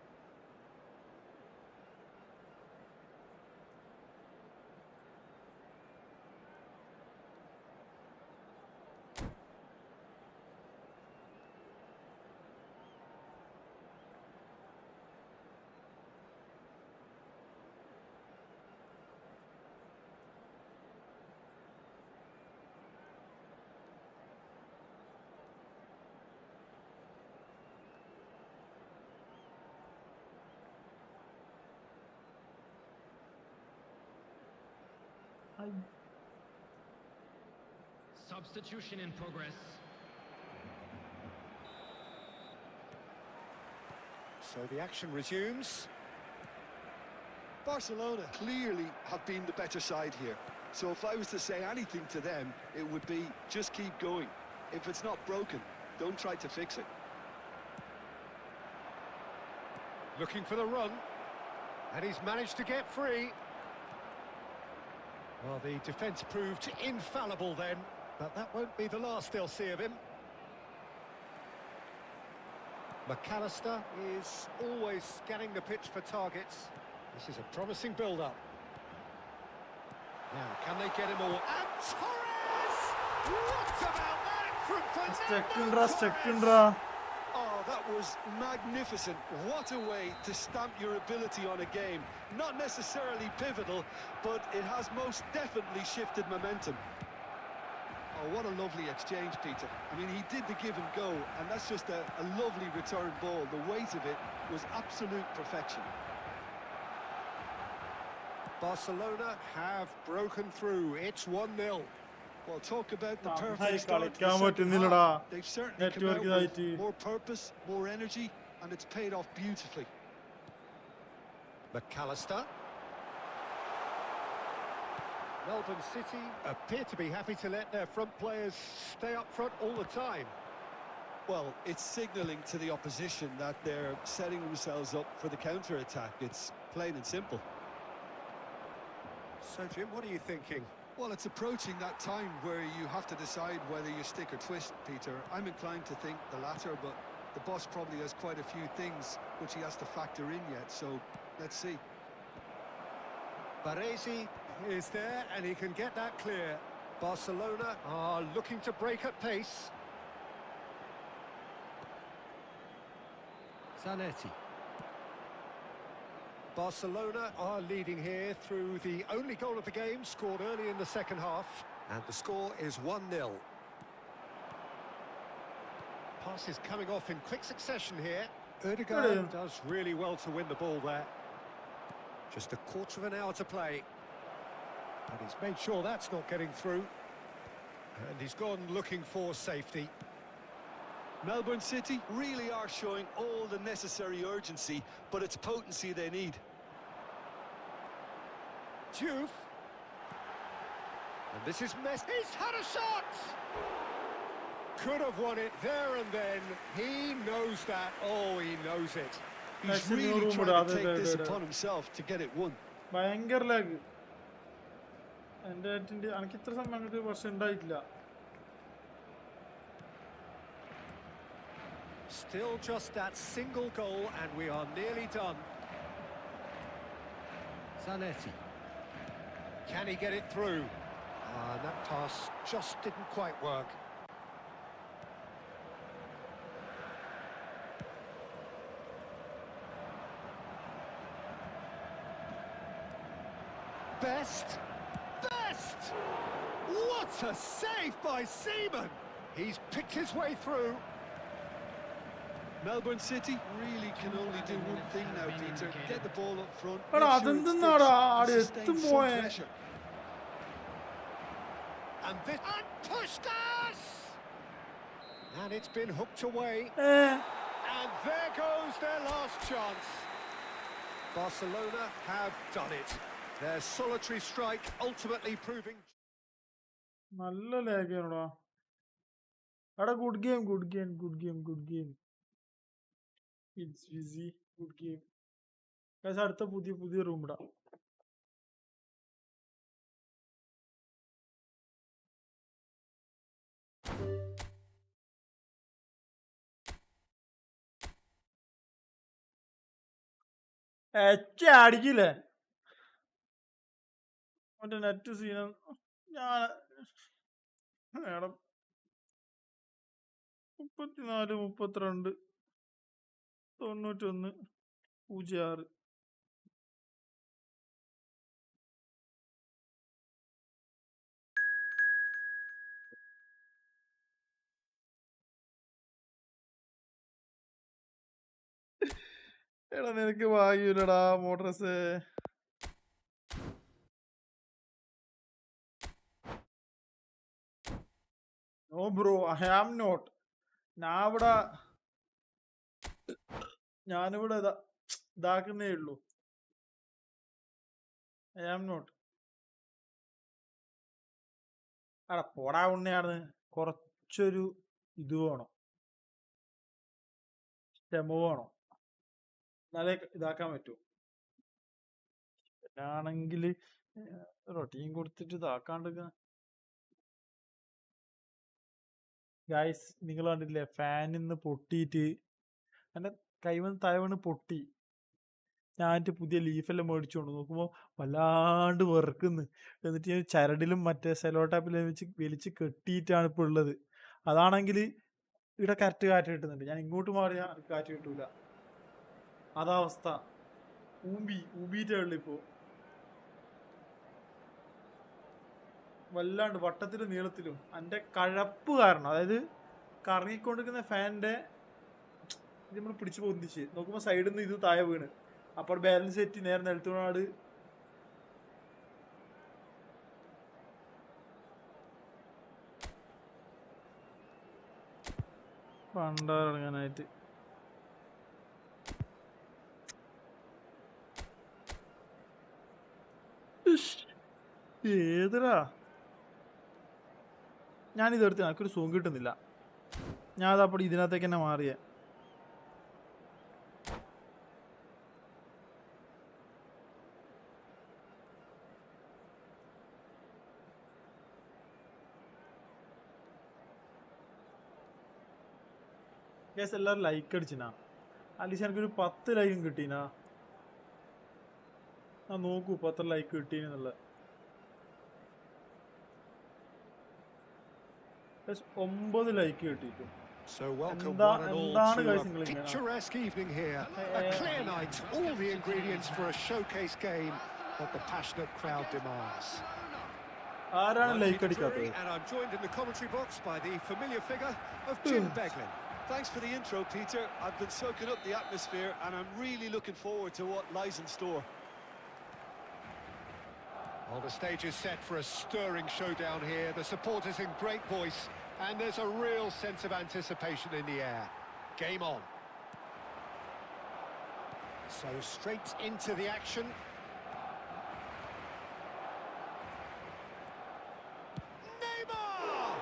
Substitution in progress. So the action resumes. Barcelona clearly have been the better side here. So if I was to say anything to them, it would be just keep going. If it's not broken, don't try to fix it. Looking for the run. And he's managed to get free. Well, the defence proved infallible then, but that won't be the last they'll see of him. McAllister is always scanning the pitch for targets. This is a promising build-up. Now, can they get him all? And Torres! What about that from Fernando? Oh, that was magnificent. What a way to stamp your ability on a game. Not necessarily pivotal, but it has most definitely shifted momentum. Oh, what a lovely exchange, Peter. I mean, he did the give and go, and that's just a lovely return ball. The weight of it was absolute perfection. Barcelona have broken through. It's 1-0. Well, talk about the perfect നന്നായി start to the കളിക്കാൻ second പറ്റുന്നില്ലടാ. half. They've certainly come out നെറ്റ്വർക്കിനായിട്ട്. with more purpose, more energy, and it's paid off beautifully. McAllister. Melbourne City appear to be happy to let their front players stay up front all the time. Well, it's signalling to the opposition that they're setting themselves up for the counter-attack. It's plain and simple. So, Jim, what are you thinking? Well, it's approaching that time where you have to decide whether you stick or twist, Peter. I'm inclined to think the latter, but the boss probably has quite a few things which he has to factor in yet, so let's see. Baresi is there and he can get that clear. Barcelona are looking to break at pace. Zanetti. Barcelona are leading here through the only goal of the game, scored early in the second half, and the score is 1-0. Passes coming off in quick succession here. Odegaard does really well to win the ball there. Just a quarter of an hour to play. And he's made sure that's not getting through. And he's gone looking for safety. Melbourne City really are showing all the necessary urgency, but it's potency they need. Diouf. And this is Messi. He's had a shot! Could have won it there and then. He knows that. Oh, he knows it. He's really trying to take this upon himself to get it won. ഭയങ്കര lag. എൻ്റെ എനിക്ക് ഇത്ര സമയം അങ്ങോട്ട് പ്രശ്നം ഉണ്ടായിട്ടില്ല. Still just that single goal and we are nearly done. Zanetti. Can he get it through? That pass just didn't quite work. Best! What a save by Seaman! He's picked his way through. Melbourne City really can only do one thing now, Peter. Get the ball up front. Pressure. And pushed us! And it's been hooked away. And there goes their last chance. Barcelona have done it. Their solitary strike ultimately proving... നല്ല ലാഗാണോടാ. എടാ good game. It's easy good game. Guys അടുത്ത പുതിയ room ഇടാം. അടിക്കില്ലേ മറ്റേ net Seena. ഞാൻ 34 32 91 06. എടാ നിനക്ക് ഭാഗ്യമില്ലടാ motors. No bro, I am not. ഞാനിവിടെ ഇതാക്കുന്നേ ഉള്ളൂ. I am not. എടാ പോടാ ഉണ്ണിയാണ്. കുറച്ചൊരു ഇത് വേണം, ക്ഷമ വേണം, എന്നാലേ ഇതാക്കാൻ പറ്റൂ. ആണെങ്കിൽ റൊട്ടീൻ കൊടുത്തിട്ട് ഇതാക്കാണ്ട്. ഗായ്സ് നിങ്ങൾ കണ്ടില്ലേ, ഫാനിൽ നിന്ന് പൊട്ടിയിട്ട് എൻ്റെ കൈവന്ന് തലവണ് പൊട്ടി. ഞാനിട്ട് പുതിയ ലീഫെല്ലാം മേടിച്ചുകൊണ്ട് നോക്കുമ്പോൾ വല്ലാണ്ട് വെറുക്കുന്നു. എന്നിട്ട് ഞാൻ ചരടിലും മറ്റേ സെലോ ടാപ്പിലും വെച്ച് വലിച്ച് കെട്ടിയിട്ടാണ് ഇപ്പോൾ ഉള്ളത്. അതാണെങ്കിൽ ഇവിടെ കറക്റ്റ് കാറ്റ് കിട്ടുന്നുണ്ട്. ഞാൻ ഇങ്ങോട്ട് മാറിയാൽ കാറ്റ് കിട്ടൂല. അതാ അവസ്ഥ. ഊമ്പിയിട്ടേ ഉള്ളു ഇപ്പോൾ. വല്ലാണ്ട് വട്ടത്തിലും നീളത്തിലും എൻ്റെ കഴപ്പ് കാരണം, അതായത് കറങ്ങിക്കൊണ്ടിരിക്കുന്ന ഫാനിൻ്റെ ഇത് നമ്മൾ പിടിച്ചു പൊന്തിച്ച് നോക്കുമ്പോൾ സൈഡിൽ നിന്ന് ഇത് താഴെ വീണ്. അപ്പോൾ ബാലൻസ് തെറ്റി നേരെ നിലത്തോടാട്. പണ്ടിറങ്ങാനായിട്ട് ഏതരാ ഞാനിതെടുത്ത് എനിക്കൊരു സുഖം കിട്ടുന്നില്ല. ഞാനതപ്പോൾ ഇതിനകത്തേക്ക് തന്നെ മാറിയേ. ഗൈസ് എല്ലാവരും ലൈക്ക് അടിച്ചിനാ. അറ്റ്ലീസ്റ്റ് എനിക്കൊരു 10 ലൈക്കും കിട്ടീനാ. ആ നോക്കൂ 10 ലൈക്ക് കിട്ടീന്നുള്ള. 9 ലൈക്ക് കിട്ടിയിട്ടു. So welcome Enda- one and all എന്താണ് to guys a നിങ്ങൾ ഇങ്ങനെ? picturesque evening here. A clear night, all the ingredients for a showcase game that the passionate crowd demands. ആരാണ് I'm like Peter അടിക്കാത്തത്? Drury, and I'm joined in the commentary box by the familiar figure of Jim Beglin. Thanks for the intro, Peter. I've been soaking up the atmosphere and I'm really looking forward to what lies in store. Well, the stage is set for a stirring showdown here. The supporters in great voice, and there's a real sense of anticipation in the air. Game on. So straight into the action. Neymar!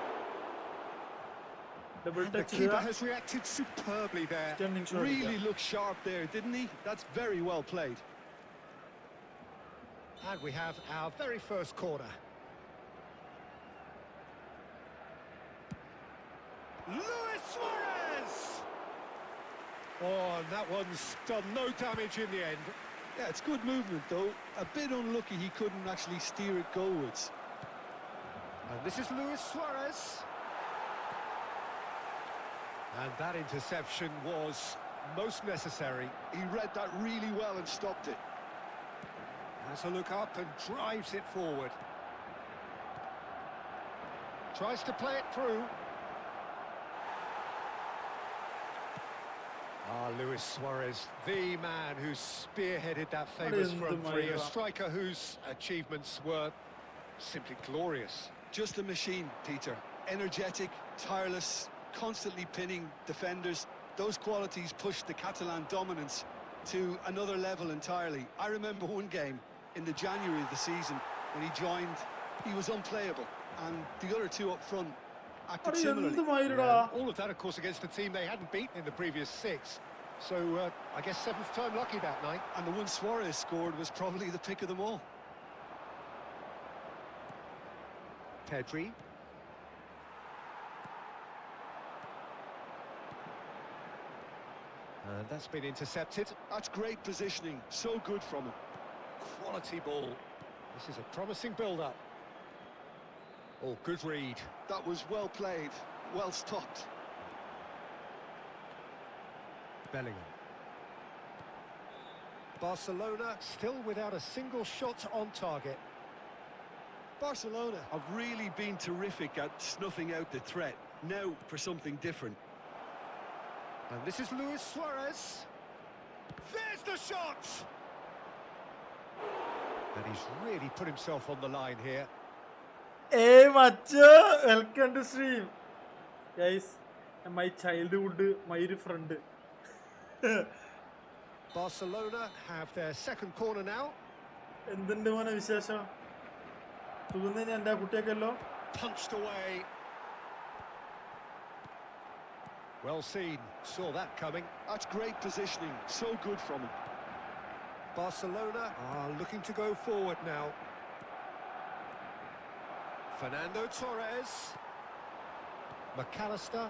Double The touch keeper ചെയ്താ? has reacted superbly there. Turning shot Really അടിക്കാം. looked sharp there, didn't he? That's very well played. And we have our very first corner. Luis Suarez! Oh, and that one's done no damage in the end. Yeah, it's good movement though. A bit unlucky he couldn't actually steer it goalwards. And this is Luis Suarez. And that interception was most necessary. He read that really well and stopped it. Has a look up and drives it forward. Tries to play it through. Luis Suarez, the man who spearheaded that famous front three, a striker whose achievements were simply glorious. Just a machine, Peter. Energetic, tireless, constantly pinning defenders. Those qualities pushed the Catalan dominance to another level entirely. I remember one game in the January of the season when he joined, he was unplayable, and the other two up front acted similarly. All of that, of course, against a team they hadn't beaten in the previous 6. So, I guess 7th time lucky that night. And the one Suarez scored was probably the pick of them all. Pedri. And that's been intercepted. That's great positioning, so good from him. Quality ball. This is a promising build-up. Oh, good read. That was well played, well stopped. Bellingham. Barcelona still without a single shot on target. Barcelona have really been terrific at snuffing out the threat. Now for something different. And this is Luis Suarez. There's the shot! And he's really put himself on the line here. Hey, macho! Welcome to stream. Guys, my childhood, my friend. Barcelona have their second corner now. എന്തുണ്ട് മോനെ വിശേഷം? സുഖം എൻ്റെ കുട്ടിയൊക്കെയല്ലോ? Punched away. Well seen, saw that coming. That's great positioning, so good from him. Barcelona are looking to go forward now. Fernando Torres. McAllister.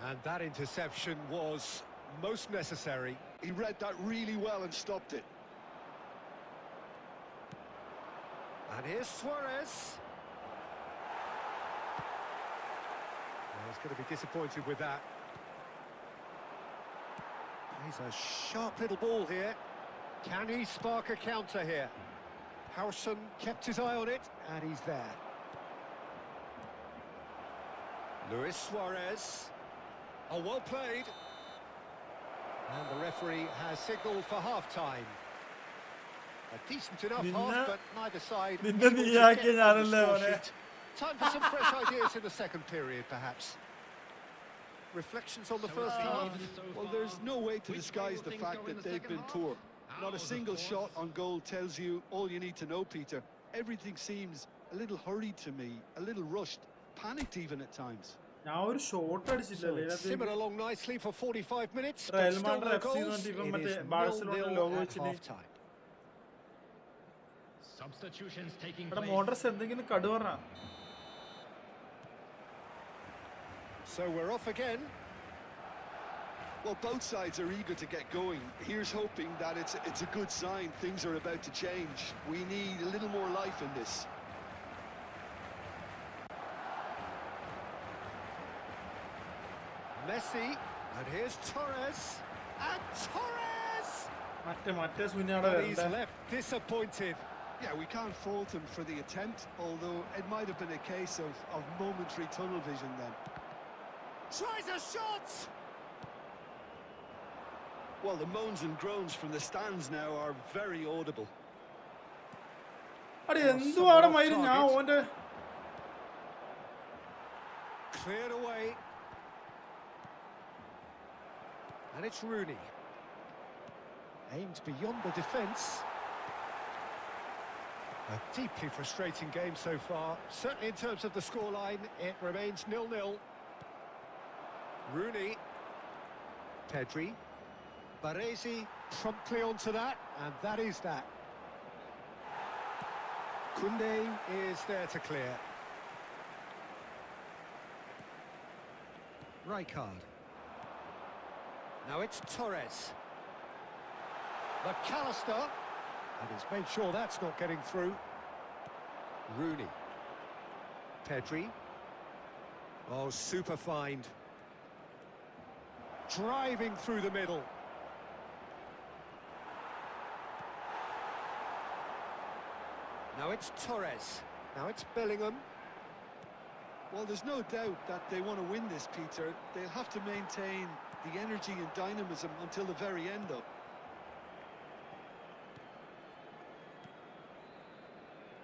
And that interception was most necessary. He read that really well and stopped it. And here's Suarez. Well, he's going to be disappointed with that. He's a sharp little ball here. Can he spark a counter here? Howson kept his eye on it, and he's there. Luis Suarez. Oh, well played. And the referee has signalled for half-time. A decent enough half, but neither side able to get on the score sheet. Time for some fresh ideas in the second period, perhaps. Reflections on the first half? Well, there's no way to disguise the fact that they've been poor. Not a single shot on goal tells you all you need to know, Peter. Everything seems a little hurried to me, a little rushed, panicked even at times. ഞാൻ ഒരു shot അടിച്ചില്ലല്ലേ? Simmered along nicely for 45 minutes. Real Madrid FC ന്ന് ഇവൻ മറ്റേ Barcelona logo വെച്ചിന്. Substitutions taking എടാ place. Motors എന്തെങ്കിലും കടു പറഞ്ഞ. So we're off again. Well, both sides are eager to get going. Here's hoping that it's a good sign. Things are about to change. We need a little more life in this. Messi, and here's Torres, and Torres! മറ്റേ സുനിയാടെ But he's വരണ്ടേ. left disappointed. Yeah, we can't fault him for the attempt, although it might have been a case of momentary tunnel vision then. Tries a shot! Well, the moans and groans from the stands now are very audible. അടി എന്തുവാടെ മയില് ഞാൻ ഓന്റെ Cleared away. And it's Rooney. Aimed beyond the defence. A deeply frustrating game so far. Certainly in terms of the scoreline, it remains 0-0. Rooney. Pedri. Baresi promptly onto that, and that is that. Koundé is there to clear. Rijkaard. Now it's Torres. McAllister. And he's made sure that's not getting through. Rooney. Pedri. Oh, super find. Driving through the middle. Now it's Torres. Now it's Bellingham. Well, there's no doubt that they want to win this, Peter. They'll have to maintain the energy and dynamism until the very end, though.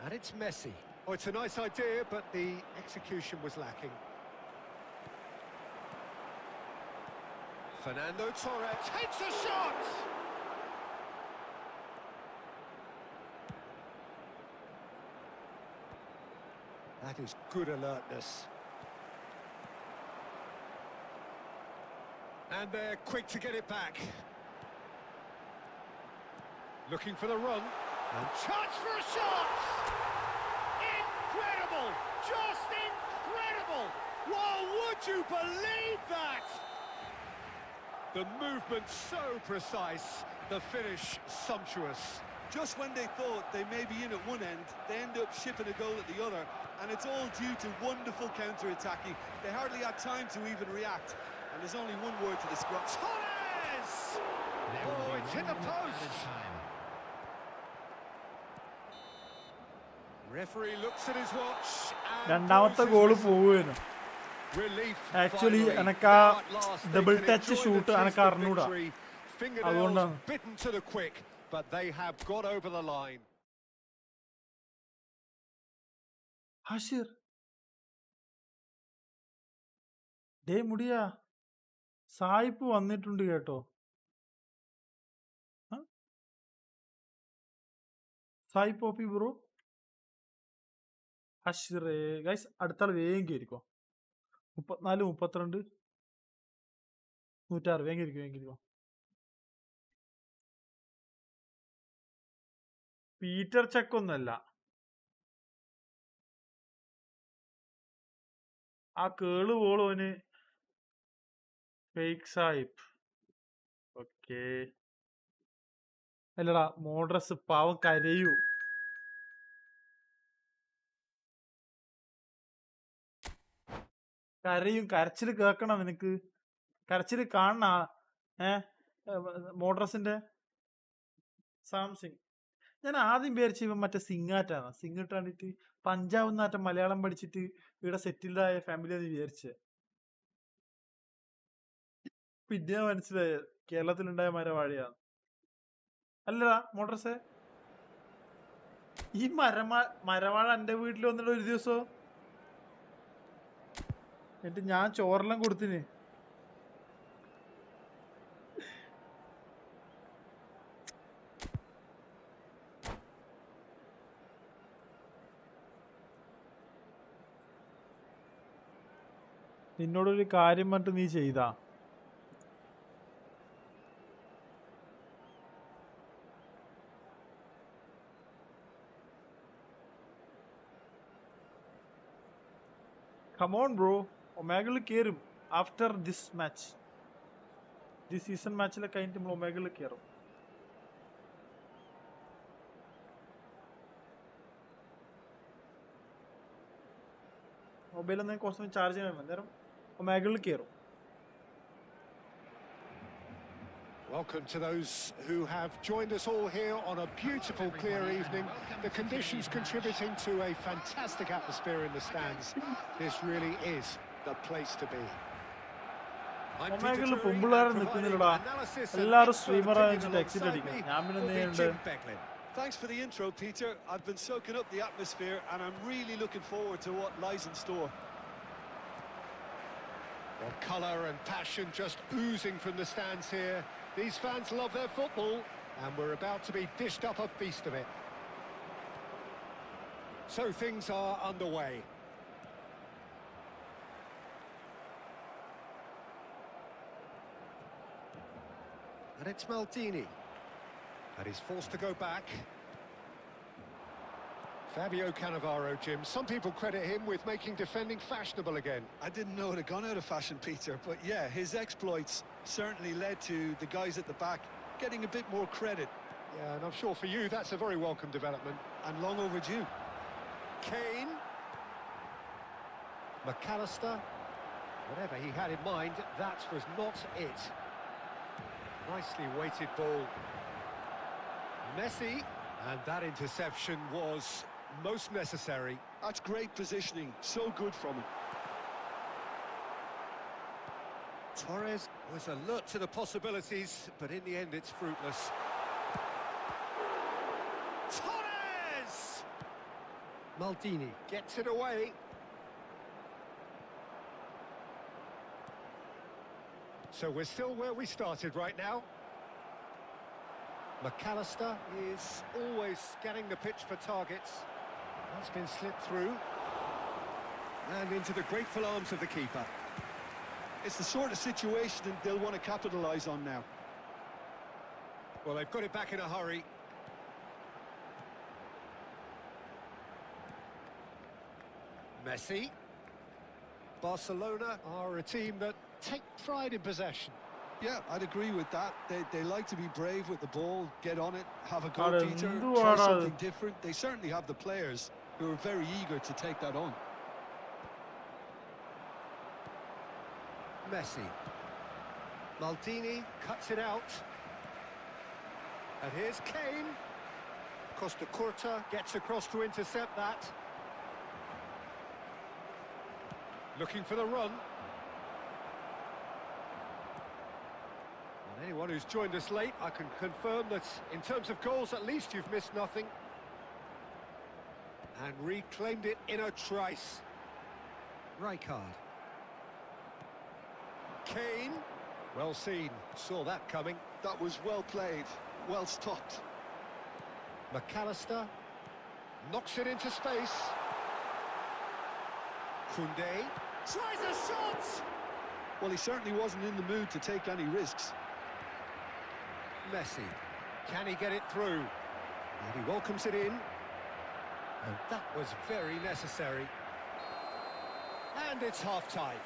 And it's Messi. Oh, it's a nice idea, but the execution was lacking. Fernando Torres takes a shot! That is good alertness. And they're quick to get it back. Looking for the run. And chance for a shot! Incredible! Just incredible! Well, would you believe that? The movement so precise, the finish sumptuous. Just when they thought they may be in at one end, they end up shipping a goal at the other, and it's all due to wonderful counter-attacking. They hardly had time to even react, and there's only one word to describe. Torres! There will Oh, be it's hit the 1 minute post. added time. Referee looks at his watch and രണ്ടാമത്തെ blows his goal whistle. പോവുകയാണ്. Relief. Actually, finally. എനക്കാ Now at last they double can touch enjoy shoot the taste എനക്ക് of അറിഞ്ഞൂടാ. victory. Fingernails അതുകൊണ്ടാണ്. bitten to the quick, but they have got over the line. Hashir ഡേ മുടിയാ സായിപ്പ് വന്നിട്ടുണ്ട് കേട്ടോ. ആ? Sai Poppy bro Hashir guys അടുത്ത ആൾ വേഗം കയറിക്കോ. 34 32 106 വേഗം കയറിക്കോ. പീറ്റർ ചെക്ക് ഒന്നല്ല, ആ കേള് പോളോന് ഫേക്ക് സായിപ്പ്. ഓക്കേ അല്ലടാ മോഡ്രസ് പാവം കരയൂ. കരയും, കരച്ചില് കേക്കണം നിനക്ക്, കരച്ചില് കാണണ. മോഡ്രസിന്റെ സാംസിങ് ഞാൻ ആദ്യം വിചാരിച്ചു ഇവൻ മറ്റേ സിംഗാറ്റാണ്, സിംഗിട്ട് കണ്ടിട്ട് പഞ്ചാബ് നാറ്റ മലയാളം പഠിച്ചിട്ട് ഇവിടെ സെറ്റിൽഡായ ഫാമിലി എന്ന് വിചാരിച്ചേ. പിന്നെ മനസ്സിലായ കേരളത്തിലുണ്ടായ മരവാഴയാണ്. അല്ലടാ മോഡ്രസേ, ഈ മരവാഴ എന്റെ വീട്ടിൽ വന്നിട്ട് ഒരു ദിവസം എന്നിട്ട് ഞാൻ ചോറെല്ലാം കൊടുത്തിന്. നിന്നോടൊരു കാര്യം പറഞ്ഞിട്ട് നീ ചെയ്താ? Come on bro, ഒമേഗയിൽ കയറും ആഫ്റ്റർ ദിസ് മാച്ച്. ഈ സീസൺ മാച്ചിലൊക്കെ കഴിഞ്ഞിട്ട് നമ്മൾ ഒമേഗയിൽ കയറും. മൊബൈൽ എന്തെങ്കിലും കുറച്ച് ചാർജ് ചെയ്യണം, അന്നേരം ഒമേഗയിൽ കയറും. Welcome to those who have joined us all here on a beautiful, clear evening. The conditions contributing to a fantastic atmosphere in the stands. This really is the place to be. I'm Peter ഒമേഗിൽ Drury, പെമ്പിള്ളേരെ and providing നിൽക്കുന്നില്ലടാ. analysis and എല്ലാരും expert സ്ട്രീമറാ opinion വെച്ചിട്ട് exit alongside അടിക്കും. me ഞാൻ പിന്നെ will എന്ത് be ചെയ്യണ്ട്? Jim Becklin. Thanks for the intro, Peter. I've been soaking up the atmosphere and I'm really looking forward to what lies in store. Well, colour and passion just oozing from the stands here. These fans love their football, and we're about to be dished up a feast of it. So things are underway. And it's Maldini. And he's forced to go back. Fabio Cannavaro, Jim. Some people credit him with making defending fashionable again. I didn't know it had gone out of fashion, Peter, but yeah, his exploits certainly led to the guys at the back getting a bit more credit. Yeah, and I'm sure for you that's a very welcome development. And long overdue. Kane. McAllister. Whatever he had in mind, that was not it. Nicely weighted ball. Messi. And that interception was most necessary. That's great positioning, so good from him. Torres was alert to the possibilities, but in the end it's fruitless. Torres! Maldini gets it away. So we're still where we started right now. McAllister is always scanning the pitch for targets. That's been slipped through. And into the grateful arms of the keeper. It's the sort of situation they'll want to capitalise on now. Well, they've got it back in a hurry. Messi. Barcelona are a team that take pride in possession. Yeah, I'd agree with that. They like to be brave with the ball, get on it, have a go, Are Peter, എന്തു try ആടാ something different. They certainly have the players who are very eager to take that on. Messi. Maldini cuts it out. And here's Kane. Costa Curta gets across to intercept that. Looking for the run. And anyone who's joined us late, I can confirm that in terms of goals, at least you've missed nothing. And reclaimed it in a trice. Rijkaard. Kane. Well seen. Saw that coming. That was well played, well stopped. McAllister. Knocks it into space. Koundé. Tries a shot! Well, he certainly wasn't in the mood to take any risks. Messi. Can he get it through? And he welcomes it in. And that was very necessary. And it's half-time.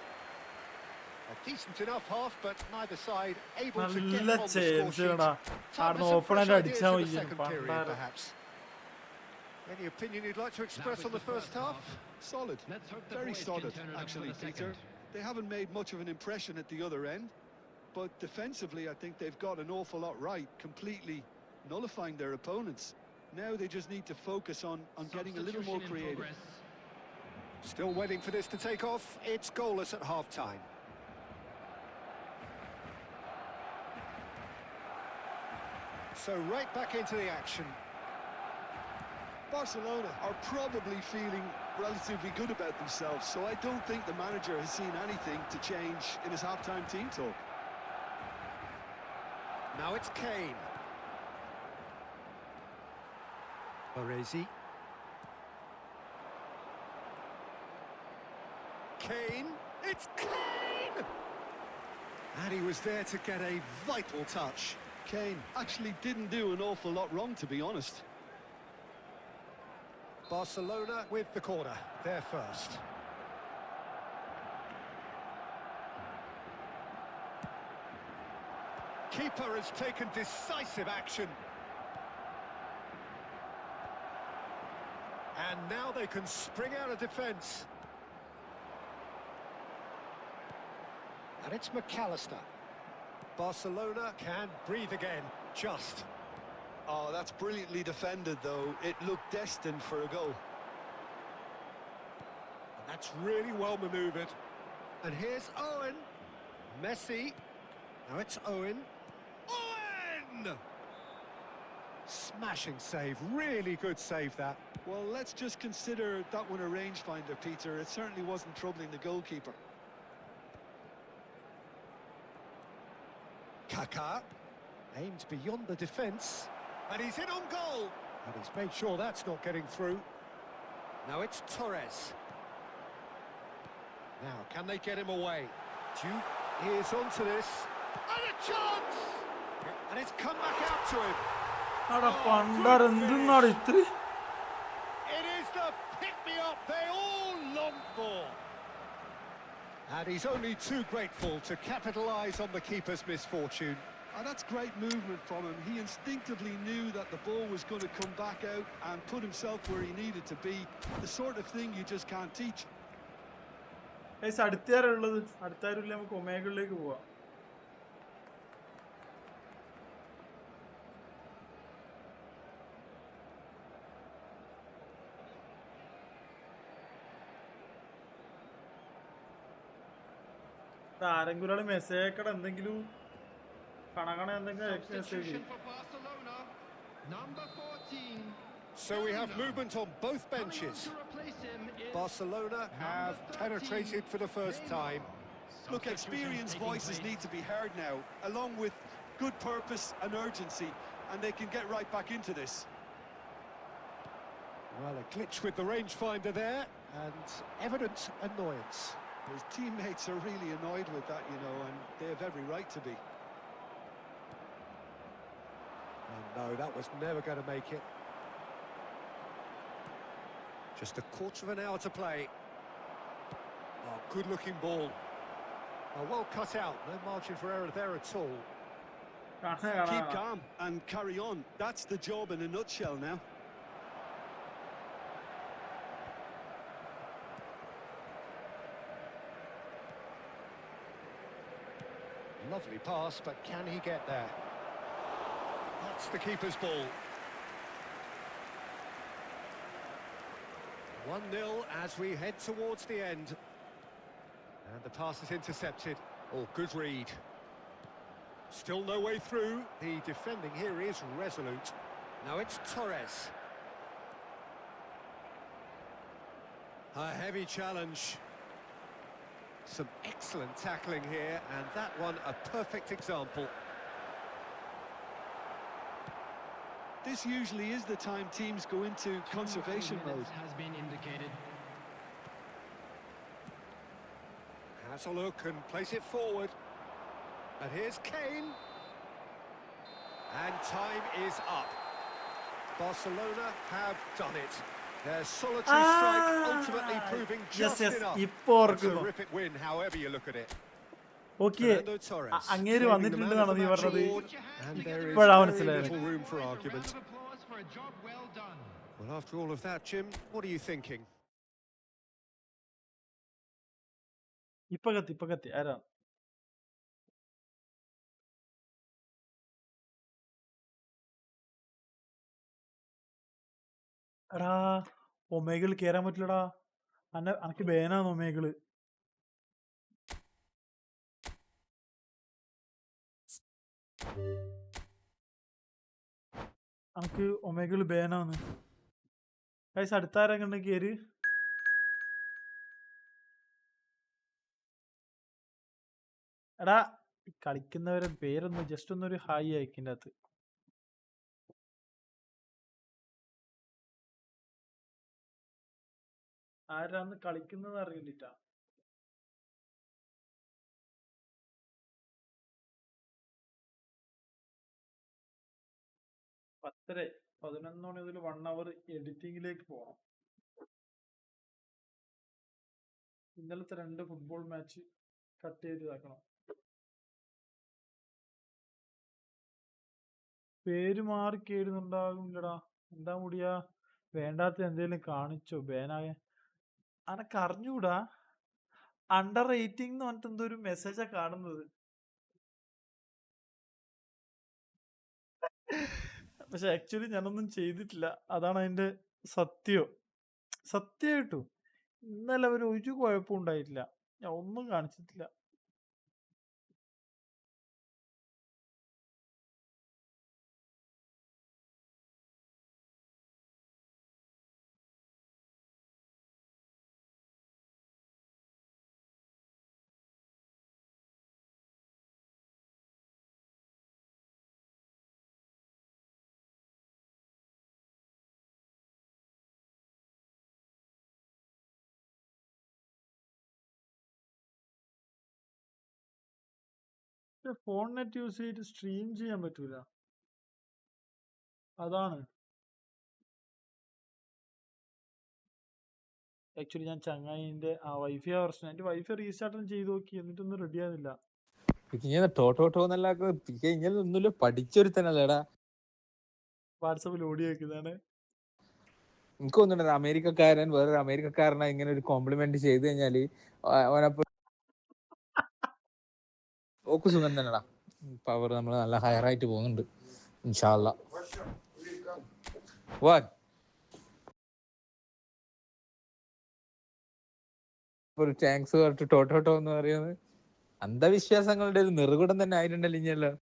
A decent enough half, but neither side able to get നല്ല on the score change sheet. ചെയ്യണടാ. Time കാരണം for some opponent fresh അടിച്ചാൽ ideas in the മതി second period, പണ്ടാരം. perhaps. Any opinion you'd like to express on the first half? Solid, Let's hope the very boys can solid, turn it up for actually, the Peter. second. They haven't made much of an impression at the other end, but defensively, I think they've got an awful lot right, completely nullifying their opponents. Now they just need to focus on getting a little more Substitution in creative. progress. Still waiting for this to take off. It's goalless at half-time. So right back into the action. Barcelona are probably feeling relatively good about themselves, so I don't think the manager has seen anything to change in his half-time team talk. Now it's Kane. Baresi. Kane. It's Kane! And he was there to get a vital touch. Kane actually didn't do an awful lot wrong, to be honest. Barcelona with the corner, there first. Keeper has taken decisive action. And now they can spring out of defence. And it's McAllister. Barcelona can breathe again, just. Oh, that's brilliantly defended, though. It looked destined for a goal. And that's really well manoeuvred. And here's Owen. Messi. Now it's Owen. Owen! Smashing save, really good save that. Well, let's just consider that one a rangefinder, Peter. It certainly wasn't troubling the goalkeeper. Kaká aimed beyond the defence, and he's in on goal. And he's made sure that's not getting through. Now it's Torres. Now, can they get him away? Duke is onto this. And a chance! And it's come back out to him. It is the pick-me-up they all long for. And he's only too grateful to capitalise on the keeper's misfortune. Oh, that's great movement from him. He instinctively knew that the ball was going to come back out and put himself where he needed to be. The sort of thing you just can't teach. അടുത്താരുള്ളത് അടുത്താരില്ല, നമുക്ക് ഒമേഗളിലേക്ക് പോവാം. ആരെങ്കിലും ഒരാൾ message അയക്കട, എന്തെങ്കിലും കണകണ എന്തെങ്കിലും message. Substitution for Barcelona, number 14. So we have movement on both benches. Coming on to replace him is Barcelona have penetrated for the first time. Look, experienced voices need to be heard now, along with good purpose and urgency, and they can get right back into this. Well, a glitch with the rangefinder there, and evident annoyance. His teammates are really annoyed with that, you know, and they have every right to be. Oh no, that was never going to make it. Just a quarter of an hour to play. Oh, good-looking ball. Oh, well cut out, no margin for error there at all. Keep calm and carry on. That's the job in a nutshell now. Lovely pass, but can he get there? That's the keeper's ball. 1-0 as we head towards the end. And the pass is intercepted. Oh, good read. Still no way through. The defending here is resolute. Now it's Torres. A heavy challenge. Some excellent tackling here, and that one a perfect example. This usually is the time teams go into conservation mode. Has been indicated. Has a look and plays it forward. And here's Kane. And time is up. Barcelona have done it. Their solitary strike ultimately proving just enough. A terrific win, however you look at it. Okay, അങ്ങേര് വന്നിട്ടുണ്ടെന്നാണ് നീ പറഞ്ഞത്. And there is ഇപ്പോഴാ very മനസ്സിലായത്. little room for argument. Round of applause for a job well done. Well, after all of that, Jim, what are you thinking? ഇപ്പൊ കത്തി ആരാ? എടാ, Omegle കേറാൻ പറ്റില്ലടാ. അനക്ക് ബാനാണ് ഒമേഗിള്. അനക്ക് ഒമേഗിള് ബാനാണ്. ഗൈസ്, അടുത്താരെങ്കിലും കേറി. എടാ, കളിക്കുന്നവരെ പേരൊന്ന് ജസ്റ്റ് ഒന്നൊരു ഹായ് അയക്കിൻ്റെ അകത്ത്. ആരാന്ന് കളിക്കുന്നത് അറിയില്ല. പത്തര 11 മണി മുതൽ 1 അവർ എഡിറ്റിംഗിലേക്ക് പോകണം. ഇന്നലത്തെ 2 ഫുട്ബോൾ മാച്ച് കട്ട് ചെയ്ത് ഇതാക്കണം. പേര് മാറി കേടുന്നുണ്ടാകുന്നില്ലടാ. എന്താ മുടിയാ, വേണ്ടാത്ത എന്തേലും കാണിച്ചോ ബാനായ? അനക്ക് അറിഞ്ഞൂടാ. അണ്ടർ 18 എന്ന് പറഞ്ഞിട്ട് എന്തോ ഒരു മെസ്സേജാ കാണുന്നത്. പക്ഷെ ആക്ച്വലി ഞാനൊന്നും ചെയ്തിട്ടില്ല. അതാണ് അതിന്റെ സത്യം. സത്യമായിട്ടും ഇന്നലെ ഒരു കുഴപ്പവും ഉണ്ടായിട്ടില്ല. ഞാൻ ഒന്നും കാണിച്ചിട്ടില്ല. ഫോൺ നെറ്റ് യൂസ് ചെയ്തിട്ട് സ്ട്രീം ചെയ്യാൻ പറ്റൂല. അതാണ് ആക്ച്വലി ഞാൻ ചങ്ങായിന്റെ വൈഫൈ പ്രശ്നം. എന്റെ വൈഫൈ റീസ്റ്റാർട്ടും ചെയ്ത് നോക്കി, എന്നിട്ടൊന്നും റെഡി ആകുന്നില്ല. ഇങ്ങനെ ടോട്ടോന്നല്ല ഇങ്ങനെ ഒന്നുമില്ല, പഠിച്ചൊരുത്തനല്ലേടാ. വാട്സാപ്പിൽ ഓടി വെക്കുന്നതാണ്. എനിക്ക് തോന്നുന്നുണ്ട് അമേരിക്കക്കാരൻ വേറൊരു അമേരിക്കക്കാരനെ ഇങ്ങനെ ഒരു കോംപ്ലിമെന്റ് ചെയ്ത് കഴിഞ്ഞാല് ഓനപ്പോ ഓക്ക് സുഖം തന്നെടാ. പവർ നമ്മള് നല്ല ഹയർ ആയിട്ട് പോകുന്നുണ്ട് ഇൻഷാ അല്ലാ. ഒരു താങ്ക്സ് പറഞ്ഞിട്ട് ടോട്ടോട്ടോ എന്ന് പറയുന്നത് അന്ധവിശ്വാസങ്ങളുടെ ഒരു നിറുകുടം തന്നെ ആയിട്ടുണ്ടല്ലോ ഇനിയല്ലോ.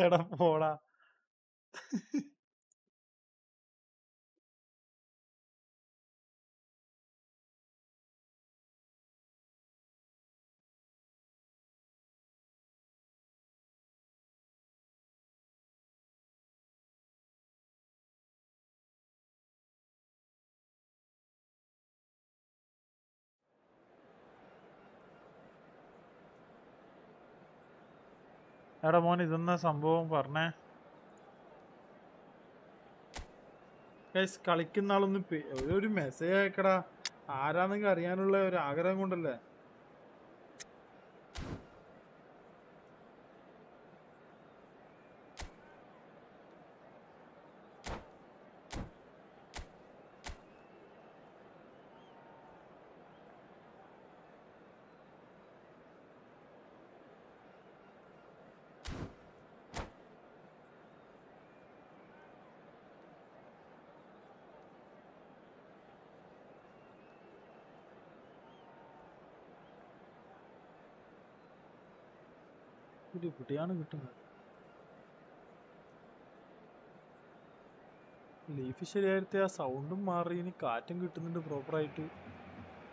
എടാ പോടാ. എടാ മോൻ ഇതെന്നാ സംഭവം പറഞ്ഞേ. ഗൈസ് കളിക്കുന്ന ആളൊന്ന് ഒരു മെസ്സേജ് അയക്കടാ. ആരാന്നെങ്കിൽ അറിയാനുള്ള ഒരു ആഗ്രഹം കൊണ്ടല്ലേ. ഇവിടെയാണ് കിട്ടുന്നത്. ലീഫ് ശരിയായിട്ട് ആ സൗണ്ടും മാറി, ഇനി കാറ്റും കിട്ടുന്നുണ്ട് പ്രോപ്പറായിട്ട്.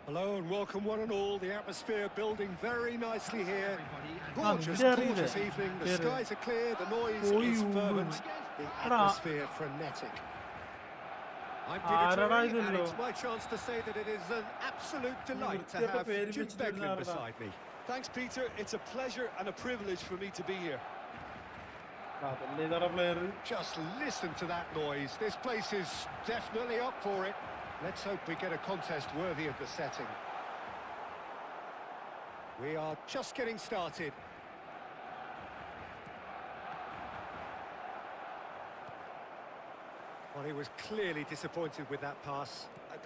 Hello and welcome one and all. The atmosphere building very nicely here. Gorgeous, gorgeous evening. The skies are clear, the noise is fervent, the atmosphere frenetic. I'm Peter Terry, and it's my chance to say that it is an absolute delight to have Jim Beglin beside me. Thanks, Peter. It's a pleasure and a privilege for me to be here. Just listen to that noise. This place is definitely up for it. Let's hope we get a contest worthy of the setting. We are just getting started. Well, he was clearly disappointed with that pass.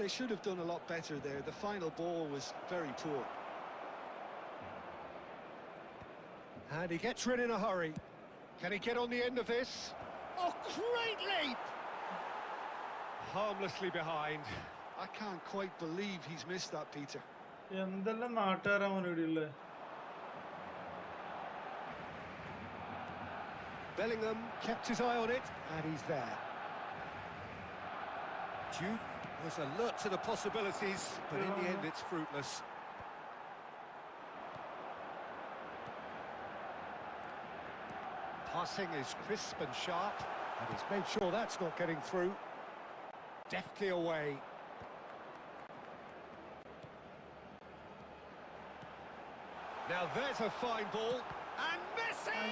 They should have done a lot better there. The final ball was very poor. And he gets rid in a hurry. Can he get on the end of this? Oh, great leap! Harmlessly behind. I can't quite believe he's missed that, Peter. Bellingham kept his eye on it, and he's there. Duke was alert to the possibilities, but in the end it's fruitless. Passing is crisp and sharp, and he's made sure that's not getting through. Deftly away. Now there's a fine ball, and Messi!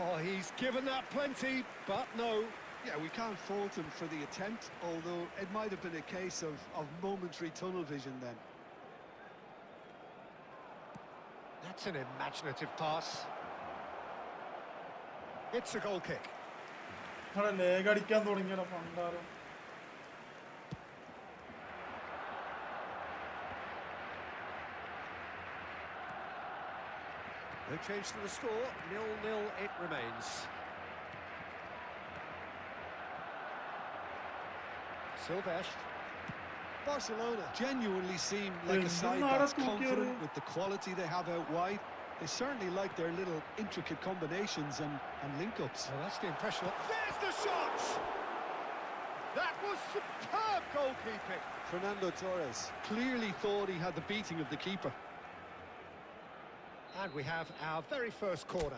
Oh, he's given that plenty, but no. Yeah, we can't fault him for the attempt, although it might have been a case of momentary tunnel vision then. That's an imaginative pass. It's a goal kick. No change to the score, 0-0 it remains. Silvestre. Barcelona genuinely seem like a side that's confident with the quality they have out wide. They certainly like their little intricate combinations and link-ups. Oh, that's the impression. There's the shot! That was superb goalkeeping. Fernando Torres clearly thought he had the beating of the keeper. And we have our very first corner.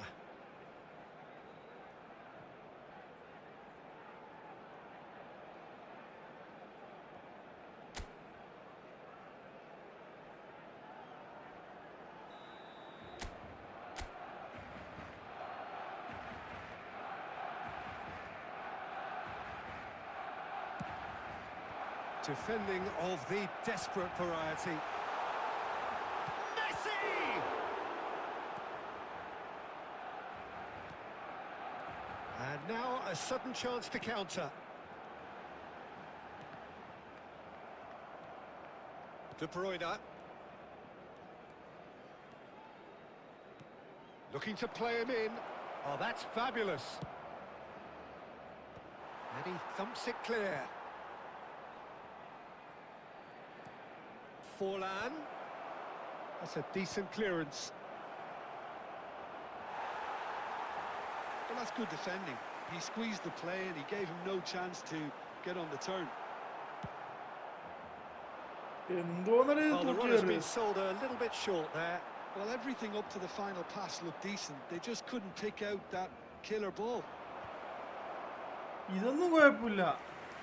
Defending of the desperate variety. Messi! And now a sudden chance to counter. De Bruyne. Looking to play him in. Oh, that's fabulous. And he thumps it clear. Forlan. That's a decent clearance. Well, that's good defending. He squeezed the play and he gave him no chance to get on the turn. Well, the runner's been sold a little bit short there. Well, everything up to the final pass looked decent. They just couldn't pick out that killer ball. ഇതൊന്നും കുഴപ്പമില്ല.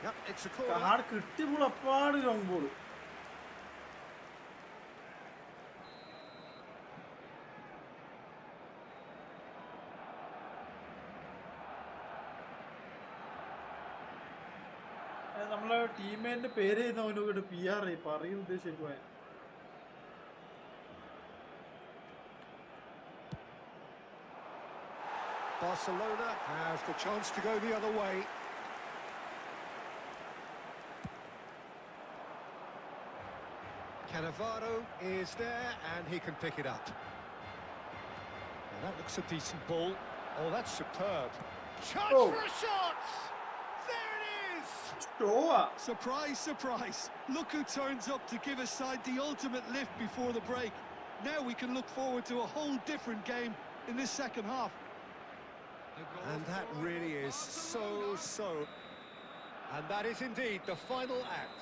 Yep, it's a corner. Card കിട്ടിയപ്പോൾ അപ്പാട് long ball. നമ്മളെ ടീമേറ്റിന്റെ പേര് ചെയ്യുന്നവനോട് PR പറയും ഉദ്ദേശിച്ചു. Barcelona have the chance to go the other way. Cannavaro is there and he can pick it up. Now that looks a decent ball. Oh, that's superb. Chance for a shot! There it is! Surprise, surprise. Look who turns up to give his side the ultimate lift before the break. Now we can look forward to a whole different game in this second half. And that really is so. And that is indeed the final act.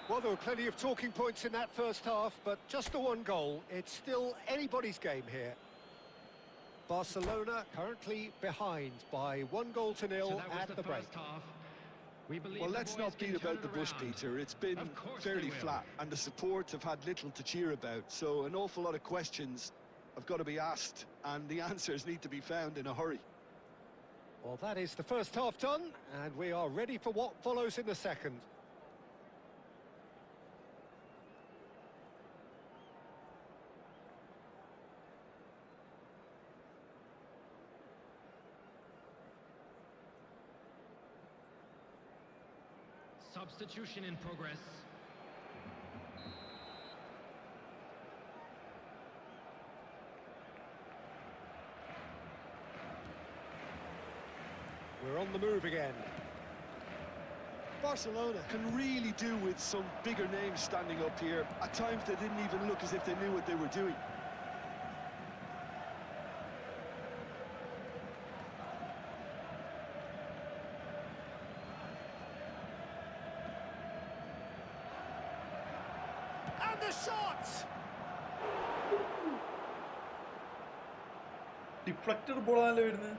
Well, there were plenty of talking points in that first half, but just the one goal. It's still anybody's game here. Barcelona currently behind by 1-0 at the break. Well, let's not beat about the bush, Peter. It's been fairly flat, and the support have had little to cheer about. So an awful lot of questions have got to be asked, and the answers need to be found in a hurry. Well, that is the first half done, and we are ready for what follows in the second. Substitution in progress. We're on the move again. Barcelona can really do with some bigger names standing up here. At times they didn't even look as if they knew what they were doing. And the shot! Deflected ബോളാണല്ലോ വരുന്നത്.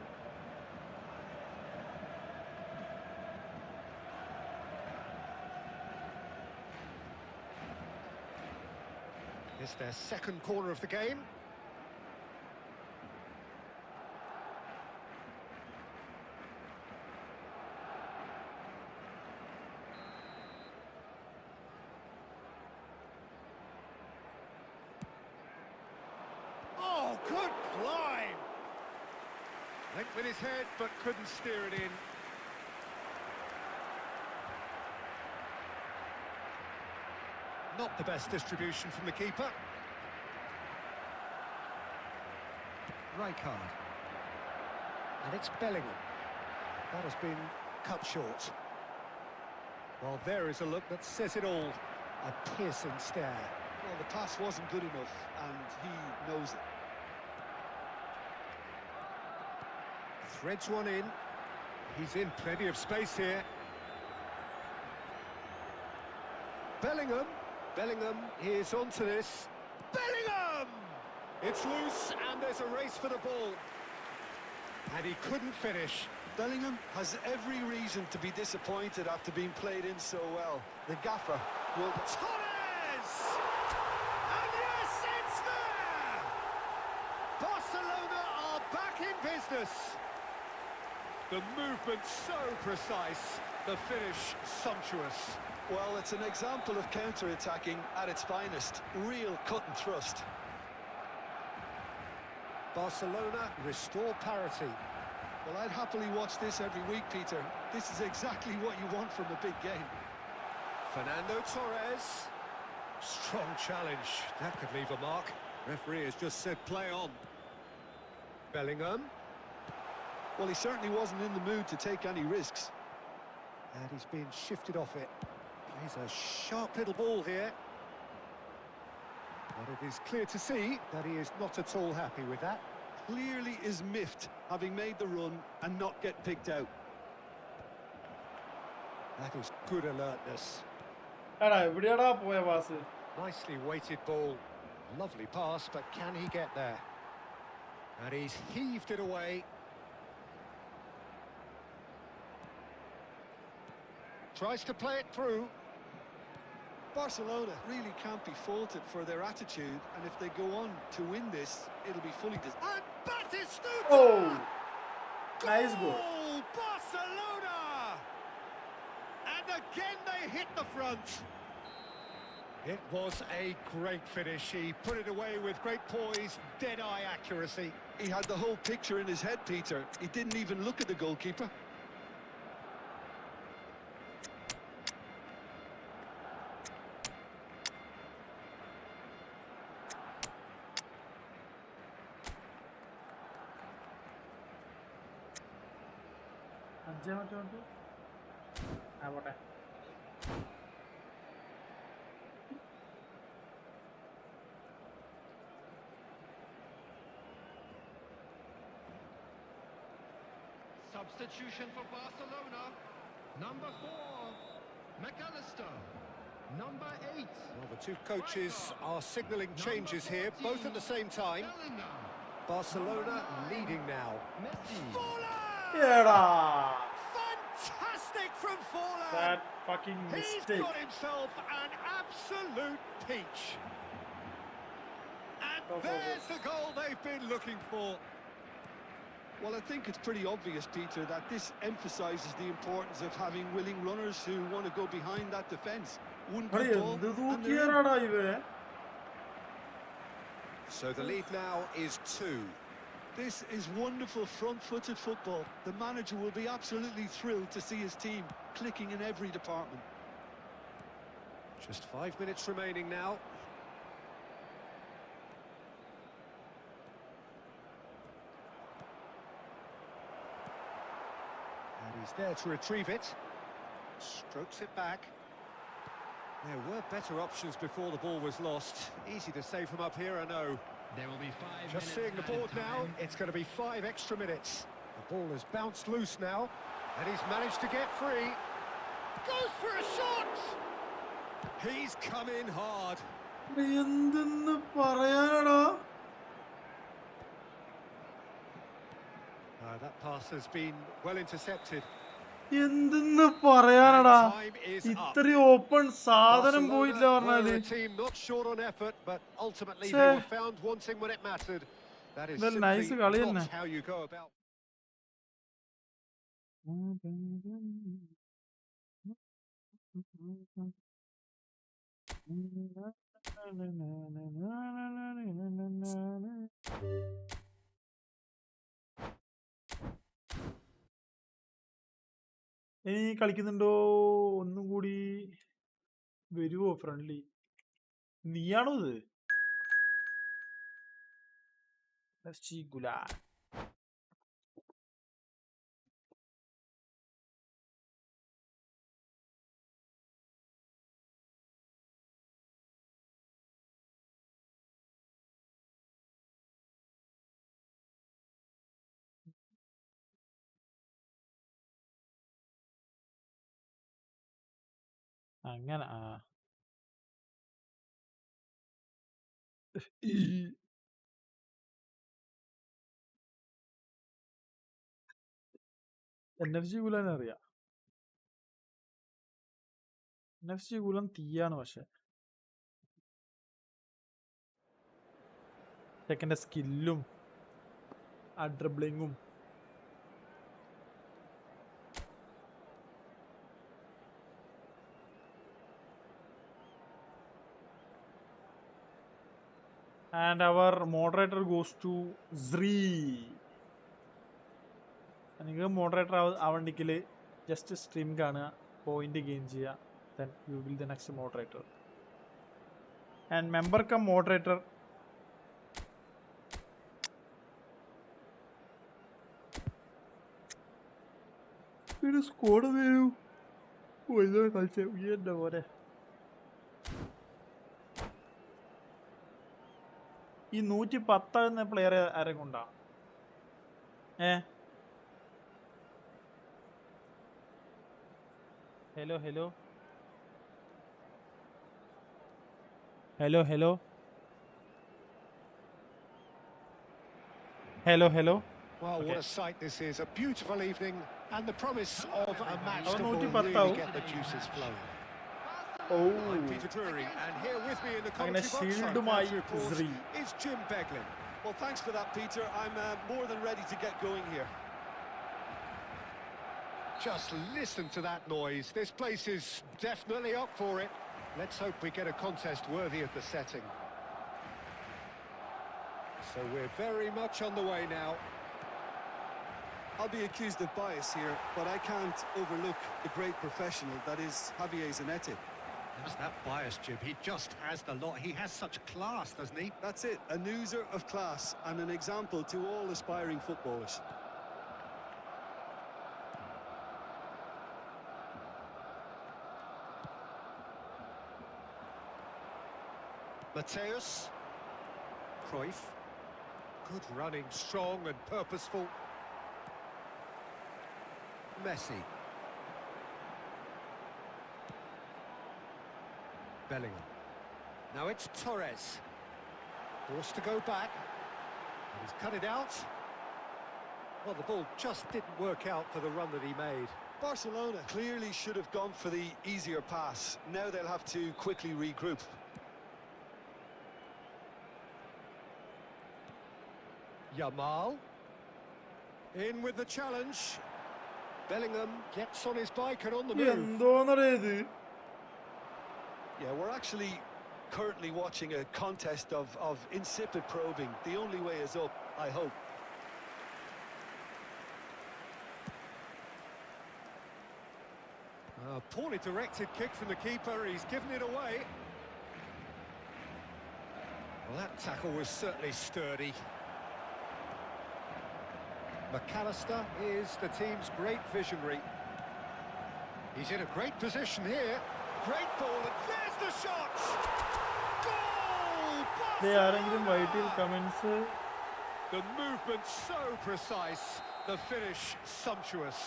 It's their second corner of the game. Oh, good climb! Linked with his head, but couldn't steer it in. Not the best distribution from the keeper. right card. And it's Bellingham. That has been cut short. Well, there is a look that says it all. A piercing stare. Well, the pass wasn't good enough, and he knows it. Threads one in. He's in plenty of space here. Bellingham. Bellingham is onto this. Bellingham! It's loose, and there's a race for the ball. And he couldn't finish. Bellingham has every reason to be disappointed after being played in so well. The gaffer will... Torres! And yes, it's there! Barcelona are back in business. The movement so precise, the finish sumptuous. Well, it's an example of counter-attacking at its finest. Real cut and thrust. Barcelona restore parity. Well, I'd happily watch this every week, Peter. This is exactly what you want from a big game. Fernando Torres. Strong challenge. That could leave a mark. Referee has just said play on. Bellingham. Well, he certainly wasn't in the mood to take any risks. And he's been shifted off it. Plays a sharp little ball here. But it is clear to see that he is not at all happy with that. Clearly is miffed, having made the run and not get picked out. That is good alertness. എടാ എവിടെയാടാ പോയ pass? Nicely weighted ball. Lovely pass, but can he get there? And he's heaved it away. Tries to play it through. Barcelona really can't be faulted for their attitude, and if they go on to win this, it'll be fully... And Batistuta! Oh, nice goal. Barcelona! And again they hit the front. It was a great finish. He put it away with great poise, dead-eye accuracy. He had the whole picture in his head, Peter. He didn't even look at the goalkeeper. ആവട്ടെ. Substitution for Barcelona. Number 4, McAllister. Number 8. Well, the two coaches are signalling changes here, both at the same time. Bellingham. Barcelona leading now. Messi. എടാ, Fantastic from Forlan! that fucking He's mistake. got himself an absolute peach. And Go for there's the goal they've been looking for. Well, I think it's pretty obvious, Peter, that this emphasises the importance of having willing runners who want to go behind that defence. One എടാ, good ball, എന്ത് and they're in. തൂക്കിയാടാ ഇവേ? So the lead now is 2. This is wonderful front-footed football. The manager will be absolutely thrilled to see his team clicking in every department. Just 5 minutes remaining now. And he's there to retrieve it. Strokes it back. There were better options before the ball was lost. Easy to say from up here, I know. There will be 5 minutes. Just seeing the board added now, time. it's going to be 5 extra minutes. The ball has bounced loose now, and he's managed to get free. Goes for a shot! He's come in hard. എടാ, എന്തെന്ന് പറയാനടാ? That pass has been well intercepted. എന്തെന്ന് പറയാനടാ? Time is up. ഇത്രയും open സാധനം പോയില്ല Barcelona പറഞ്ഞാല്. were a team not short on effort, but ultimately ഛേ. they were found wanting when it mattered. That is ഇതെല്ലാം nice simply കളി തന്നെ. not how you go about. ഇനി കളിക്കുന്നുണ്ടോ? ഒന്നും കൂടി വരുവോ ഫ്രണ്ട്ലി? നീയാണോ ഇത്? FC Gulan. അങ്ങനെ NFC Gulan അറിയാം. NFC Gulan തീയാണ് പക്ഷെ ചെക്കൻ്റെ സ്കില്ലും ആ ഡ്രിബ്ലിങ്ങും and our moderator goes to Zri. നിങ്ങൾ മോഡറേറ്റർ ആവണ്ടെങ്കിൽ ജസ്റ്റ് സ്ട്രീം കാണുക, പോയിന്റ് ഗെയിൻ ചെയ്യുക, then you will be the next moderator. And member come moderator. ഇത് സ്കോഡ് വരൂ കളിച്ച ഉയർന്ന പോലെ. ഈ 110 എന്ന പ്ലെയർ ആരെങ്കിലും ഉണ്ടോ? Hello. Well, Okay. what a sight this is. A beautiful evening and the promise of a match that will 110 really get the juices flowing. I'm Peter Drury, and here with me in the അങ്ങനെ commentary box, I'm ഷീൽഡുമായി glad to report, Zri. is Jim Beglin. Well, thanks for that, Peter. I'm more than ready to get going here. Just listen to that noise. This place is definitely up for it. Let's hope we get a contest worthy of the setting. So we're very much on the way now. I'll be accused of bias here, but I can't overlook the great professional that is Javier Zanetti. How's that bias, Jim? He just has the lot. He has such class, doesn't he? That's it, a oozler of class and an example to all aspiring footballers. Mateus. Cruyff. Good running, strong and purposeful. Messi. Bellingham. Now it's Torres. Forced to go back. And he's cut it out. Well, the ball just didn't work out for the run that he made. Barcelona clearly should have gone for the easier pass. Now they'll have to quickly regroup. Yamal. In with the challenge. Bellingham gets on his bike and on the move. എന്തോന്നറിയ ഇത്? Yeah, we're actually currently watching a contest of insipid probing. The only way is up, I hope. Poorly directed kick from the keeper. He's given it away. Well, that tackle was certainly sturdy. McAllister is the team's great visionary. He's in a great position here. Great ball, and there's the shot! Goal! ആരെങ്കിലും വൈറ്റിൽ comments The movement so precise, the finish sumptuous.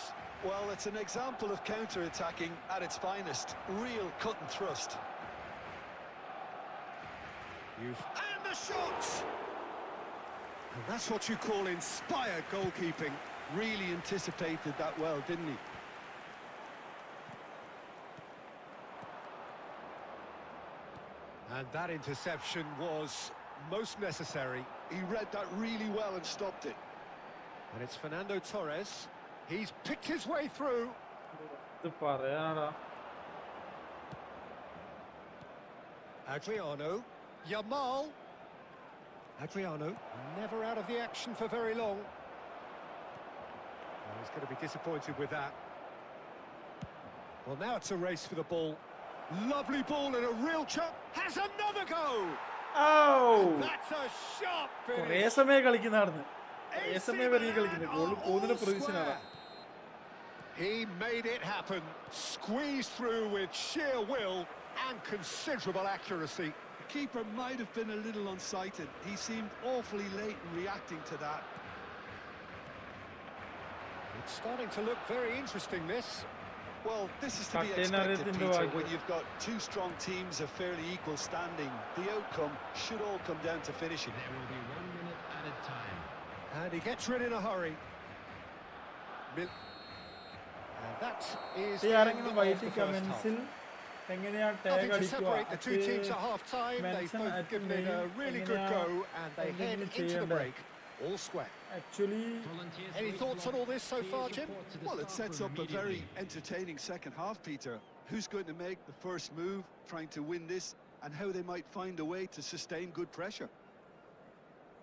Well, it's an example of counter-attacking at its finest. Real cut and thrust. And the shot! And that's what you call inspired goalkeeping. Really anticipated that well, didn't he? And that interception was most necessary. He read that really well and stopped it. And it's Fernando Torres. He's picked his way through. ഇത് പറയാനാടാ. Adriano. Yamal. Adriano, never out of the action for very long. Well, he's going to be disappointed with that. Well, now it's a race for the ball. Lovely ball and a real chance. Has another go! Oh! That's a sharp കുറേ finish. സമയം കളിക്കുന്നതായിരുന്നു. കുറേ AC സമയം വരെ കളിക്കുന്നത്. Milan goal are പോകുന്നതിന്റെ all പ്രതീക്ഷയിലാണ്. square. He made it happen, squeezed through with sheer will and considerable accuracy. The keeper might have been a little unsighted. He seemed awfully late in reacting to that. It's starting to look very interesting, this. Well, this is to be Captain expected, Arithindra Peter, Wagner. when you've got two strong teams of fairly equal standing. The outcome should all come down to finishing. There will be 1 minute added time. And he gets rid in a hurry. And that is the end ആരെങ്കിലും of the white first half. കമന്റ്സിൽ എങ്ങനെയാ tag Nothing to അടിക്കുക? separate the two teams at half-time. They've mention both given it a really good go, and they head into the break all square. Actually, Volunteers Any race thoughts on block. all this so Please far, Jim? report to the Well, it staff sets room up a very immediately. entertaining second half, Peter. Who's going to make the first move, trying to win this, and how they might find a way to sustain good pressure.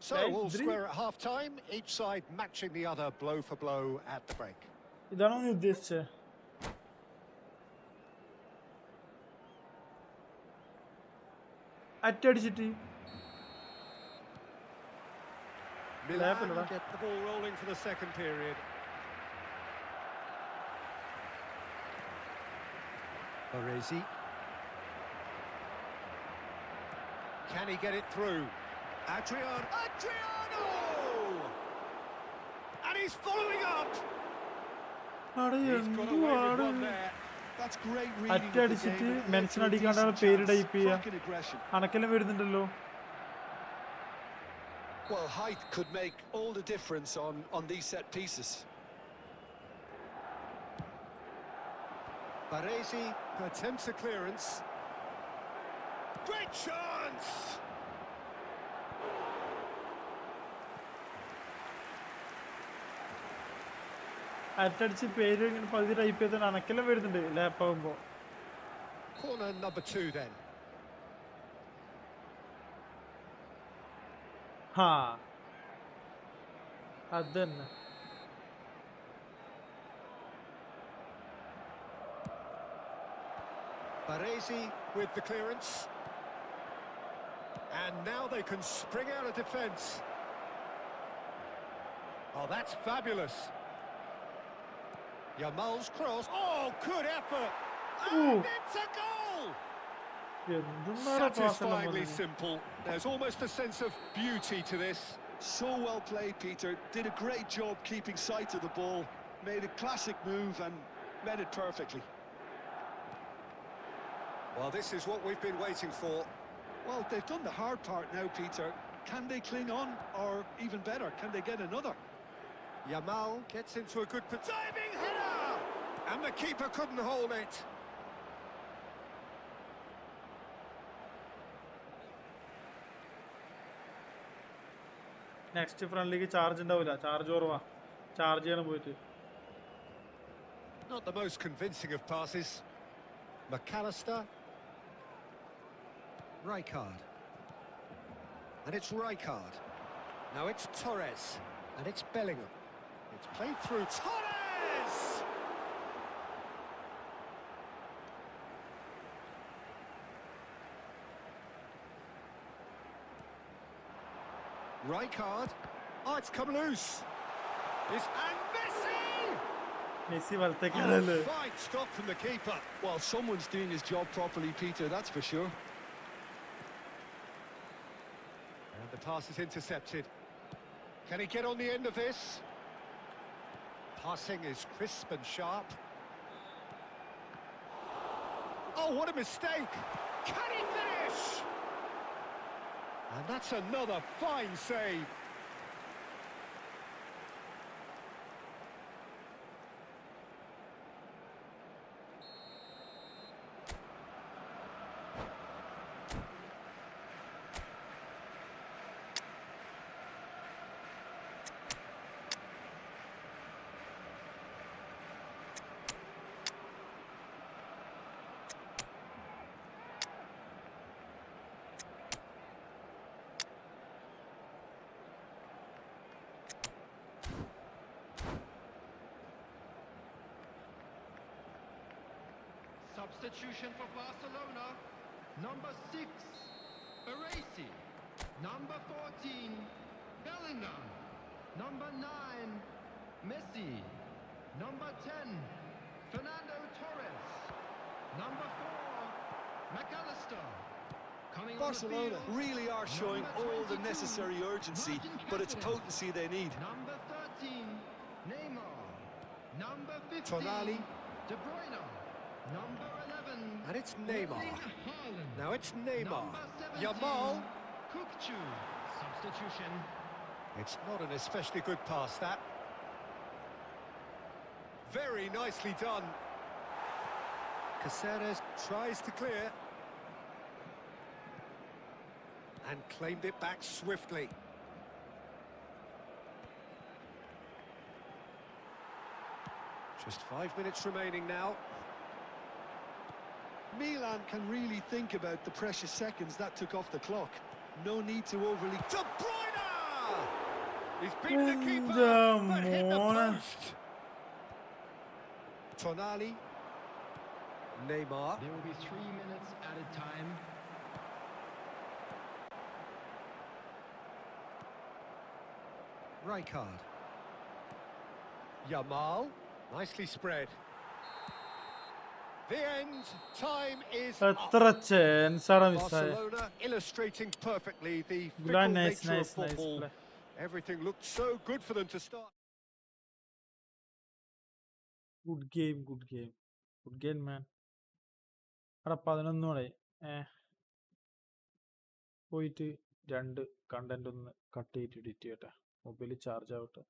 So, Right, all three. square at half-time, each side matching the other blow for blow at the break. ഇതാണോ നീ ഉദ്ദേശിച്ചത്? അറ്റടിച്ചിട്ട് Milan Level, get the ball rolling for the second period. Baresi. Can he get it through? Adriano! And he's following up! He's got away with one there. That's great reading of the അറ്റടിച്ചിട്ട് game. It led to mention a അടിക്കാണ്ടാണ് decent പേര് chance. Type ചെയ്യുക. Cracking aggression. അണക്കെല്ലാം വരുന്നുണ്ടല്ലോ. Well, height could make all the difference on these set pieces. Baresi attempts a clearance. Great chance! അറ്റടിച്ച് പേര് ഇങ്ങനെ പകുതി type ചെയ്താൽ അണക്കെല്ലാം വരുന്നുണ്ട് lap ആകുമ്പോ. Corner number 2 then. ഹാ അതന്നെ. Baresi with the clearance. And now they can spring out of defence. Oh, that's fabulous. Yamal's cross. Oh, good effort. And it's a goal! എന്തെന്നാണ് പാസെല്ലാം Satisfyingly വന്നത്? simple. There's almost a sense of beauty to this. So well played, Peter. Did a great job keeping sight of the ball. Made a classic move and met it perfectly. Well, this is what we've been waiting for. Well, they've done the hard part now, Peter. Can they cling on? Or even better, can they get another? Yamal gets into a good diving header! And the keeper couldn't hold it. Next ഫ്രണ്ടിലേക്ക് charge ഉണ്ടാവില്ല. Charge കുറവാ. Charge ചെയ്യണം പോയിട്ട്. Not the most convincing of passes. McAllister. Rijkaard. And it's Rijkaard. Now it's Torres. And it's Bellingham. It's played through Torres! Rijkaard. Oh, it's come loose. And Messi! Messi വലത്തേക്കാണല്ലേ. Oh, fine stop from the keeper. Well, someone's doing his job properly, Peter, that's for sure. And the pass is intercepted. Can he get on the end of this? Passing is crisp and sharp. Oh, what a mistake! Can he finish? And that's another fine save. Substitution for Barcelona. Number 6, Baresi. Number 14, Bellingham. Number 9, Messi. Number 10, Fernando Torres. Number 4, McAllister. Coming Barcelona on the field, really are showing number all the 22, necessary urgency, Martin but it's Caceres. potency they need. Number 13, Neymar. Number 15, Tonali. De Bruyne. Number 11, And it's Neymar. Erling Haaland. Now it's Neymar. Number 17, Yamal. Kukçu. Substitution. It's not an especially good pass, that. Very nicely done. Caceres tries to clear. And claimed it back swiftly. Just 5 minutes remaining now. Milan can really think about the precious seconds that took off the clock. No need to overly... De Bruyne! He's beaten the keeper, Damn, but hit the man. post. Tonali. Neymar. There will be 3 minutes added time. Rijkaard. Yamal. Nicely spread. The end. Time is up. എത്ര chance ആണ് മിസ്സായ. Barcelona illustrating perfectly the Good, fickle nice, nature of nice, nice football. play. Everything looked so good for them to start. Good game good game good game man. അവിടെ 11 മണി. പോയിട്ട് 2 content ഒന്ന് cut ചെയ്തിട്ട് edit ചെയ്യട്ടെ. Mobile charge ആവട്ടെ.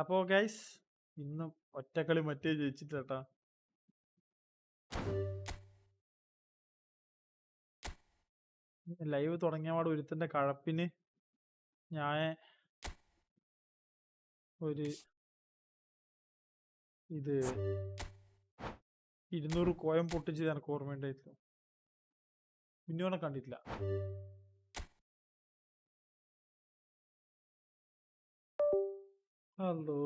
അപ്പോൾ guys ഇന്നും ഒറ്റക്കളി മറ്റേ ജയിച്ചിട്ടാ. Live തുടങ്ങിയ പാട് ഒരുത്തൻ്റെ കഴപ്പിന് ഞാൻ ഒരു 200 കോയം പൊട്ടിച്ചത് എനിക്ക് ഓർമ്മയുണ്ടായിരുന്നു. മിന്നോനെ കണ്ടിട്ടില്ല. ഹലോ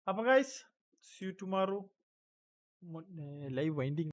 അപ്പോൾ guys see you tomorrow. Live winding